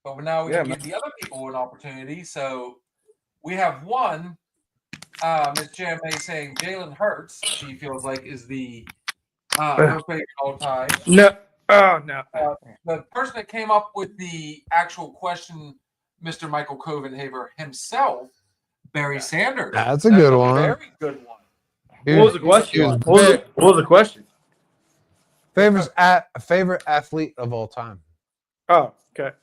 But now we Yeah, can give the other people an opportunity. So we have one, Miss JMA saying Jalen Hurts, she feels like is the her favorite all time. No. Oh, no. The person that came up with the actual question, Mr. Michael Covenhaver himself, Barry Sanders. That's a good one. Very good one. What was the question? What was the question? Favorite athlete of all time. Oh, okay.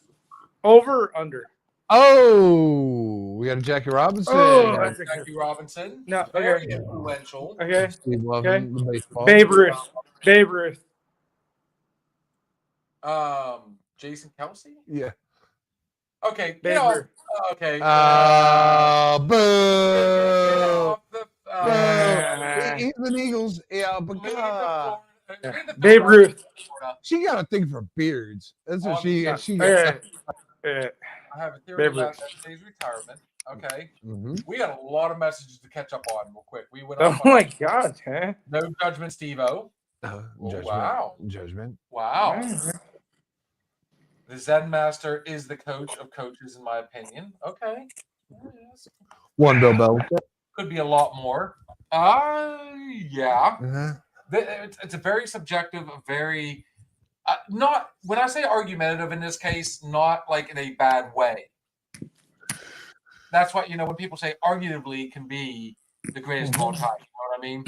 Over or under? Oh, we got a Jackie Robinson. Oh, that's a Jackie Robinson. No, Very okay. influential. Okay. Steve Lovin, Okay. the baseball. Babe Ruth. Babe Ruth. Jason Kelsey. Yeah. Okay. Babe Get off. Ruth. Okay. Oh, get boo. off the, He's an Eagles. Yeah, but leave the God. Florida- leave the Babe Florida- Ruth. Florida. She got a thing for beards. That's what she got. Yeah. I have a theory Babe about Ruth. that. His retirement. Okay. Mhm. We got a lot of messages to catch up on real quick. We went Oh off on my God, man. no judgment, Steve-O. Judgment. wow. Judgment. Wow. The Zen Master is the coach of coaches, in my opinion. Okay. Yes. One Bill Belichick. Could be a lot more. Yeah. Uh-huh. It's a very subjective, a very not when I say argumentative in this case, not like in a bad way. that's what, when people say arguably can be the greatest of all time. You know what I mean?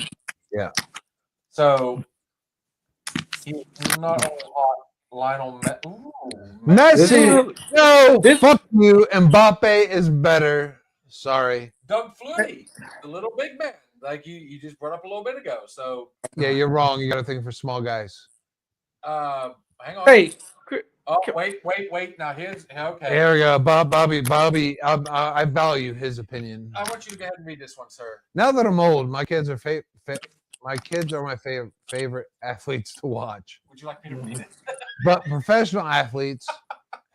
Yeah. So he's not only hot, Lionel Messi. Ooh, Messi, no, fuck you. Mbappe is better. Sorry. Doug Flutie, the little big man, like you just brought up a little bit ago. So Yeah, you're wrong. You got to think for small guys. hang on. Hey, Oh, wait. Now here's okay. There we go. Bobby. I value his opinion. I want you to go ahead and read this one, sir. Now that I'm old, my kids are my favorite athletes to watch. Would you like me to read it? But professional athletes,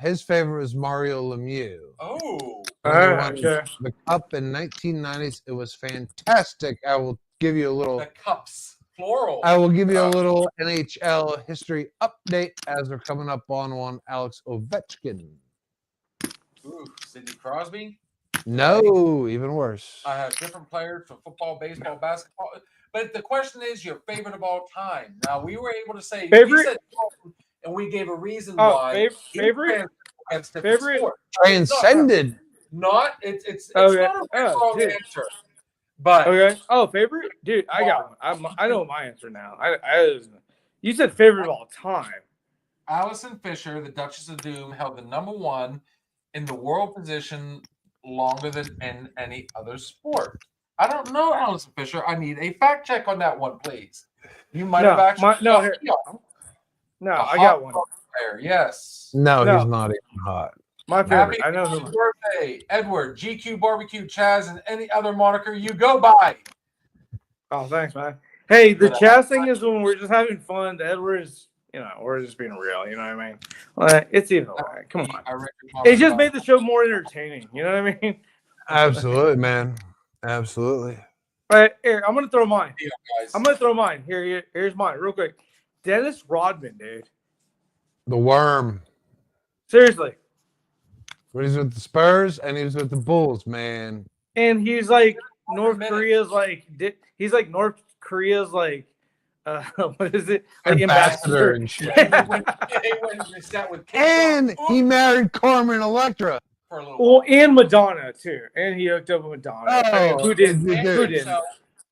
his favorite was Mario Lemieux. Oh, When they won okay. the cup in 1990s, it was fantastic. I will give you a little. the cups, plural. I will give you a little NHL history update as we're coming up on one. Alex Ovechkin. Ooh, Sidney Crosby. No, even worse. I have different players for football, baseball, basketball. But the question is your favorite of all time. Now we were able to say Favorite? he said Jordan, and we gave a reason Oh, why. he favorite? ran against different Favorite? sports. Transcended. It's Okay. not a very Oh, wrong dude. answer. But Okay. Oh, favorite? Dude, I got one. I know my answer now. You said favorite of all time. Alison Fisher, the Duchess of Doom, held the #1 in the world position longer than in any other sport. I don't know Alison Fisher. I need a fact check on that one, please. You might No, have actually. no, here. No, I got one. Player, yes. No, No. he's not even hot. My Happy favorite. I know who. birthday, Edward, GQ Barbecue, Chaz, and any other moniker you go by. Oh, thanks, man. Hey, the Chaz thing is when we're just having fun. The Edward is, we're just being real. You know what I mean? It's either way. Come on. I read your It comment just about made the show more entertaining. You know what I mean? Absolutely, man. Absolutely. All right, here, I'm gonna throw mine. it, guys. I'm gonna throw mine. Here's mine, real quick. Dennis Rodman, dude. The worm. Seriously. When he's with the Spurs and he was with the Bulls, man. And he's like North minute. Korea's like he's like North Korea's like what is it? Like Ambassador and shit. when he sat with Kim And Jong-un he married Carmen Electra. for a little Well, while. and Madonna too. And he hooked up with Madonna. I mean, who did? dude, Who did? So,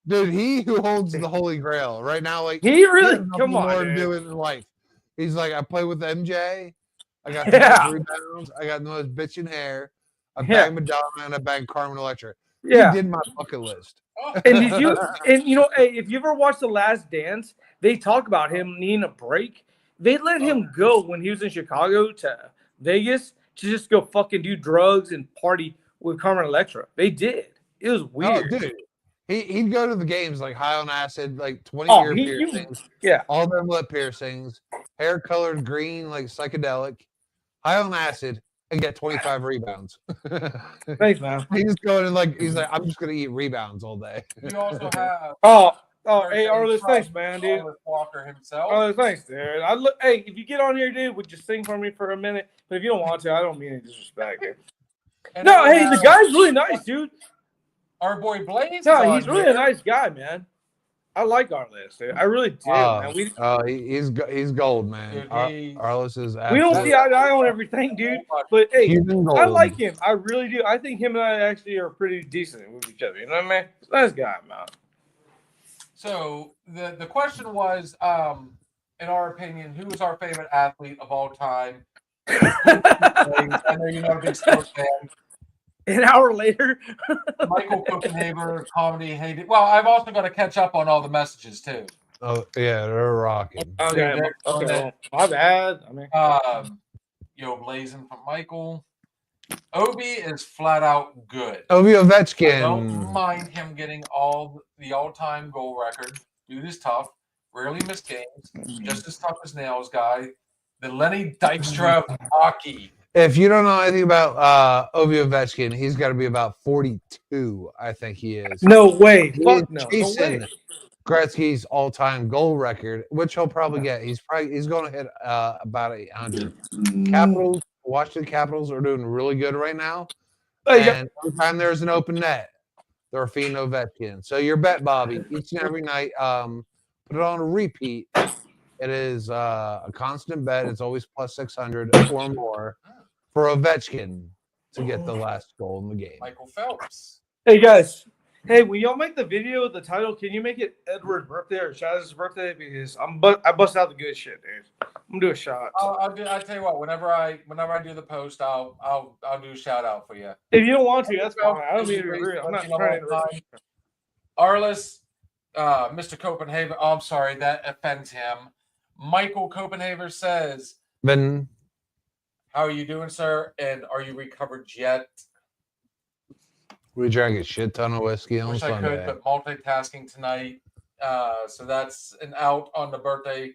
Dude, he who holds the Holy Grail right now, like He really has nothing come more on, to do dude. in life. He's like, I play with MJ. I got Yeah. 3 rebounds. I got the most bitching hair. I Yeah. banged Madonna and I banged Carmen Electra. Yeah. He did my bucket list. oh, And did you? And hey, if you ever watched The Last Dance, they talk about him needing a break. They let him go when he was in Chicago to Vegas to just go fucking do drugs and party with Carmen Electra. They did. It was weird. Oh, dude. He'd go to the games like high on acid, like 20 Oh, ear he- piercings, yeah. all them lip piercings, hair colored green, like psychedelic, high on acid, and get 25 rebounds. Thanks, man. He's going and he's like, I'm just gonna eat rebounds all day. you also have Oh, hey, Arliss, thanks, man, dude. Arliss Walker himself. Arliss, thanks, dude. Hey, if you get on here, dude, would you sing for me for a minute? But if you don't want to, I don't mean any disrespect, dude. And No, then we hey, the have guy's really nice, dude. our boy Blaze. is No, on he's really here. a nice guy, man. I like Arliss, dude. I really do, man. He's gold, man. Dude, Arliss is We don't absolute see eye to eye on everything, dude. But hey, human gold. I like him. I really do. I think him and I actually are pretty decent with each other. You know what I mean? Nice guy, man. So the question was, in our opinion, who is our favorite athlete of all time? I know you're not a big sports fan. An hour later, Michael Copenhaver, comedy hated. Well, I've also got to catch up on all the messages too. Oh yeah, they're rocking. okay, Dude, okay, my bad. I mean, Yo, blazing from Michael. Obi is flat out good. Obi I don't Ovechkin. mind him getting the all-time goal record. Dude is tough. Rarely missed games. Just as tough as nails guy. The Lenny Dykstra of hockey. If you don't know anything about Obi Ovechkin, he's got to be about 42. I think he is. no way. He Fuck is no. No chasing way. Gretzky's all-time goal record, which he'll probably get. He's going to hit about 800. Capitals, Washington Capitals are doing really good right now. Hey, yeah. And every time there's an open net, they're feeding Ovechkin. So your bet, Bobby, each and every night, put it on a repeat. It is a constant bet. It's always plus 600 or more for Ovechkin to get the last goal in the game. Michael Phelps. Hey guys, hey, when y'all make the video, the title, can you make it Edward's birthday or Shaz's birthday? Because I bust out the good shit, dude. I'm gonna do a shot. I'll tell you what. Whenever I do the post, I'll do a shout out for you. If you don't want to, that's fine. I don't mean to be rude. I'm not trying to interrupt. Arliss, Mr. Copenhagen. Oh, I'm sorry, that offends him. Michael Copenhagen says, Then "How are you doing, sir? And are you recovered yet?" we drank a shit ton of whiskey on Wish I Sunday. could, but multitasking tonight. So that's an out on the birthday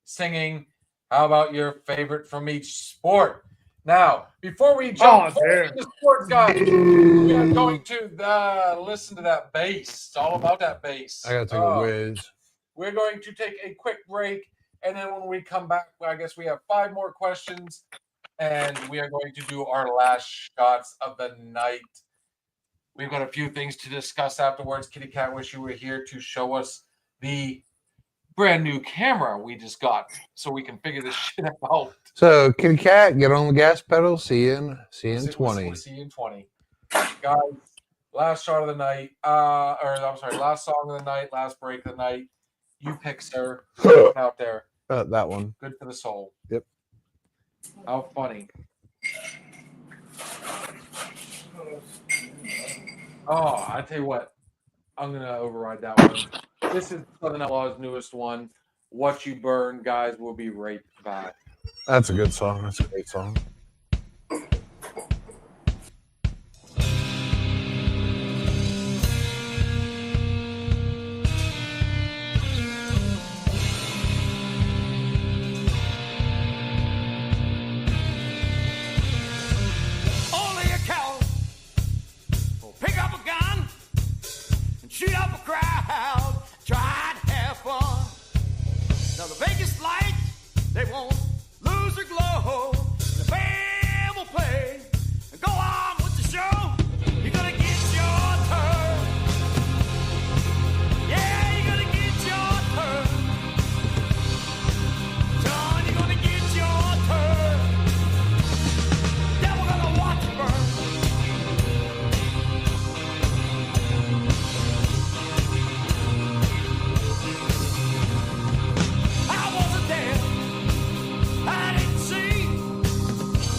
singing. How about your favorite from each sport? Now, before we jump into the sports, guys, we are going to listen to that bass. It's all about that bass. I gotta take a whiz. We're going to take a quick break, and then when we come back, I guess we have 5 more questions, and we are going to do our last shots of the night. We've got a few things to discuss afterwards. Kitty Cat, wish you were here to show us the brand new camera we just got so we can figure this shit out. So, Kitty Cat, get on the gas pedal. See you in We'll 20. see you in 20. Guys, last shot of the night, last song of the night, last break of the night. You pick, sir. Out there. That one. Good for the soul. Yep. How funny. Oh, I tell you what, I'm gonna override that one. This is Southern Outlaw's newest one. What You Burn, guys, will be right back. That's a good song. That's a great song. Only a coward will pick up a gun and shoot up a crowd. Try to have fun. Now the Vegas lights, they won't lose their glow. The band will play and go on with the show. You're gonna get your turn. Yeah, you're gonna get your turn. John, you're gonna get your turn. Devil gonna watch you burn. I wasn't there. I didn't see.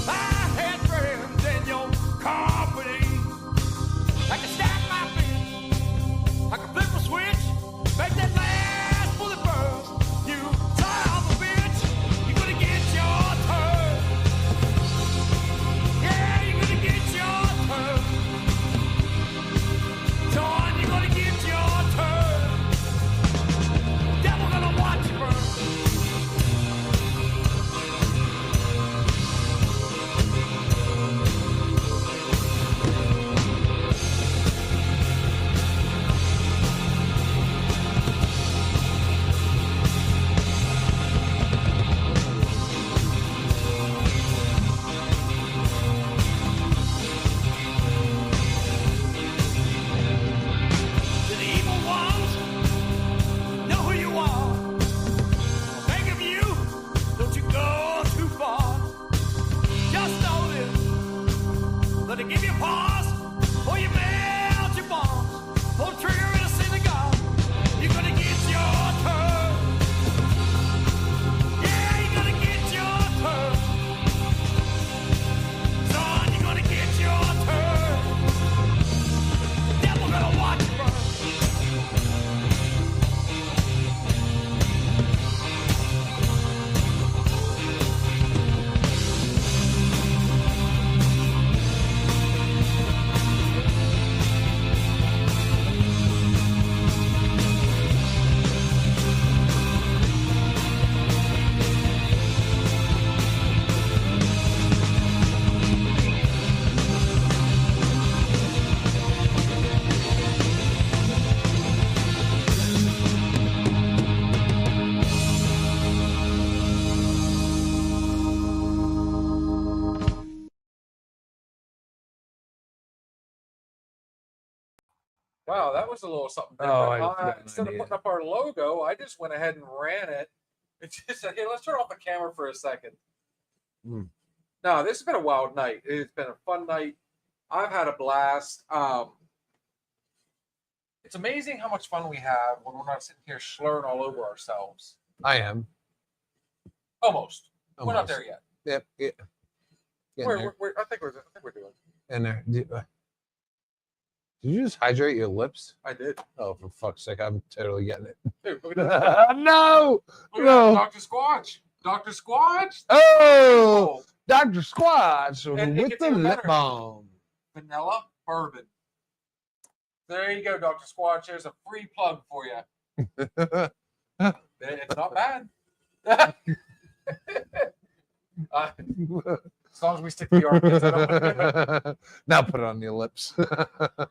I had friends in your company. I can stack my feet. I can flip a switch. Make that last bullet burst. You son of a bitch. You're gonna get your turn. Yeah, you're gonna get your turn. John, you're gonna get your turn. Devil gonna watch you burn. To the evil ones, know who you are. I beg of you, don't you go too far. Just know this, let it give you pause, or you melt your bombs. Pull the trigger in a synagogue, you're gonna get your turn. Yeah, you're gonna get your turn. Son, you're gonna get your turn. Devil gonna watch you burn. Wow, that was a little something Oh, different. I got an Instead of idea. putting up our logo, I just went ahead and ran it. It's just like, hey, let's turn off the camera for a second. Hmm. No, this has been a wild night. It's been a fun night. I've had a blast. It's amazing how much fun we have when we're not sitting here slurring all over ourselves. I am. Almost. We're not Almost. there yet. Yep. Yeah. I think we're doing. In there. Did you just hydrate your lips? I did. Oh, for fuck's sake! I'm totally getting it. Dude, look at that. No. Look at No. that, Dr. Squatch. Dr. Squatch. Oh, Dr. Squatch And it with gets the even lip better. balm. Vanilla bourbon. There you go, Dr. Squatch. There's a free plug for you. It's not bad. As long as we stick to the armpits, I don't want to do it. Now put it on your lips.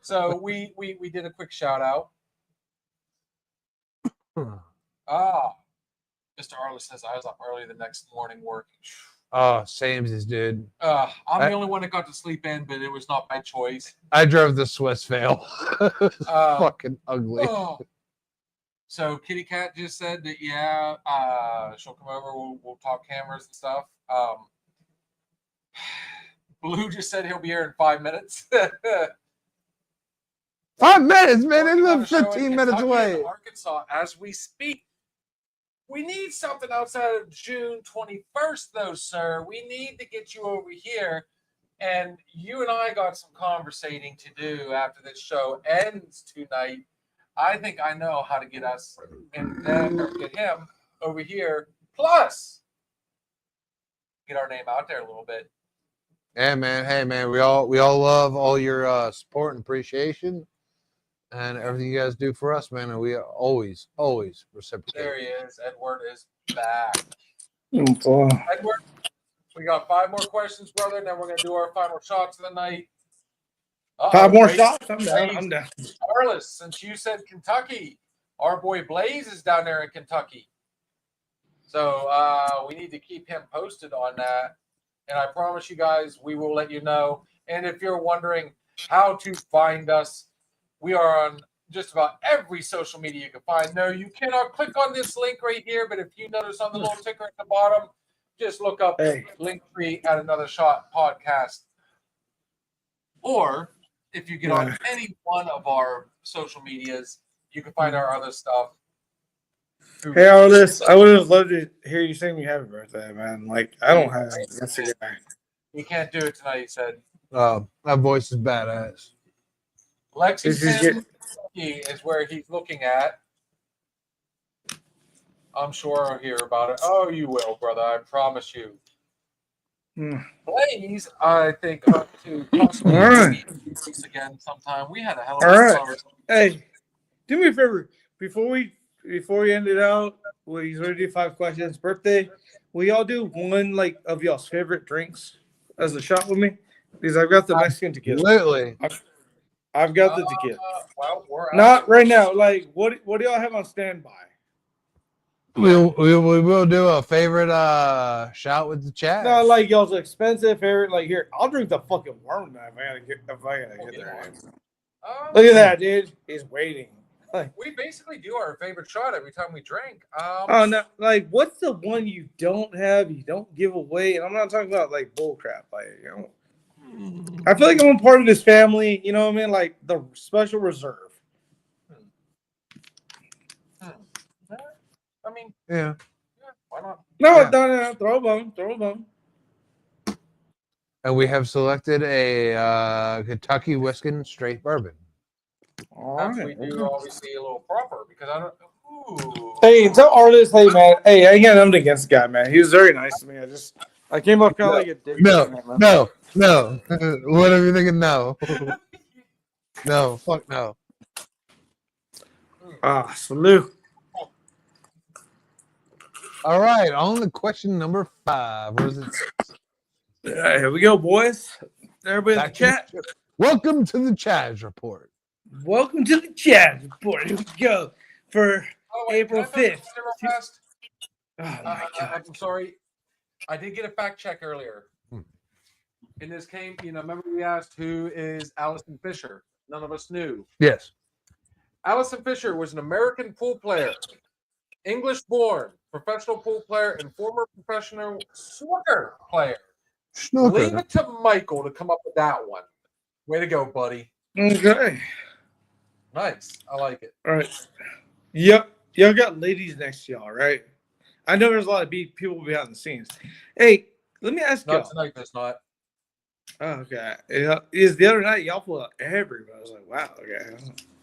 So we did a quick shout out. Mr. Arliss says I was up early the next morning working. Oh, same as dude. I'm the only one that got to sleep in, but it was not by choice. I drove the Swiss Fail. Fucking ugly. Oh. So Kitty Cat just said that she'll come over. We'll talk cameras and stuff. Blue just said he'll be here in 5 minutes. 5 minutes, man. Working on It's a show in 15 minutes Kentucky away. and Arkansas as we speak. We need something outside of June 21st, though, sir. We need to get you over here. And you and I got some conversating to do after this show ends tonight. I think I know how to get us and them or get him over here. Plus, get our name out there a little bit. Yeah, man. Hey, man. We all love all your support and appreciation and everything you guys do for us, man. And we always reciprocate. There he is. Edward is back. Oh, Edward, we got 5 more questions, brother, and then we're going to do our final shots of the night. 5 more Blaze- shots. I'm down. I'm down. Carlos, since you said Kentucky, our boy Blaze is down there in Kentucky. So we need to keep him posted on that. And I promise you guys, we will let you know. And if you're wondering how to find us, we are on just about every social media you can find. No, you cannot click on this link right here, but if you notice on the little ticker at the bottom, just look up Linktree at Another Shot Podcast. Or if you get on any one of our social medias, you can find our other stuff. Hey, Arliss, I would have loved to hear you sing me happy birthday, man. Like, I don't have it. That's a guy. You can't do it tonight, he said. My voice is badass. Lexington is where he's looking at. I'm sure I'll hear about it. Oh, you will, brother. I promise you. Blaze, I think, up to possibly All right. again sometime. We had a hell of All a right. conversation. Hey, do me a favor. Before we end it out, he's ready to do 5 questions. Birthday, will y'all do one like of y'all's favorite drinks as a shot with me? Because I've got the Mexican tequila. Absolutely. I've got the tequila. Well, we're Not right now. Like, what do y'all have on standby? We will do a favorite shout with the chat. No, like y'all's expensive favorite. Like, here, I'll drink the fucking worm now if I gotta get there. Look at that, dude. He's waiting. We basically do our favorite shot every time we drink. Oh no! Like, what's the one you don't have? You don't give away, and I'm not talking about like bull crap. Like, you know, I feel like I'm a part of this family. You know what I mean? Like the special reserve. I mean, Yeah. why not? No, Yeah. no, throw a bone. And we have selected a Kentucky whiskey straight bourbon. All After right. we do, obviously, a little proper because I don't. Ooh. Hey, tell Arliss, hey man, hey, I ain't got nothing against the guy, man. He was very nice to me. I came off kind of like a dick. No. What are you thinking? No. No, fuck no. Salute. All right, on to question number 5. What is it? All right, here we go, boys. Everybody in the Back to chat. Welcome to the Chaz Report. Welcome to the chat report. Here we go for Oh, April can I mention 5th. something real fast? Oh my God. I'm sorry. I did get a fact check earlier. And this came, remember we asked who is Allison Fisher? None of us knew. Yes. Allison Fisher was an American pool player, English-born, professional pool player, and former professional snooker player. Leave Snooker. it to Michael to come up with that one. Way to go, buddy. Okay. Nice. I like it. All right. Yep. Y'all got ladies next to y'all, right? I know there's a lot of people behind the scenes. Hey, let me ask Not y'all. tonight, there's not. Okay. Yeah, is the other night y'all pulled out everybody? I was like, wow. Okay.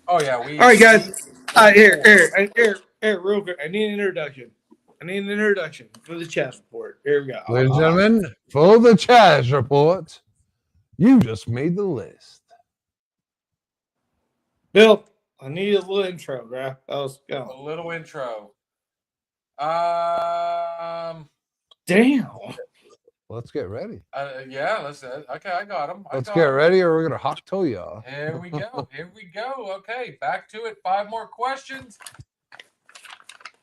Oh yeah, All right, guys. we- Here, real quick. I need an introduction. For the Chaz report. Here we go. Ladies and gentlemen, for the Chaz report, you just made the list. Bill, I need a little intro, bro. Let's a go. little intro. Damn. Let's get ready. Yeah, let's. Okay, I got him. Let's get ready, or we're gonna hot toe y'all. Here we go. Here we go. Okay, back to it. 5 more questions.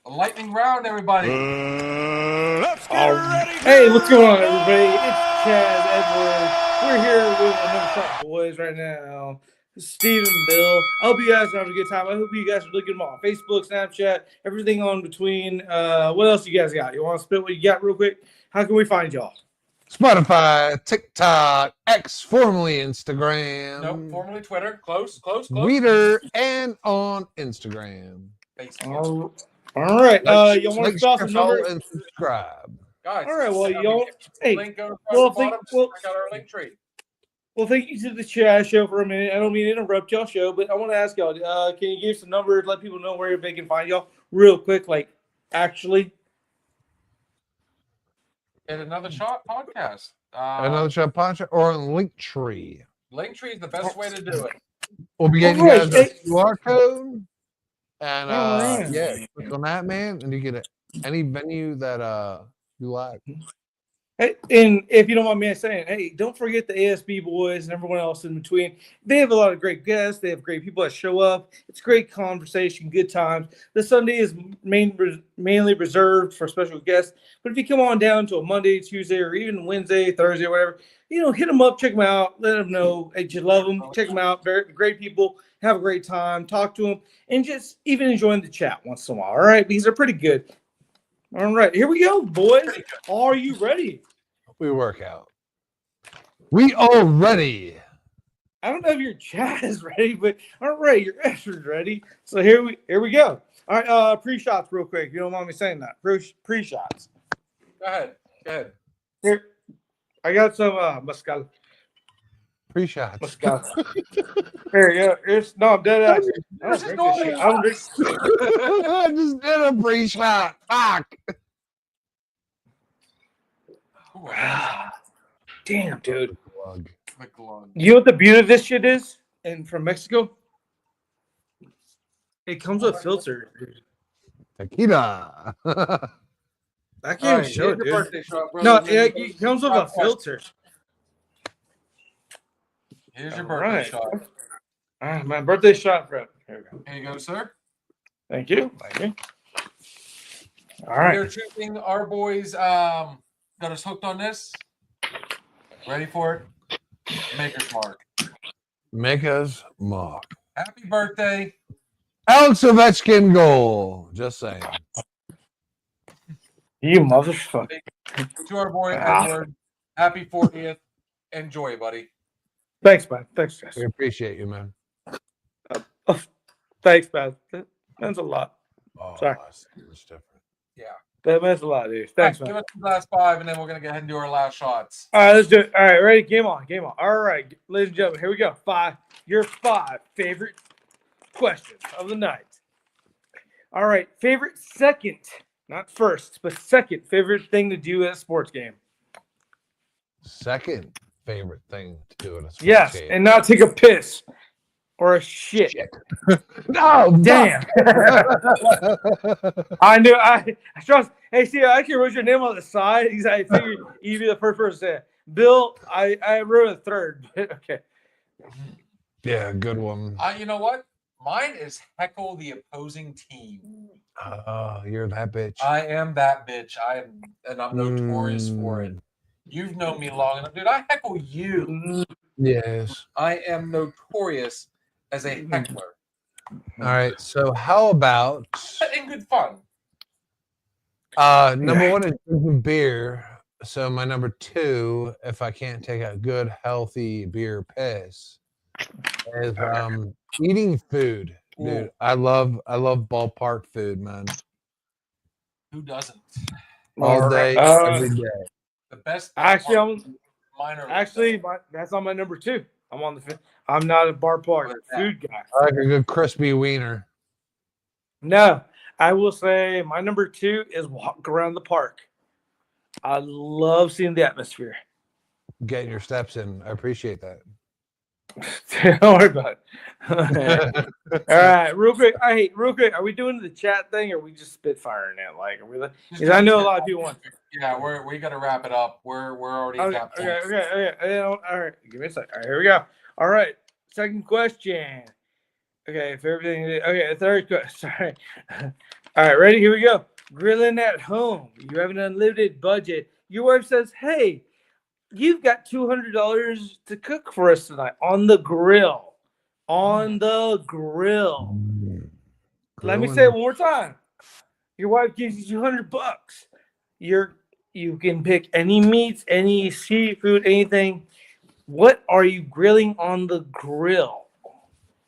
A lightning round, everybody. Let's Hey, what's going on, everybody? It's Chaz Edwards. We're here with another Shot Boys right now. Steve and Bill. I hope you guys are having a good time. I hope you guys are looking them on Facebook, Snapchat, everything on between. What else you guys got? You want to spit what you got real quick? How can we find y'all? Spotify, TikTok, X, formerly Instagram, Nope, formerly Twitter. Close. Reader, and on Instagram. Facebook. All right. You want to Like, spell some follow, numbers? and subscribe. Guys. All right, well, yeah, y'all- hey, link go across well, the bottom. Check out our link tree. Well, thank you to the Chaz show for a minute. I don't mean to interrupt y'all show, but I want to ask y'all, can you give some numbers, let people know where they can find y'all real quick, like actually? And Another Shot podcast. Another Shot podcast or on Linktree. Linktree is the best way to do it. We'll be getting Alright, you guys a QR code. And Alright. yeah, click on that, man, and you get any venue that you like. Hey, and if you don't mind me saying, hey, don't forget the ASB boys and everyone else in between. They have a lot of great guests. They have great people that show up. It's great conversation, good times. The Sunday is mainly reserved for special guests. But if you come on down to a Monday, Tuesday, or even Wednesday, Thursday, whatever, hit them up, check them out, let them know that you love them. Check them out. Very great people. Have a great time. Talk to them. And just even enjoying the chat once in a while. All right? Because they're pretty good. All right. Here we go, boys. Are you ready? We work out. We all ready. I don't know if your chat is ready, but all right, your answer's ready. So here we go. All right, pre-shots real quick. You don't mind me saying that. Pre-shots. Go ahead. Here, I got some mezcal. Pre-shots. Mezcal. Here, yeah. I'm dead ass. I don't drink this shit. I don't drink. I just did a pre-shot. Fuck. Ooh, Damn, dude. Plug. McLung. You know what the beauty of this shit is? And from Mexico, it comes with filter. Dude. Tequila. I All can't right, show it, here's your dude. birthday shot, brother. No, Here's it comes with a filter. Here's your All birthday right. shot. All right, my birthday shot, bro. Here we go. Here you go, sir. Thank you. Thank you. All We right. are choosing our boys. Got us hooked on this. Ready for it? Maker's Mark. Make us mark. Happy birthday. Alex Ovechkin goal. Just saying. You motherfucker. To our boy Ah. Edward. Happy 40th. Enjoy, buddy. Thanks, man. Thanks, guys. We appreciate you, man. Thanks, man. That means a lot. Oh, Sorry. it's different. That means a lot, dude. Thanks, Give man. us the last 5, and then we're going to go ahead and do our last shots. All right, let's do it. All right, ready? Game on. Game on. All right, ladies and gentlemen, here we go. Your 5 favorite questions of the night. All right, favorite second, not first, but second favorite thing to do at a sports game. Second favorite thing to do in a sports Yes, game. and not take a piss or a shit. No, Damn. I knew. I trust. Hey, see, I can wrote your name on the side. I figured you'd be the first person to say it. Bill, I wrote a third, but okay. Yeah, good one. You know what? Mine is heckle the opposing team. Oh, you're that bitch. I am that bitch. And I'm notorious for it. You've known me long enough, dude. I heckle you. Yes. I am notorious as a heckler. All right. So how about In good fun. number 1 is drinking beer. So my number 2, if I can't take a good healthy beer piss, is eating food, dude. Ooh. I love ballpark food, man. Who doesn't? All day, Uh, every day. The best. Actually, minor. that's on my number 2. I'm on the. I'm not a bar park food guy. I like a good crispy wiener. No, I will say my number 2 is walk around the park. I love seeing the atmosphere. Getting your steps in. I appreciate that. Don't worry about it. All right, real quick. Real quick. Are we doing the chat thing, or are we just spitfiring it? Like, are we? Because I know a lot of people want. Yeah, we got to wrap it up. We're already at that point. Okay. All right. Give me a sec. All right, here we go. All right. Second question. Okay, if everything. Okay, third question. Sorry. All right, ready? Here we go. Grilling at home. You have an unlimited budget. Your wife says, "Hey, you've got $200 to cook for us tonight on the grill." On the grill. Let me say it one more time. Your wife gives you $200. You can pick any meats, any seafood, anything. What are you grilling on the grill?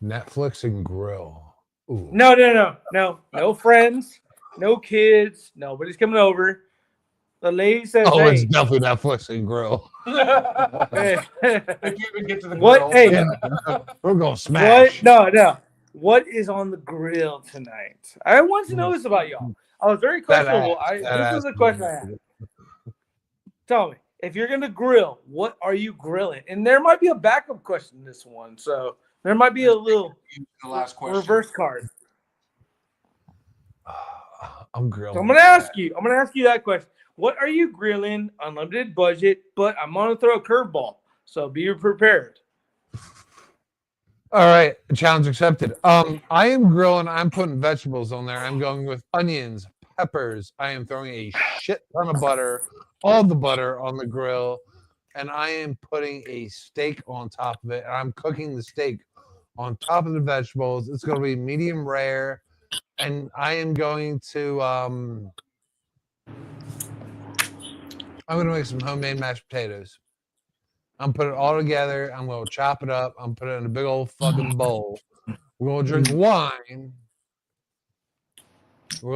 Netflix and grill. Ooh. No friends, no kids, nobody's coming over. The lady says, Oh, "Hey, it's definitely Netflix and grill. hey, If you even get to the what? grill. Hey, Yeah. We're gonna smash. what? No. What is on the grill tonight? I want to know this about y'all. I was very questionable. This is a question I had. Tell me, if you're gonna grill, what are you grilling? And there might be a backup question in this one, so there might be a little The last question. reverse card. I'm grilling. So I'm gonna ask you that question. What are you grilling? Unlimited budget, but I'm gonna throw a curveball. So be prepared. All right, challenge accepted. I am grilling. I'm putting vegetables on there. I'm going with onions, peppers. I am throwing a shit ton of butter, all the butter on the grill, and I am putting a steak on top of it. And I'm cooking the steak on top of the vegetables. It's going to be medium rare, and I am going to I'm going to make some homemade mashed potatoes. I'm putting it all together. I'm going to chop it up. I'm putting it in a big old fucking bowl. We're going to drink wine. You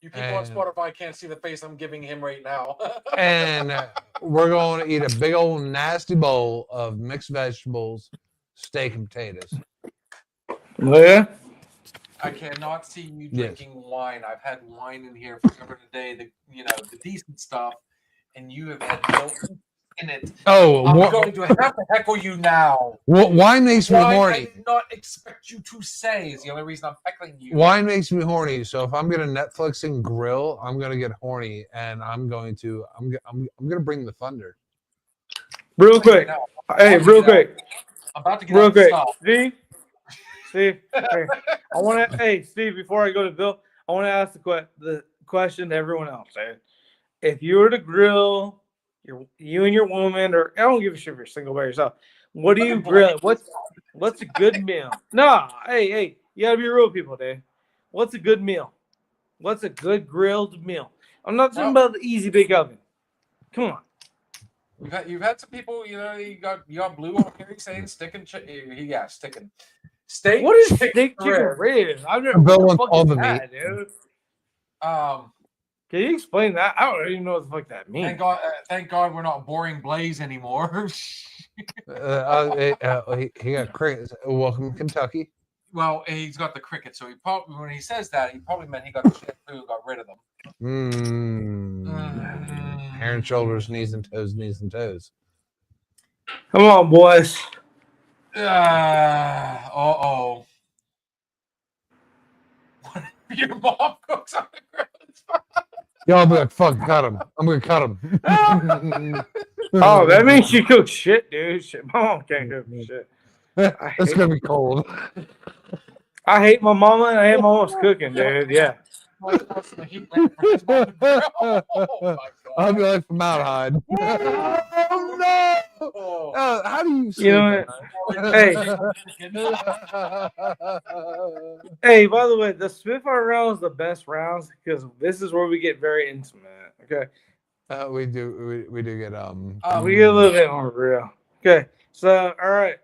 people on Spotify can't see the face I'm giving him right now. And we're going to eat a big old nasty bowl of mixed vegetables, steak, and potatoes. Yeah. I cannot see you Yes. drinking wine. I've had wine in here forever today, the decent stuff, and you have had no in it. Oh, I'm going to have to heckle you now. wine makes me Wine I horny. did not expect you to say is the only reason I'm heckling you. Wine makes me horny. So if I'm gonna Netflix and grill, I'm gonna get horny, and I'm gonna bring the thunder. Real quick. Hey, real quick. I'm about to get Real out the quick. stuff. Steve. Hey, Hey, Steve. Before I go to Bill, I want to ask the question to everyone else. Right? If you were to grill you and your woman, or I don't give a shit if you're single by yourself. What do you grill? What's a good meal? No, hey, you gotta be real, people, Dave. What's a good meal? What's a good grilled meal? I'm not talking about the easy bake oven. Come on. You've had some people, you got blue on here saying sticking. Sticking. Steak. What is steak chicken ribs? I've never Bill what the wants fuck all is the that, meat. dude. Can you explain that? I don't even know what the fuck that means. Thank God we're not boring Blaze anymore. He got crickets. Welcome to Kentucky. Well, he's got the cricket, so he probably when he says that, he probably meant he got the shampoo, got rid of them. Hair and shoulders, knees and toes, knees and toes. Come on, boys. Uh-oh. Your mom cooks on the grill. Y'all be like, fuck, cut him. I'm gonna cut him. Oh, that means she cooks shit, dude. Shit, my mom can't cook shit. It's gonna be cold. I hate my mama and I hate my mom's cooking, dude. Yeah. Oh I'll be like formaldehyde. Oh no! Oh, how do you? You know what? Hey, by the way, the Spitfire round is the best rounds because this is where we get very intimate. Okay. We do get we get a little bit more real. Okay. So, all right.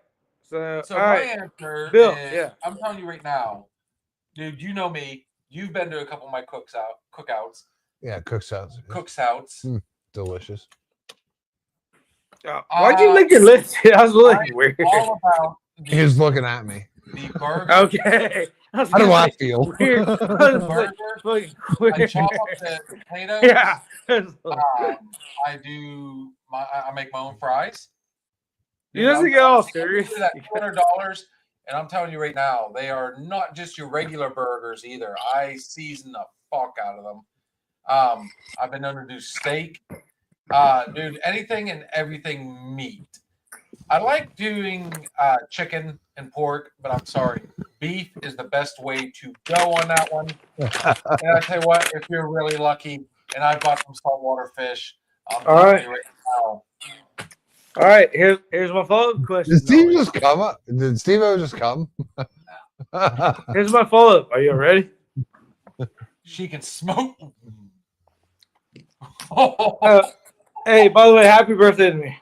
So, So all my right. answer Bill, is, yeah. I'm telling you right now, dude. You know me. You've been to a couple of my cookouts, Yeah, cooks out. cookouts. Delicious. Why'd you lick your lips? I was looking weird. All about He was looking at me. the burger. Okay. I How do I feel? Weird. I was like, Burger. fucking I weird. chop up the potatoes. Yeah. I do I make my own fries. He doesn't get all serious. That $200, and I'm telling you right now, they are not just your regular burgers either. I season the fuck out of them. I've been known to do steak, dude. Anything and everything meat. I like doing chicken and pork, but I'm sorry, beef is the best way to go on that one. And I tell you what, if you're really lucky, and I bought some saltwater fish, I'm All telling right. you right now. All right, here's my follow-up question. Did Steve just come up? Did Steve just come? Here's my follow-up. Are you ready? She can smoke. Hey, by the way, happy birthday to me.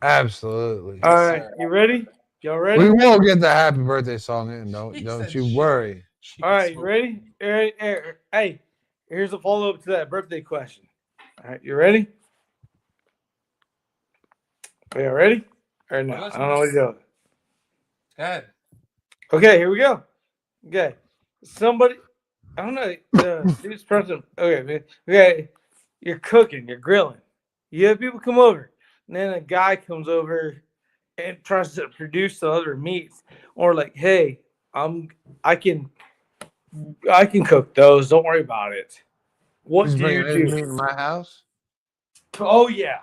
Absolutely. All right, you ready? Y'all ready? We will get the happy birthday song in. He Don't said you shit. worry. She All can right, you smoke. ready? Hey, here's a follow-up to that birthday question. All right, you ready? Are you ready? Or no? I don't know what to do. Go ahead. Okay, here we go. Okay, somebody, I don't know, this person. Okay, man. Okay, you're cooking, you're grilling. You have people come over, and then a guy comes over and tries to produce the other meats, or like, hey, I can cook those. Don't worry about it. What He's do you bringing his do? meat in my house. Oh yeah.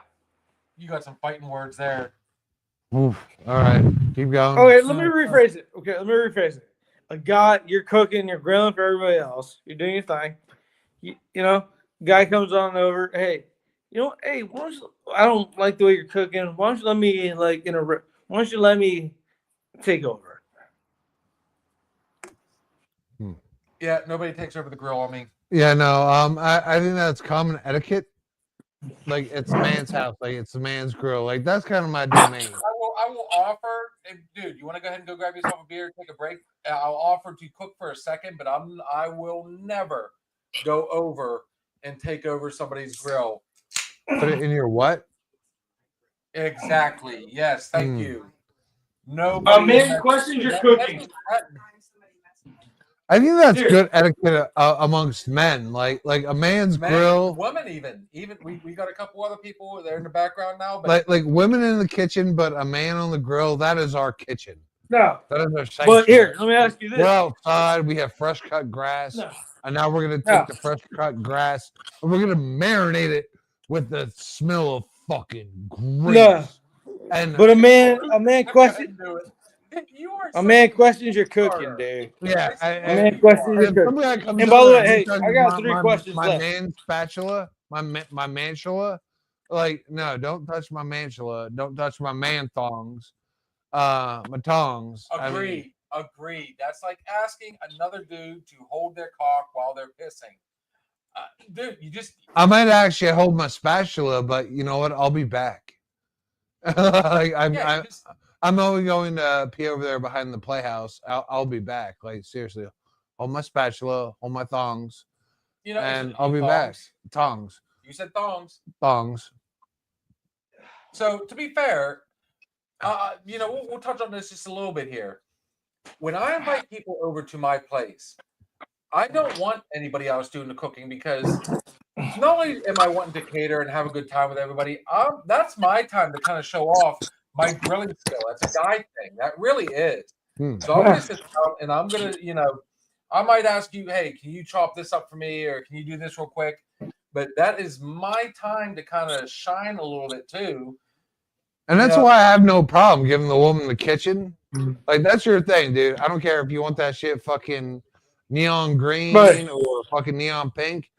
You got some fighting words there. Oof. All right, keep going. Okay, let me rephrase it. A guy, you're cooking, you're grilling for everybody else. You're doing your thing. You know, guy comes on over. Hey, hey, I don't like the way you're cooking. Why don't you let me why don't you let me take over? Yeah, nobody takes over the grill on me. Yeah, no. I think that's common etiquette. Like it's the man's house. Like it's the man's grill. Like that's kind of my domain. I will offer, dude. You want to go ahead and go grab yourself a beer, take a break? I'll offer to cook for a second, but I will never go over and take over somebody's grill. Put it in your what? Exactly. Yes. Thank Hmm. you. No. Man, questions you're cooking. I think that's Dude. good etiquette amongst men. Like a man's grill. women, even we got a couple other people. They're in the background now, but Like women in the kitchen, but a man on the grill. That is our kitchen. No. That is our sanctuary. But here, let me ask you this. We're outside. We have fresh cut grass, No. and now we're gonna take No. the fresh cut grass and we're gonna marinate it with the smell of fucking grease. No. And But a man questions You are a man such questions your starter. cooking, dude. yeah, A man questions your if cooking. somebody comes And by the over way, and hey, touches I got 3 questions my left. man spatula, my manchula. Like, no, don't touch my manchula. Don't touch my man thongs. My tongs. Agree. That's like asking another dude to hold their cock while they're pissing. Dude, I might actually hold my spatula, but you know what? I'll be back. Like, I'm only going to pee over there behind the playhouse. I'll be back. Like seriously, hold my spatula, hold my thongs, and I'll be back. Tongs, You said thongs. thongs. So to be fair, we'll touch on this just a little bit here. When I invite people over to my place, I don't want anybody else doing the cooking because not only am I wanting to cater and have a good time with everybody, that's my time to kind of show off my grilling skill. That's a guy thing. That really is. So I'm gonna sit down and I'm gonna, I might ask you, hey, can you chop this up for me, or can you do this real quick? But that is my time to kind of shine a little bit too. And that's why I have no problem giving the woman the kitchen. Like that's your thing, dude. I don't care if you want that shit fucking neon green or fucking neon pink.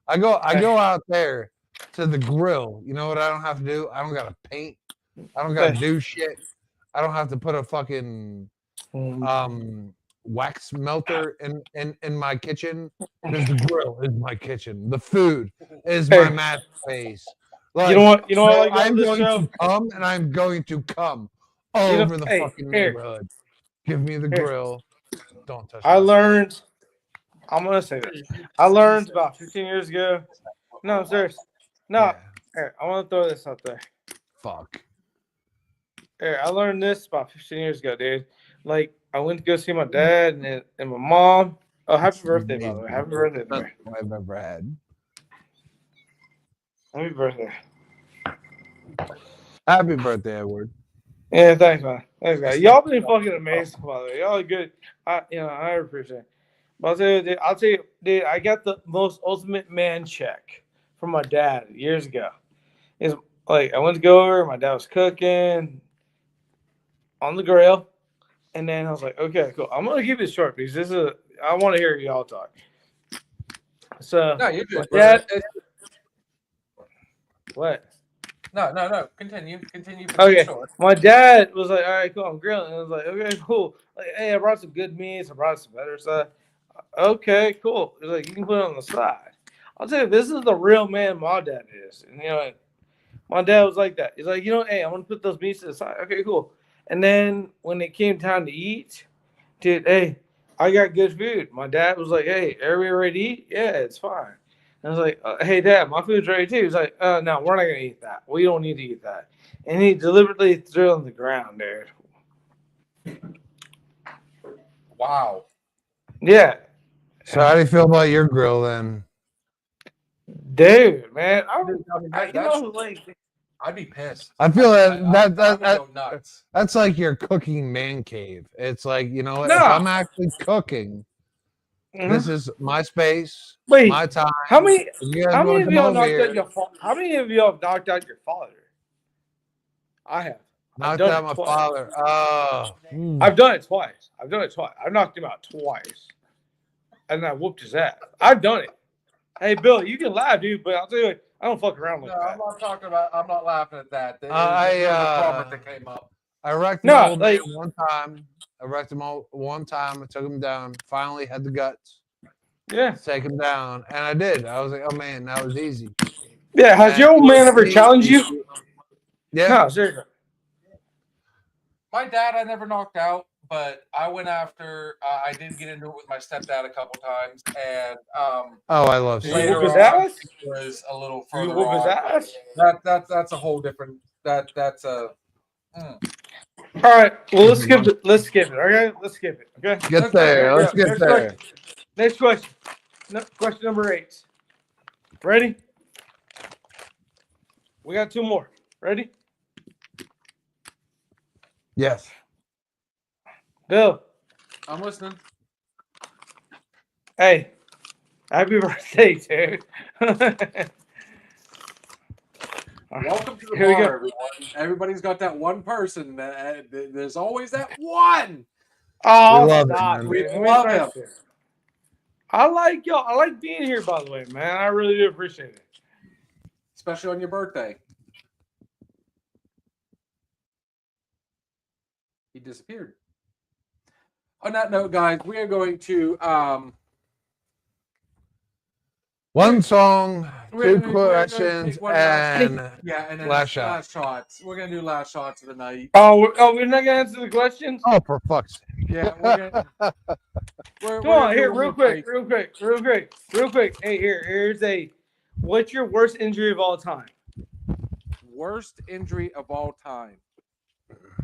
I go out there to the grill. You know what I don't have to do? I don't gotta paint. I don't gotta do shit. I don't have to put a fucking wax melter in my kitchen because the grill is my kitchen. The food is my masterpiece. Like, You know what? You know what I like about I'm this going show? to come and I'm going to come You know- over the hey, fucking here. neighborhood. Give me the Here. grill. Don't touch. I my- learned. I'm gonna say this. I learned about 15 years ago. No, I'm serious. No, Yeah, here, I want to throw this out there. fuck. Here, I learned this about 15 years ago, dude. Like, I went to go see my dad and my mom. Oh, happy birthday, by the way. Happy birthday, Best boy. one I've ever had. Happy birthday. Happy birthday, Edward. Yeah, thanks, man. Thanks, guys. Y'all been fucking amazing, by the way. Y'all are good. I appreciate it. But I'll tell you, dude, I got the most ultimate man check from my dad years ago. Is like I went to go over, my dad was cooking on the grill, and then I was like, okay, cool. I'm gonna keep it short because I want to hear y'all talk. So, No, you're good. Dad, brother. what? No. Continue. Okay. Short. My dad was like, all right, cool, I'm grilling. And I was like, okay, cool. Like, hey, I brought some good meats. I brought some better stuff. Okay, cool. He's like, you can put it on the side. I'll tell you, this is the real man my dad is. And, you know, my dad was like that. He's like, you know, hey, I'm going to put those meats to the side. Okay, cool. And then when it came time to eat, dude, hey, I got good food. My dad was like, hey, are we ready to eat? Yeah, it's fine. And I was like, hey, Dad, my food's ready too. He's like, no, we're not going to eat that. We don't need to eat that. And he deliberately threw it on the ground, dude. Wow. Yeah. So how do you feel about your grill then? Dude, man. I'd be pissed. I feel I would that go nuts. that's like your cooking man cave. It's like, you know what? No. If I'm actually cooking, Mhm. this is my space, Wait, my time. how many If you guys how many wanna of come y'all over knocked here, out your How many of y'all have knocked out your father? I have. knocked done out it my twice. father. Oh, I've done it twice. I've knocked him out twice. And I whooped his ass. I've done it. Hey, Bill, you can laugh, dude, but I'll tell you what, I don't fuck around like No, I'm that. not talking about. I'm not laughing at that. There I, was a comment that came up. I wrecked No, my old man like- one time. I wrecked him all one time. I took him down. Finally had the guts Yeah. to take him down, and I did. I was like, oh man, that was easy. Yeah. Has And your old man ever he- challenged you? Yeah. No, seriously. My dad, I never knocked out, but I went after. I did get into it with my stepdad a couple times, and Oh, I love Did you later whoop his on, ass? it was a little Did you further whoop his on. ass? That's a whole different. That's a. All right. Well, let's skip it. Let's skip it. Okay. Let's skip it. Okay. Get there. Let's get Next there. question. Next question. Question number 8. Ready? We got 2 more. Ready? Yes. Bill. I'm listening. Hey. Happy birthday, dude. Welcome to the Here we bar, go. everyone. Everybody's got that one person. There's always that one. Oh, We love it, stop, man. We dude. love him. I like y'all. I like being here, by the way, man. I really do appreciate it. Especially on your birthday. He disappeared. On that note, guys, we are going to One song, we're 2 gonna- we're gonna questions, take one last- and and then last shot. Last shots. We're gonna do last shots of the night. Oh, we're not gonna answer the questions. oh, for fuck's sake. Yeah, we're gonna. We're Come gonna on, do here, one real more quick, break. real quick. Hey, here's a. What's your worst injury of all time? Worst injury of all time.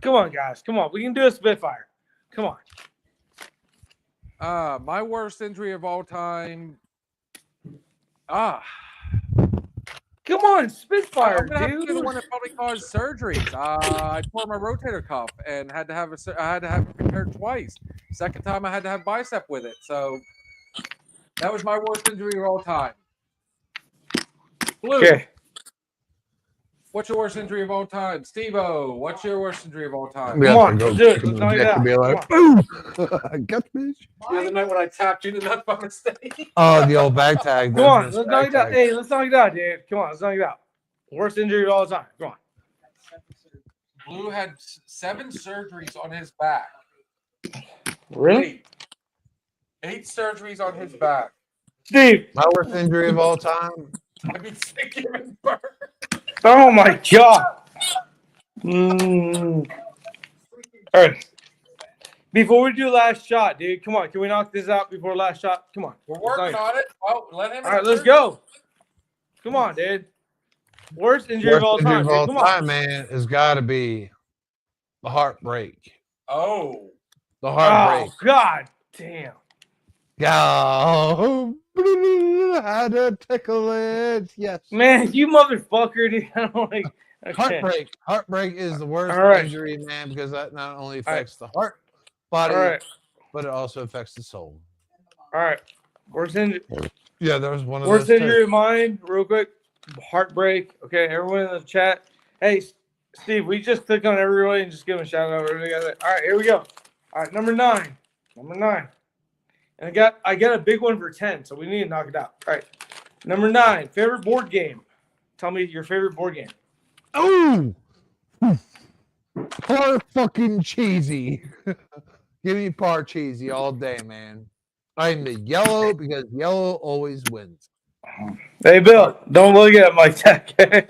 Come on, guys. Come on. We can do a Spitfire. Come on. My worst injury of all time. Come on, Spitfire, I'm gonna have to do the dude. one that probably caused surgeries. I tore my rotator cuff and had to have it repaired twice. Second time I had to have bicep with it. So that was my worst injury of all time. Blue, Okay. what's your worst injury of all time? Steve-O, what's your worst injury of all time? We Come have on, to let's do it. kick Let's him knock in it the dick out. and be Come like, boom! Got you, bitch. The other night when I tapped you to that by mistake. Oh, the old back tag. Come on, business, let's knock back it out. tag. Hey, let's knock it out, dude. Come on, let's knock it out. Worst injury of all time. Come on. Blue had 7 surgeries on his back. Really? 8 surgeries on his back. Steve. My worst injury of all time. I've been sick and burn. Oh my god. All right. Before we do last shot, dude, come on. Can we knock this out before last shot? Come on. We're working on it. Well, let him. All right, let's go. Come on, dude. Worst injury of all Worst injury time. of all Dude. Come time, on. man, has got to be the heartbreak. Oh, The heartbreak. Oh god damn. Oh, how to tickle it. Yes. Man, you motherfucker, dude. I don't like. Okay. Heartbreak. Heartbreak is the worst All right. injury, man, because that not only right. affects the heart, body, All right. but it also affects the soul. All right. Worst injury. Yeah, there was one of Worst those. too. injury of mine, real quick. Heartbreak. Okay, everyone in the chat. Hey, Steve, we just click on everybody and just give them a shout out. All right, here we go. All right, number 9. Number 9. And I got a big one for 10, so we need to knock it out. All right. Number 9, favorite board game. Tell me your favorite board game. Oh, par fucking cheesy. Give me par cheesy all day, man. I'm the yellow because yellow always wins. Hey, Bill, don't look at him like that. Okay?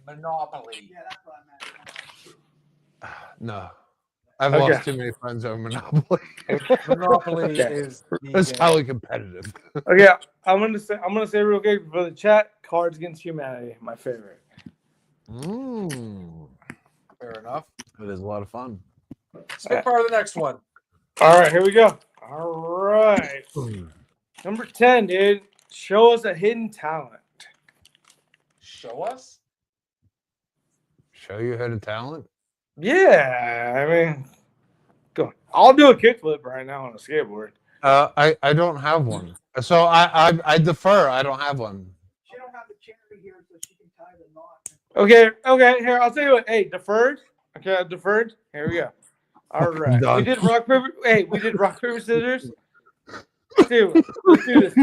Monopoly. No, I've Okay. lost too many friends over Monopoly. Monopoly Okay. is the It's game. highly competitive. Okay, I'm gonna say real quick for the chat. Cards Against Humanity, my favorite. Fair enough. It is a lot of fun. Skip part of the next one. All right, here we go. All right, number 10, dude. Show us a hidden talent. Show us. Show you hidden talent. Yeah, I mean, go on. I'll do a kickflip right now on a skateboard. I don't have one, so I defer. I don't have one. She don't have the cherry here, so she can tie the knot. Okay. Here, I'll tell you what. Hey, deferred. Okay, I deferred. Here we go. All Fucking right. done. We did rock paper. Hey, we did rock paper scissors. Dude, let's do this.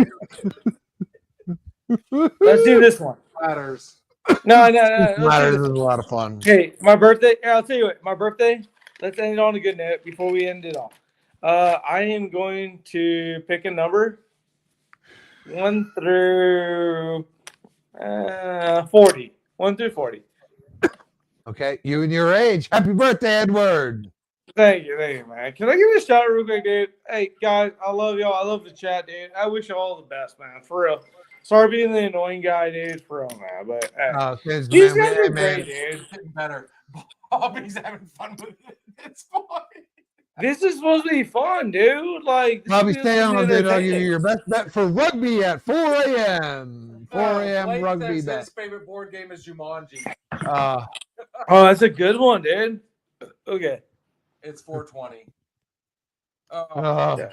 Let's do this one. Matters. No. Let's Matters do is this. a lot of fun. Hey, my birthday. I'll tell you what. My birthday. Let's end it on a good note before we end it all. I am going to pick a number. 1 through 40. 1 through 40. Okay, you and your age. Happy birthday, Edward. Thank you, man. Can I give you a shout out real quick, dude? Hey, guys, I love y'all. I love the chat, dude. I wish you all the best, man. For real. Sorry being the annoying guy, dude. For real, man. But Kids, these man, guys are man. great, dude. Getting better. Bobby's having fun with it. It's fun. This is supposed to be fun, dude. Like, this Bobby, is stay on, supposed to be dude. I'll give you entertaining. your best bet for rugby at 4 a.m. 4 a.m. Blake rugby says bet. his favorite board game is Jumanji. Oh, that's a good one, dude. Okay. It's 420.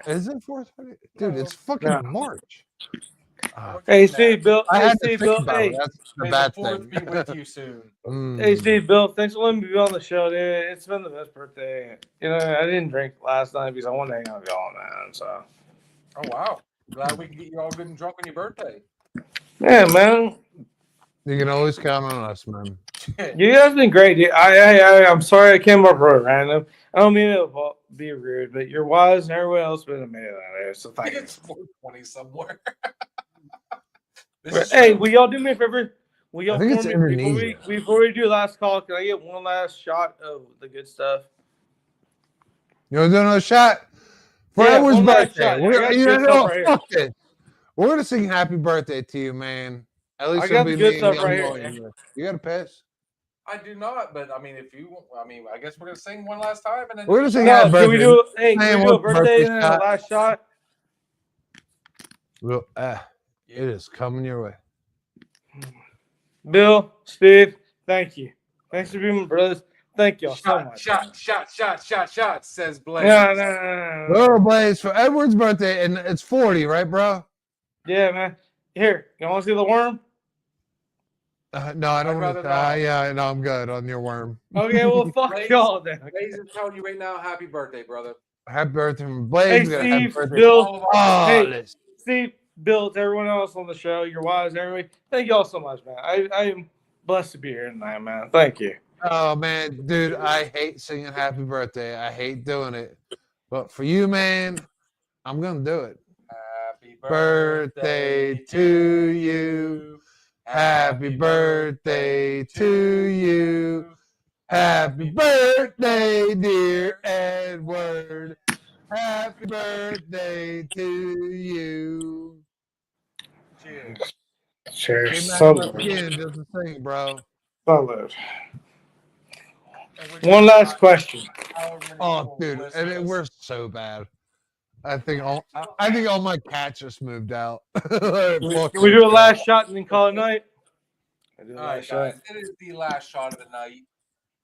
Is it 4:30? Dude, it's fucking No. March. Hey, Steve, Bill. I Hey, had to Steve, think Bill. about Hey, it. That's the May bad the fourth thing. be with you soon. Hey, Mm. Steve, Bill. Thanks for letting me be on the show, dude. It's been the best birthday. You know, I didn't drink last night because I wanted to hang out with y'all, man. So, Oh wow! Glad we can get you all good and drunk on your birthday. yeah, man. You can always count on us, man. You guys been great, dude. I'm sorry I came up for it random. I don't mean to be rude, but you're wise and everyone else been amazing out there. So thank you. It's 420 somewhere. This But, is hey, true. will y'all do me a favor? Will y'all I think it's for me, Indonesia. before we do last call? Can I get one last shot of the good stuff? You want to do another shot? For Yeah, Edward's one last birthday. shot. I We're, got you good know, stuff right here. fuck this. We're going to sing happy birthday to you, man. At least I it'll got be the good me and stuff right Young here. Boy. You got to piss? I do not, but I mean, I guess we're gonna sing one last time, and then We're gonna sing No, happy can we birthday. do? Hey, Man, can we do a what's the birthday birthday and then a shot? last shot? Well, it is coming your way. Bill, Steve, thank you. Thanks for being my brothers. Thank y'all so much. Shot, says Blaze. No. Oh, Blaze, for Edward's birthday, and it's 40, right, bro? Yeah, man. Here, you want to see the worm? No, I don't I'd want rather to. not. Yeah, no, I'm good on your worm. Okay, well, fuck Blaze- y'all then. Blaze is telling you right now, happy birthday, brother. Happy birthday from Blaze. Hey, We got a happy Steve, birthday. Bill, All of our- hey. Listen. Steve, Bill, to everyone else on the show, you're wise, everybody. Thank y'all so much, man. I am blessed to be here tonight, man. Thank you. Oh man, dude, I hate singing happy birthday. I hate doing it. But for you, man, I'm gonna do it. Happy Birthday to you. Happy birthday to you. Happy birthday, dear Edward. Happy birthday to you. Cheers. Cheers. Hey, So man, good. again, just a thing, bro. So good. And we're One just last question. however many Oh, people dude, listen and to us. we're so bad. I think all my cats just moved out. Can Can we do a last shot and then call it night? All right, guys, it is the last shot of the night.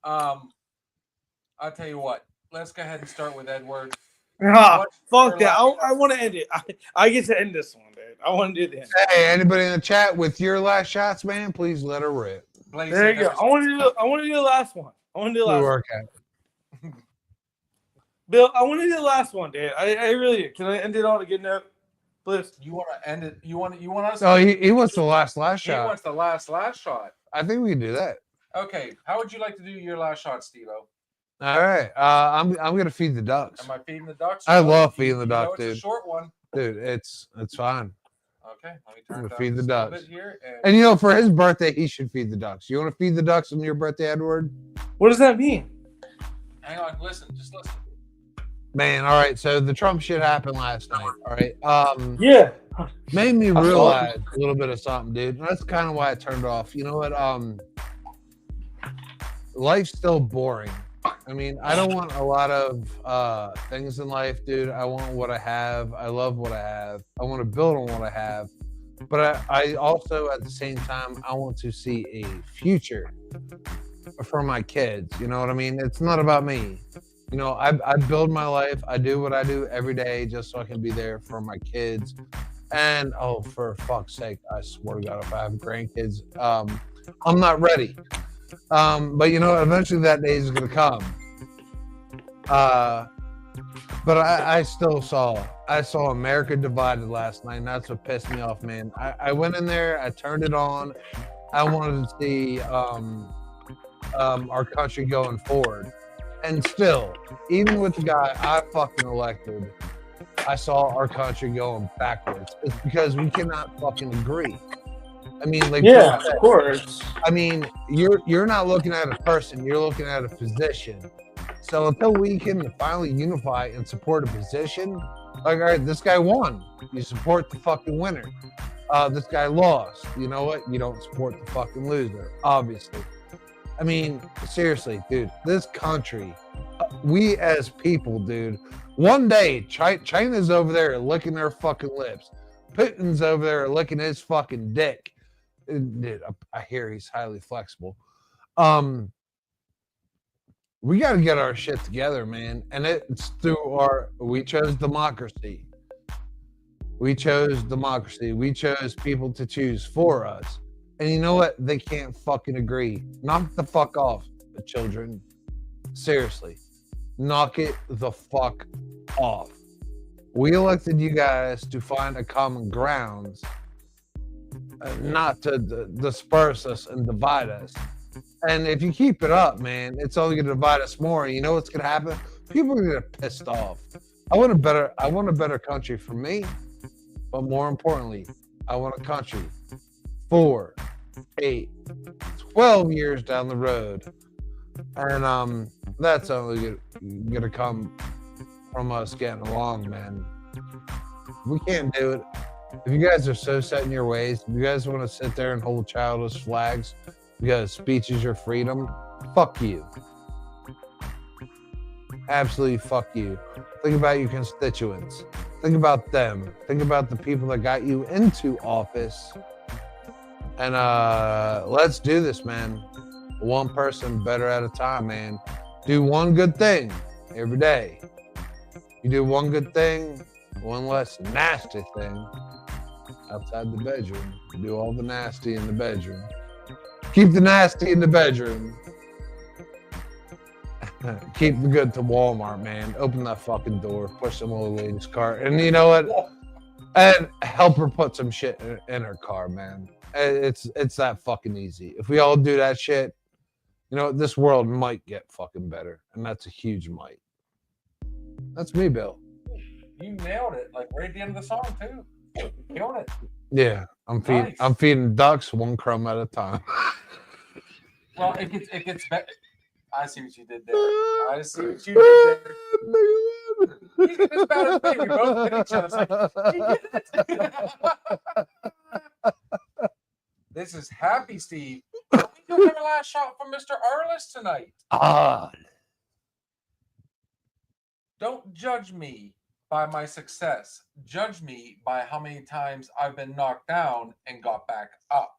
I'll tell you what. Let's go ahead and start with Edward. Ah, What's fuck your that. last I want to end it. I get to end this one, dude. I want to do the end. Hey, anybody in the chat with your last shots, man? Please let her rip. Blaze There you go. Harrison. I want to do the last one. I want to do the We last one. work at. Bill, I want to do the last one, dude. I really do. Can I end it on a good note, please? You want to end it? You want us? Oh, he wants the last He shot. wants the last shot. I think we can do that. Okay, how would you like to do your last shot, Steve-O? All right. I'm gonna feed the ducks, Am I feeding the ducks? I You know- love feeding the you know duck, it's dude. a short one. dude. It's fine. Okay, let me I'm turn gonna it down feed the just a little ducks. bit here. And you know, for his birthday, he should feed the ducks. You want to feed the ducks on your birthday, Edward? What does that mean? Hang on, listen, just listen. Man, all right. So the Trump shit happened last night. All right. Yeah. Made me I saw it. realize a little bit of something, dude. And that's kind of why I turned it off. You know what? Life's still boring. I mean, I don't want a lot of things in life, dude. I want what I have. I love what I have. I want to build on what I have. But I also, at the same time, I want to see a future for my kids. You know what I mean? It's not about me. You know, I build my life. I do what I do every day just so I can be there for my kids. And, oh, for fuck's sake, I swear to God, if I have grandkids, I'm not ready. But, you know, eventually that day is going to come. But I still saw America Divided last night, and that's what pissed me off, man. I went in there, I turned it on. I wanted to see our country going forward. And still, even with the guy I fucking elected, I saw our country going backwards. It's because we cannot fucking agree. I mean, like, Yeah, of course. I mean, you're not looking at a person, you're looking at a position. So until we can finally unify and support a position, like, all right, this guy won. You support the fucking winner. This guy lost. You know what? You don't support the fucking loser, obviously. I mean, seriously, dude, this country, we as people, dude, one day China's over there licking their fucking lips. Putin's over there licking his fucking dick. Dude, I hear he's highly flexible. We got to get our shit together, man. And it's through we chose democracy. We chose democracy. We chose people to choose for us. And you know what? They can't fucking agree. Knock the fuck off, children. Seriously. Knock it the fuck off. We elected you guys to find a common ground, not to disperse us and divide us. And if you keep it up, man, it's only going to divide us more. You know what's going to happen? People are going to get pissed off. I want a better country for me, but more importantly, I want a country 4, 8, 12 years down the road. And that's only going to come from us getting along, man. We can't do it. If you guys are so set in your ways, if you guys want to sit there and hold childish flags because speech is your freedom, fuck you. Absolutely fuck you. Think about your constituents. Think about them. Think about the people that got you into office. And let's do this, man. One person better at a time, man. Do one good thing every day. You do one good thing, one less nasty thing outside the bedroom. You do all the nasty in the bedroom. Keep the nasty in the bedroom. Keep the good to Walmart, man. Open that fucking door, push some old lady's car, and you know what? And help her put some shit in her car, man. It's that fucking easy. If we all do that shit, you know, this world might get fucking better, and that's a huge might. That's me, Bill. You nailed it, like right at the end of the song too. You killed it. Yeah, I'm feeding. Nice. I'm feeding ducks one crumb at a time. Well, it gets better. I see what you did there. I see what you did there. He's getting as bad as me. We both hit each other. It's like, "You get it?" This is Happy Steve. We do have a last shot from Mr. Arliss tonight. Ah, Don't judge me by my success. Judge me by how many times I've been knocked down and got back up.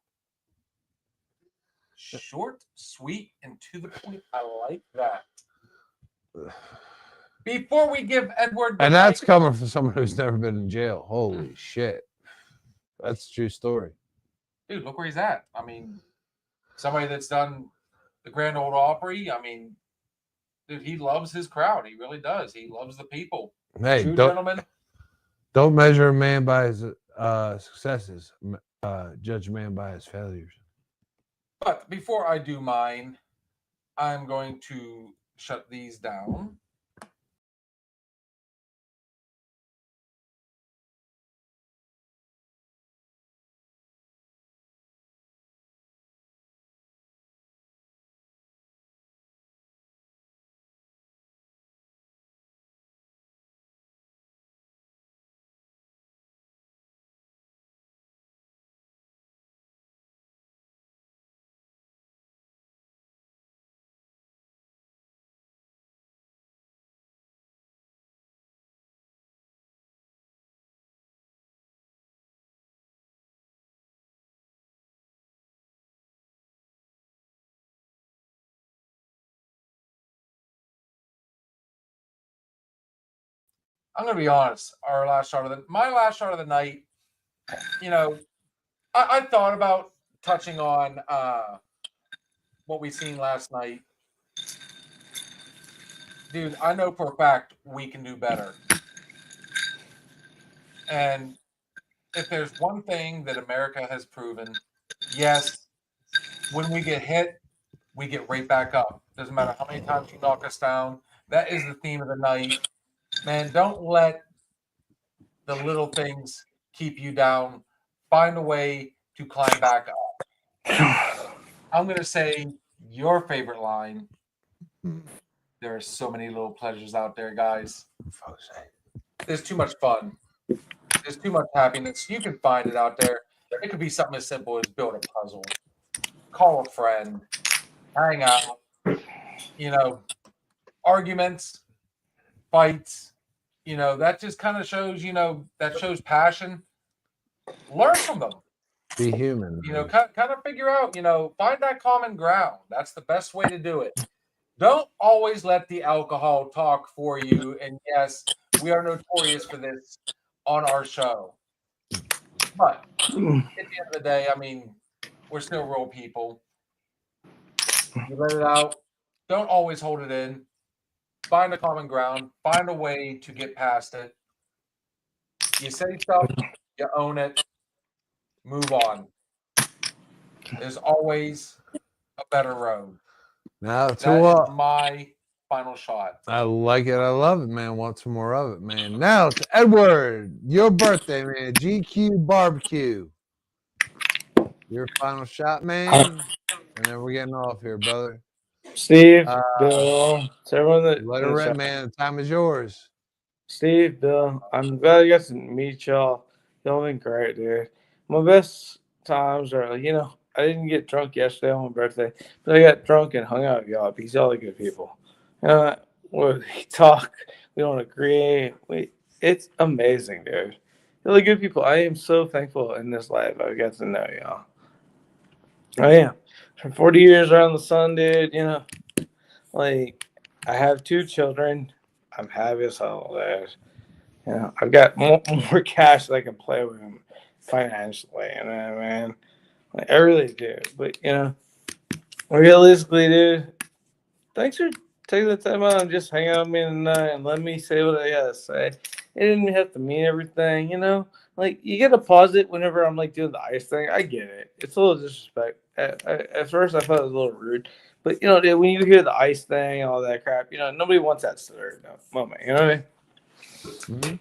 Short, sweet, and to the point. I like that. Before we give Edward the and that's mic- coming from someone who's never been in jail. Holy shit, that's a true story. dude, look where he's at. I mean, somebody that's done the Grand Ole Opry. I mean, dude, he loves his crowd. He really does. He loves the people. Hey, True don't gentleman. don't measure a man by his successes. Judge a man by his failures. But before I do mine, I'm going to shut these down. I'm going to be honest. My last shot of the night, you know, I thought about touching on what we seen last night. Dude, I know for a fact we can do better. And if there's one thing that America has proven, yes, when we get hit, we get right back up. Doesn't matter how many times you knock us down. That is the theme of the night. Man, don't let the little things keep you down. Find a way to climb back up. I'm going to say your favorite line. There are so many little pleasures out there, guys. There's too much fun. There's too much happiness. You can find it out there. It could be something as simple as build a puzzle, call a friend, hang out, arguments, fights. That just kind of shows, that shows passion. Learn from them. Be human. Kind of figure out, find that common ground. That's the best way to do it. Don't always let the alcohol talk for you. And yes, we are notorious for this on our show. But at the end of the day, I mean, we're still real people. You let it out. Don't always hold it in. Find a common ground. Find a way to get past it. You say stuff, you own it. Move on. There's always a better road. Now That to is my final shot. I like it. I love it, man. Want some more of it, man. Now to Edward, your birthday, man. GQ Barbecue. Your final shot, man. And then we're getting off here, brother. Steve, Bill, to everyone that Let it rip, man. The time is yours. Steve, Bill, I'm glad I got to meet y'all. Y'all been great, dude. My best times are, I didn't get drunk yesterday on my birthday, but I got drunk and hung out with y'all because y'all are good people. We talk, we don't agree. It's amazing, dude. Y'all are good people. I am so thankful in this life I got to know y'all. I am. For 40 years around the sun, dude, I have 2 children. I'm happy as hell, dude. I've got more cash that I can play with them financially, man. I really do. But, realistically, dude, thanks for taking the time out and just hanging out with me tonight and let me say what I gotta say. It didn't have to mean everything, you gotta pause it whenever I'm doing the ice thing. I get it. It's a little disrespect. At first, I thought it was a little rude. But, dude, when you hear the ice thing and all that crap, nobody wants that sort of moment. You know what I mean?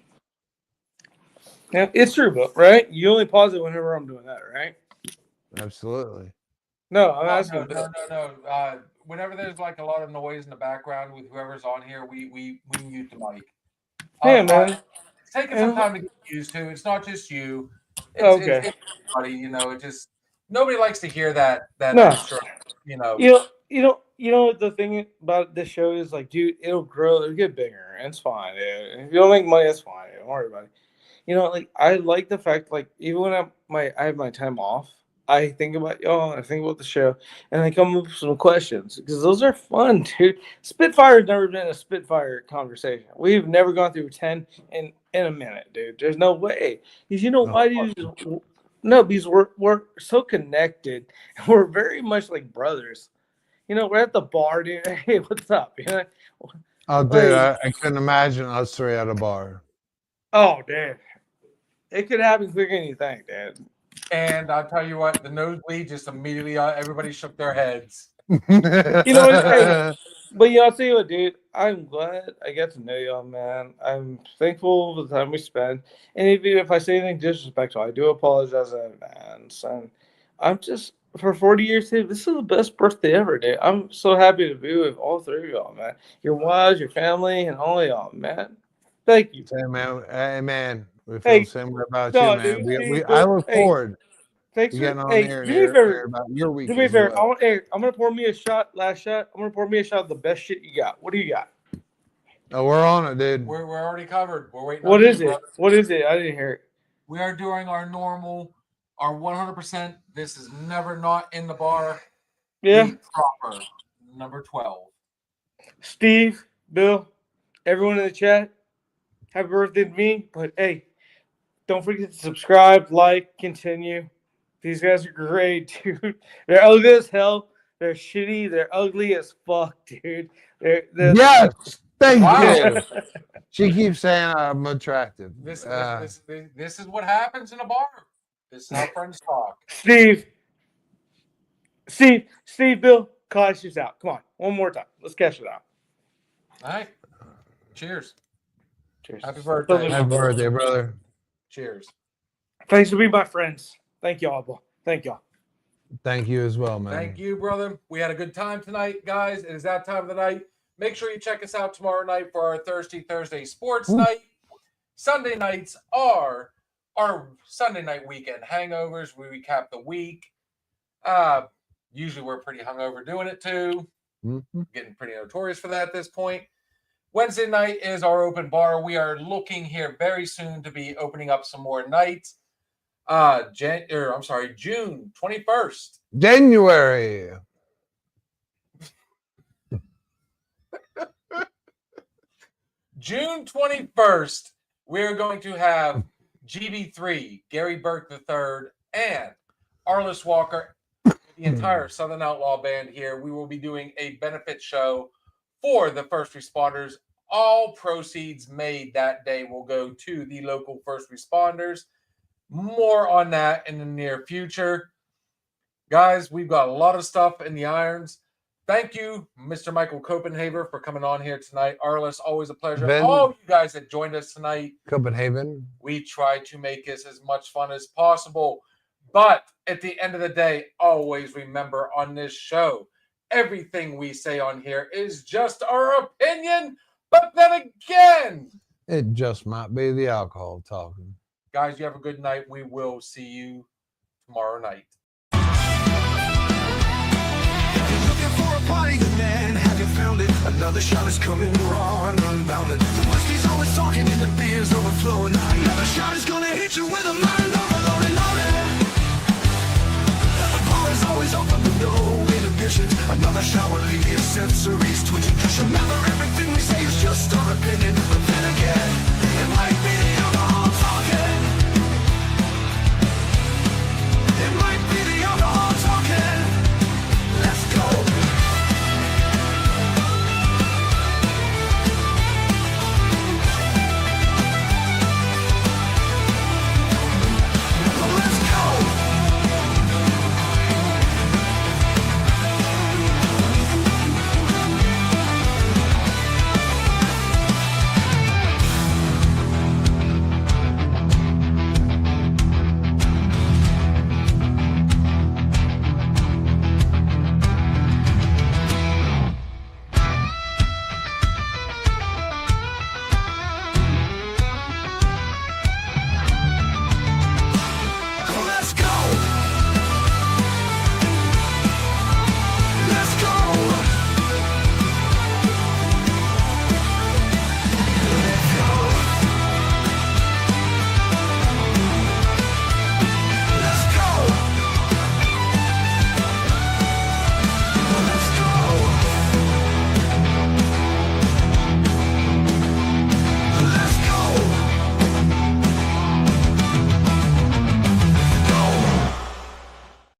Yeah, it's true, but right? You only pause it whenever I'm doing that, right? Absolutely. No, I'm No, asking. no. Whenever there's like a lot of noise in the background with whoever's on here, we mute the mic. Yeah, man. It's taking some time to get used to. It's not just you. Okay. It's everybody, you know. It just nobody likes to hear that No. extra, you know. You know what the thing about this show is, like, dude, it'll grow, it'll get bigger, and it's fine, dude. If you don't make money, that's fine. Don't worry about it. You know, like, I like the fact, like, even when I have my time off, I think about y'all, I think about the show, and I come up with some questions because those are fun, dude. Spitfire's never been a Spitfire conversation. We've never gone through 10 in a minute, dude. There's no way. Because you know why, dude? No, because we're so connected. We're very much like brothers. You know, we're at the bar, dude. Hey, what's up? You know? Oh, dude, I couldn't imagine us three at a bar. Oh, dude. It could happen quicker than you think, dude. And I'll tell you what, the nosebleed just immediately everybody shook their heads. You know what? Hey, but yeah, I'll tell you what, dude. I'm glad I got to know y'all, man. I'm thankful for the time we spent. And even if I say anything disrespectful, I do apologize in advance. And I'm just, for 40 years, dude, this is the best birthday ever, dude. I'm so happy to be with all three of y'all, man. Your wives, your family, and all of y'all, man. Thank you. Hey, man. Hey, man. We feel the same way about no, you, man. dude, I look forward thanks to for getting on hey, here and do me a favor. hear about your week. Do me a as favor. well. I'm gonna pour me a shot. Last shot. I'm gonna pour me a shot of the best shit you got. What do you got? Oh, we're on it, dude. We're already covered. We're waiting. What on is you, it? brother. What is it? I didn't hear it. We are doing our normal, our 100%. This is never not in the bar. Yeah. The proper number 12. Steve, Bill, everyone in the chat, happy birthday to me. But hey, don't forget to subscribe, like, continue. These guys are great, dude. They're ugly as hell. They're shitty. They're ugly as fuck, dude. They're Yes, thank Wow. you. She keeps saying I'm attractive. This is what happens in a bar. This is how friends talk. Steve, Bill, cash this out. Come on, one more time. Let's cash it out. All right. Cheers. Cheers. Happy birthday. Happy birthday, brother. Cheers. Thanks for being my friends. Thank y'all. Thank y'all. Thank you as well, man. Thank you, brother. We had a good time tonight, guys. It is that time of the night. Make sure you check us out tomorrow night for our Thursday sports night. Sunday nights are our Sunday night weekend hangovers. We recap the week. Usually we're pretty hungover doing it too. Mm-hmm. Getting pretty notorious for that at this point. Wednesday night is our open bar. We are looking here very soon to be opening up some more nights. June 21st. January. June 21st, we're going to have GB3, Gary Burke III, and Arliss Walker, the entire Southern Outlaw Band here. We will be doing a benefit show for the first responders. All proceeds made that day will go to the local first responders. More on that in the near future. Guys, we've got a lot of stuff in the irons. Thank you, Mr. Michael Copenhaver, for coming on here tonight. Arliss, always a pleasure. Ben. All you guys that joined us tonight, Copenhagen. we try to make this as much fun as possible. But at the end of the day, always remember on this show, everything we say on here is just our opinion. But then again, It just might be the alcohol talking. guys, you have a good night. We will see you tomorrow night. Looking for a party, good man, have you found it? Another shot is coming, raw and unbounded. The whiskey's always talking and the beer's overflowing. Another shot is gonna hit you with a mind overloaded, loaded. The bar is always open with no inhibitions. Another shot will leave your sensories twitching. Just remember, everything we say is just our opinion.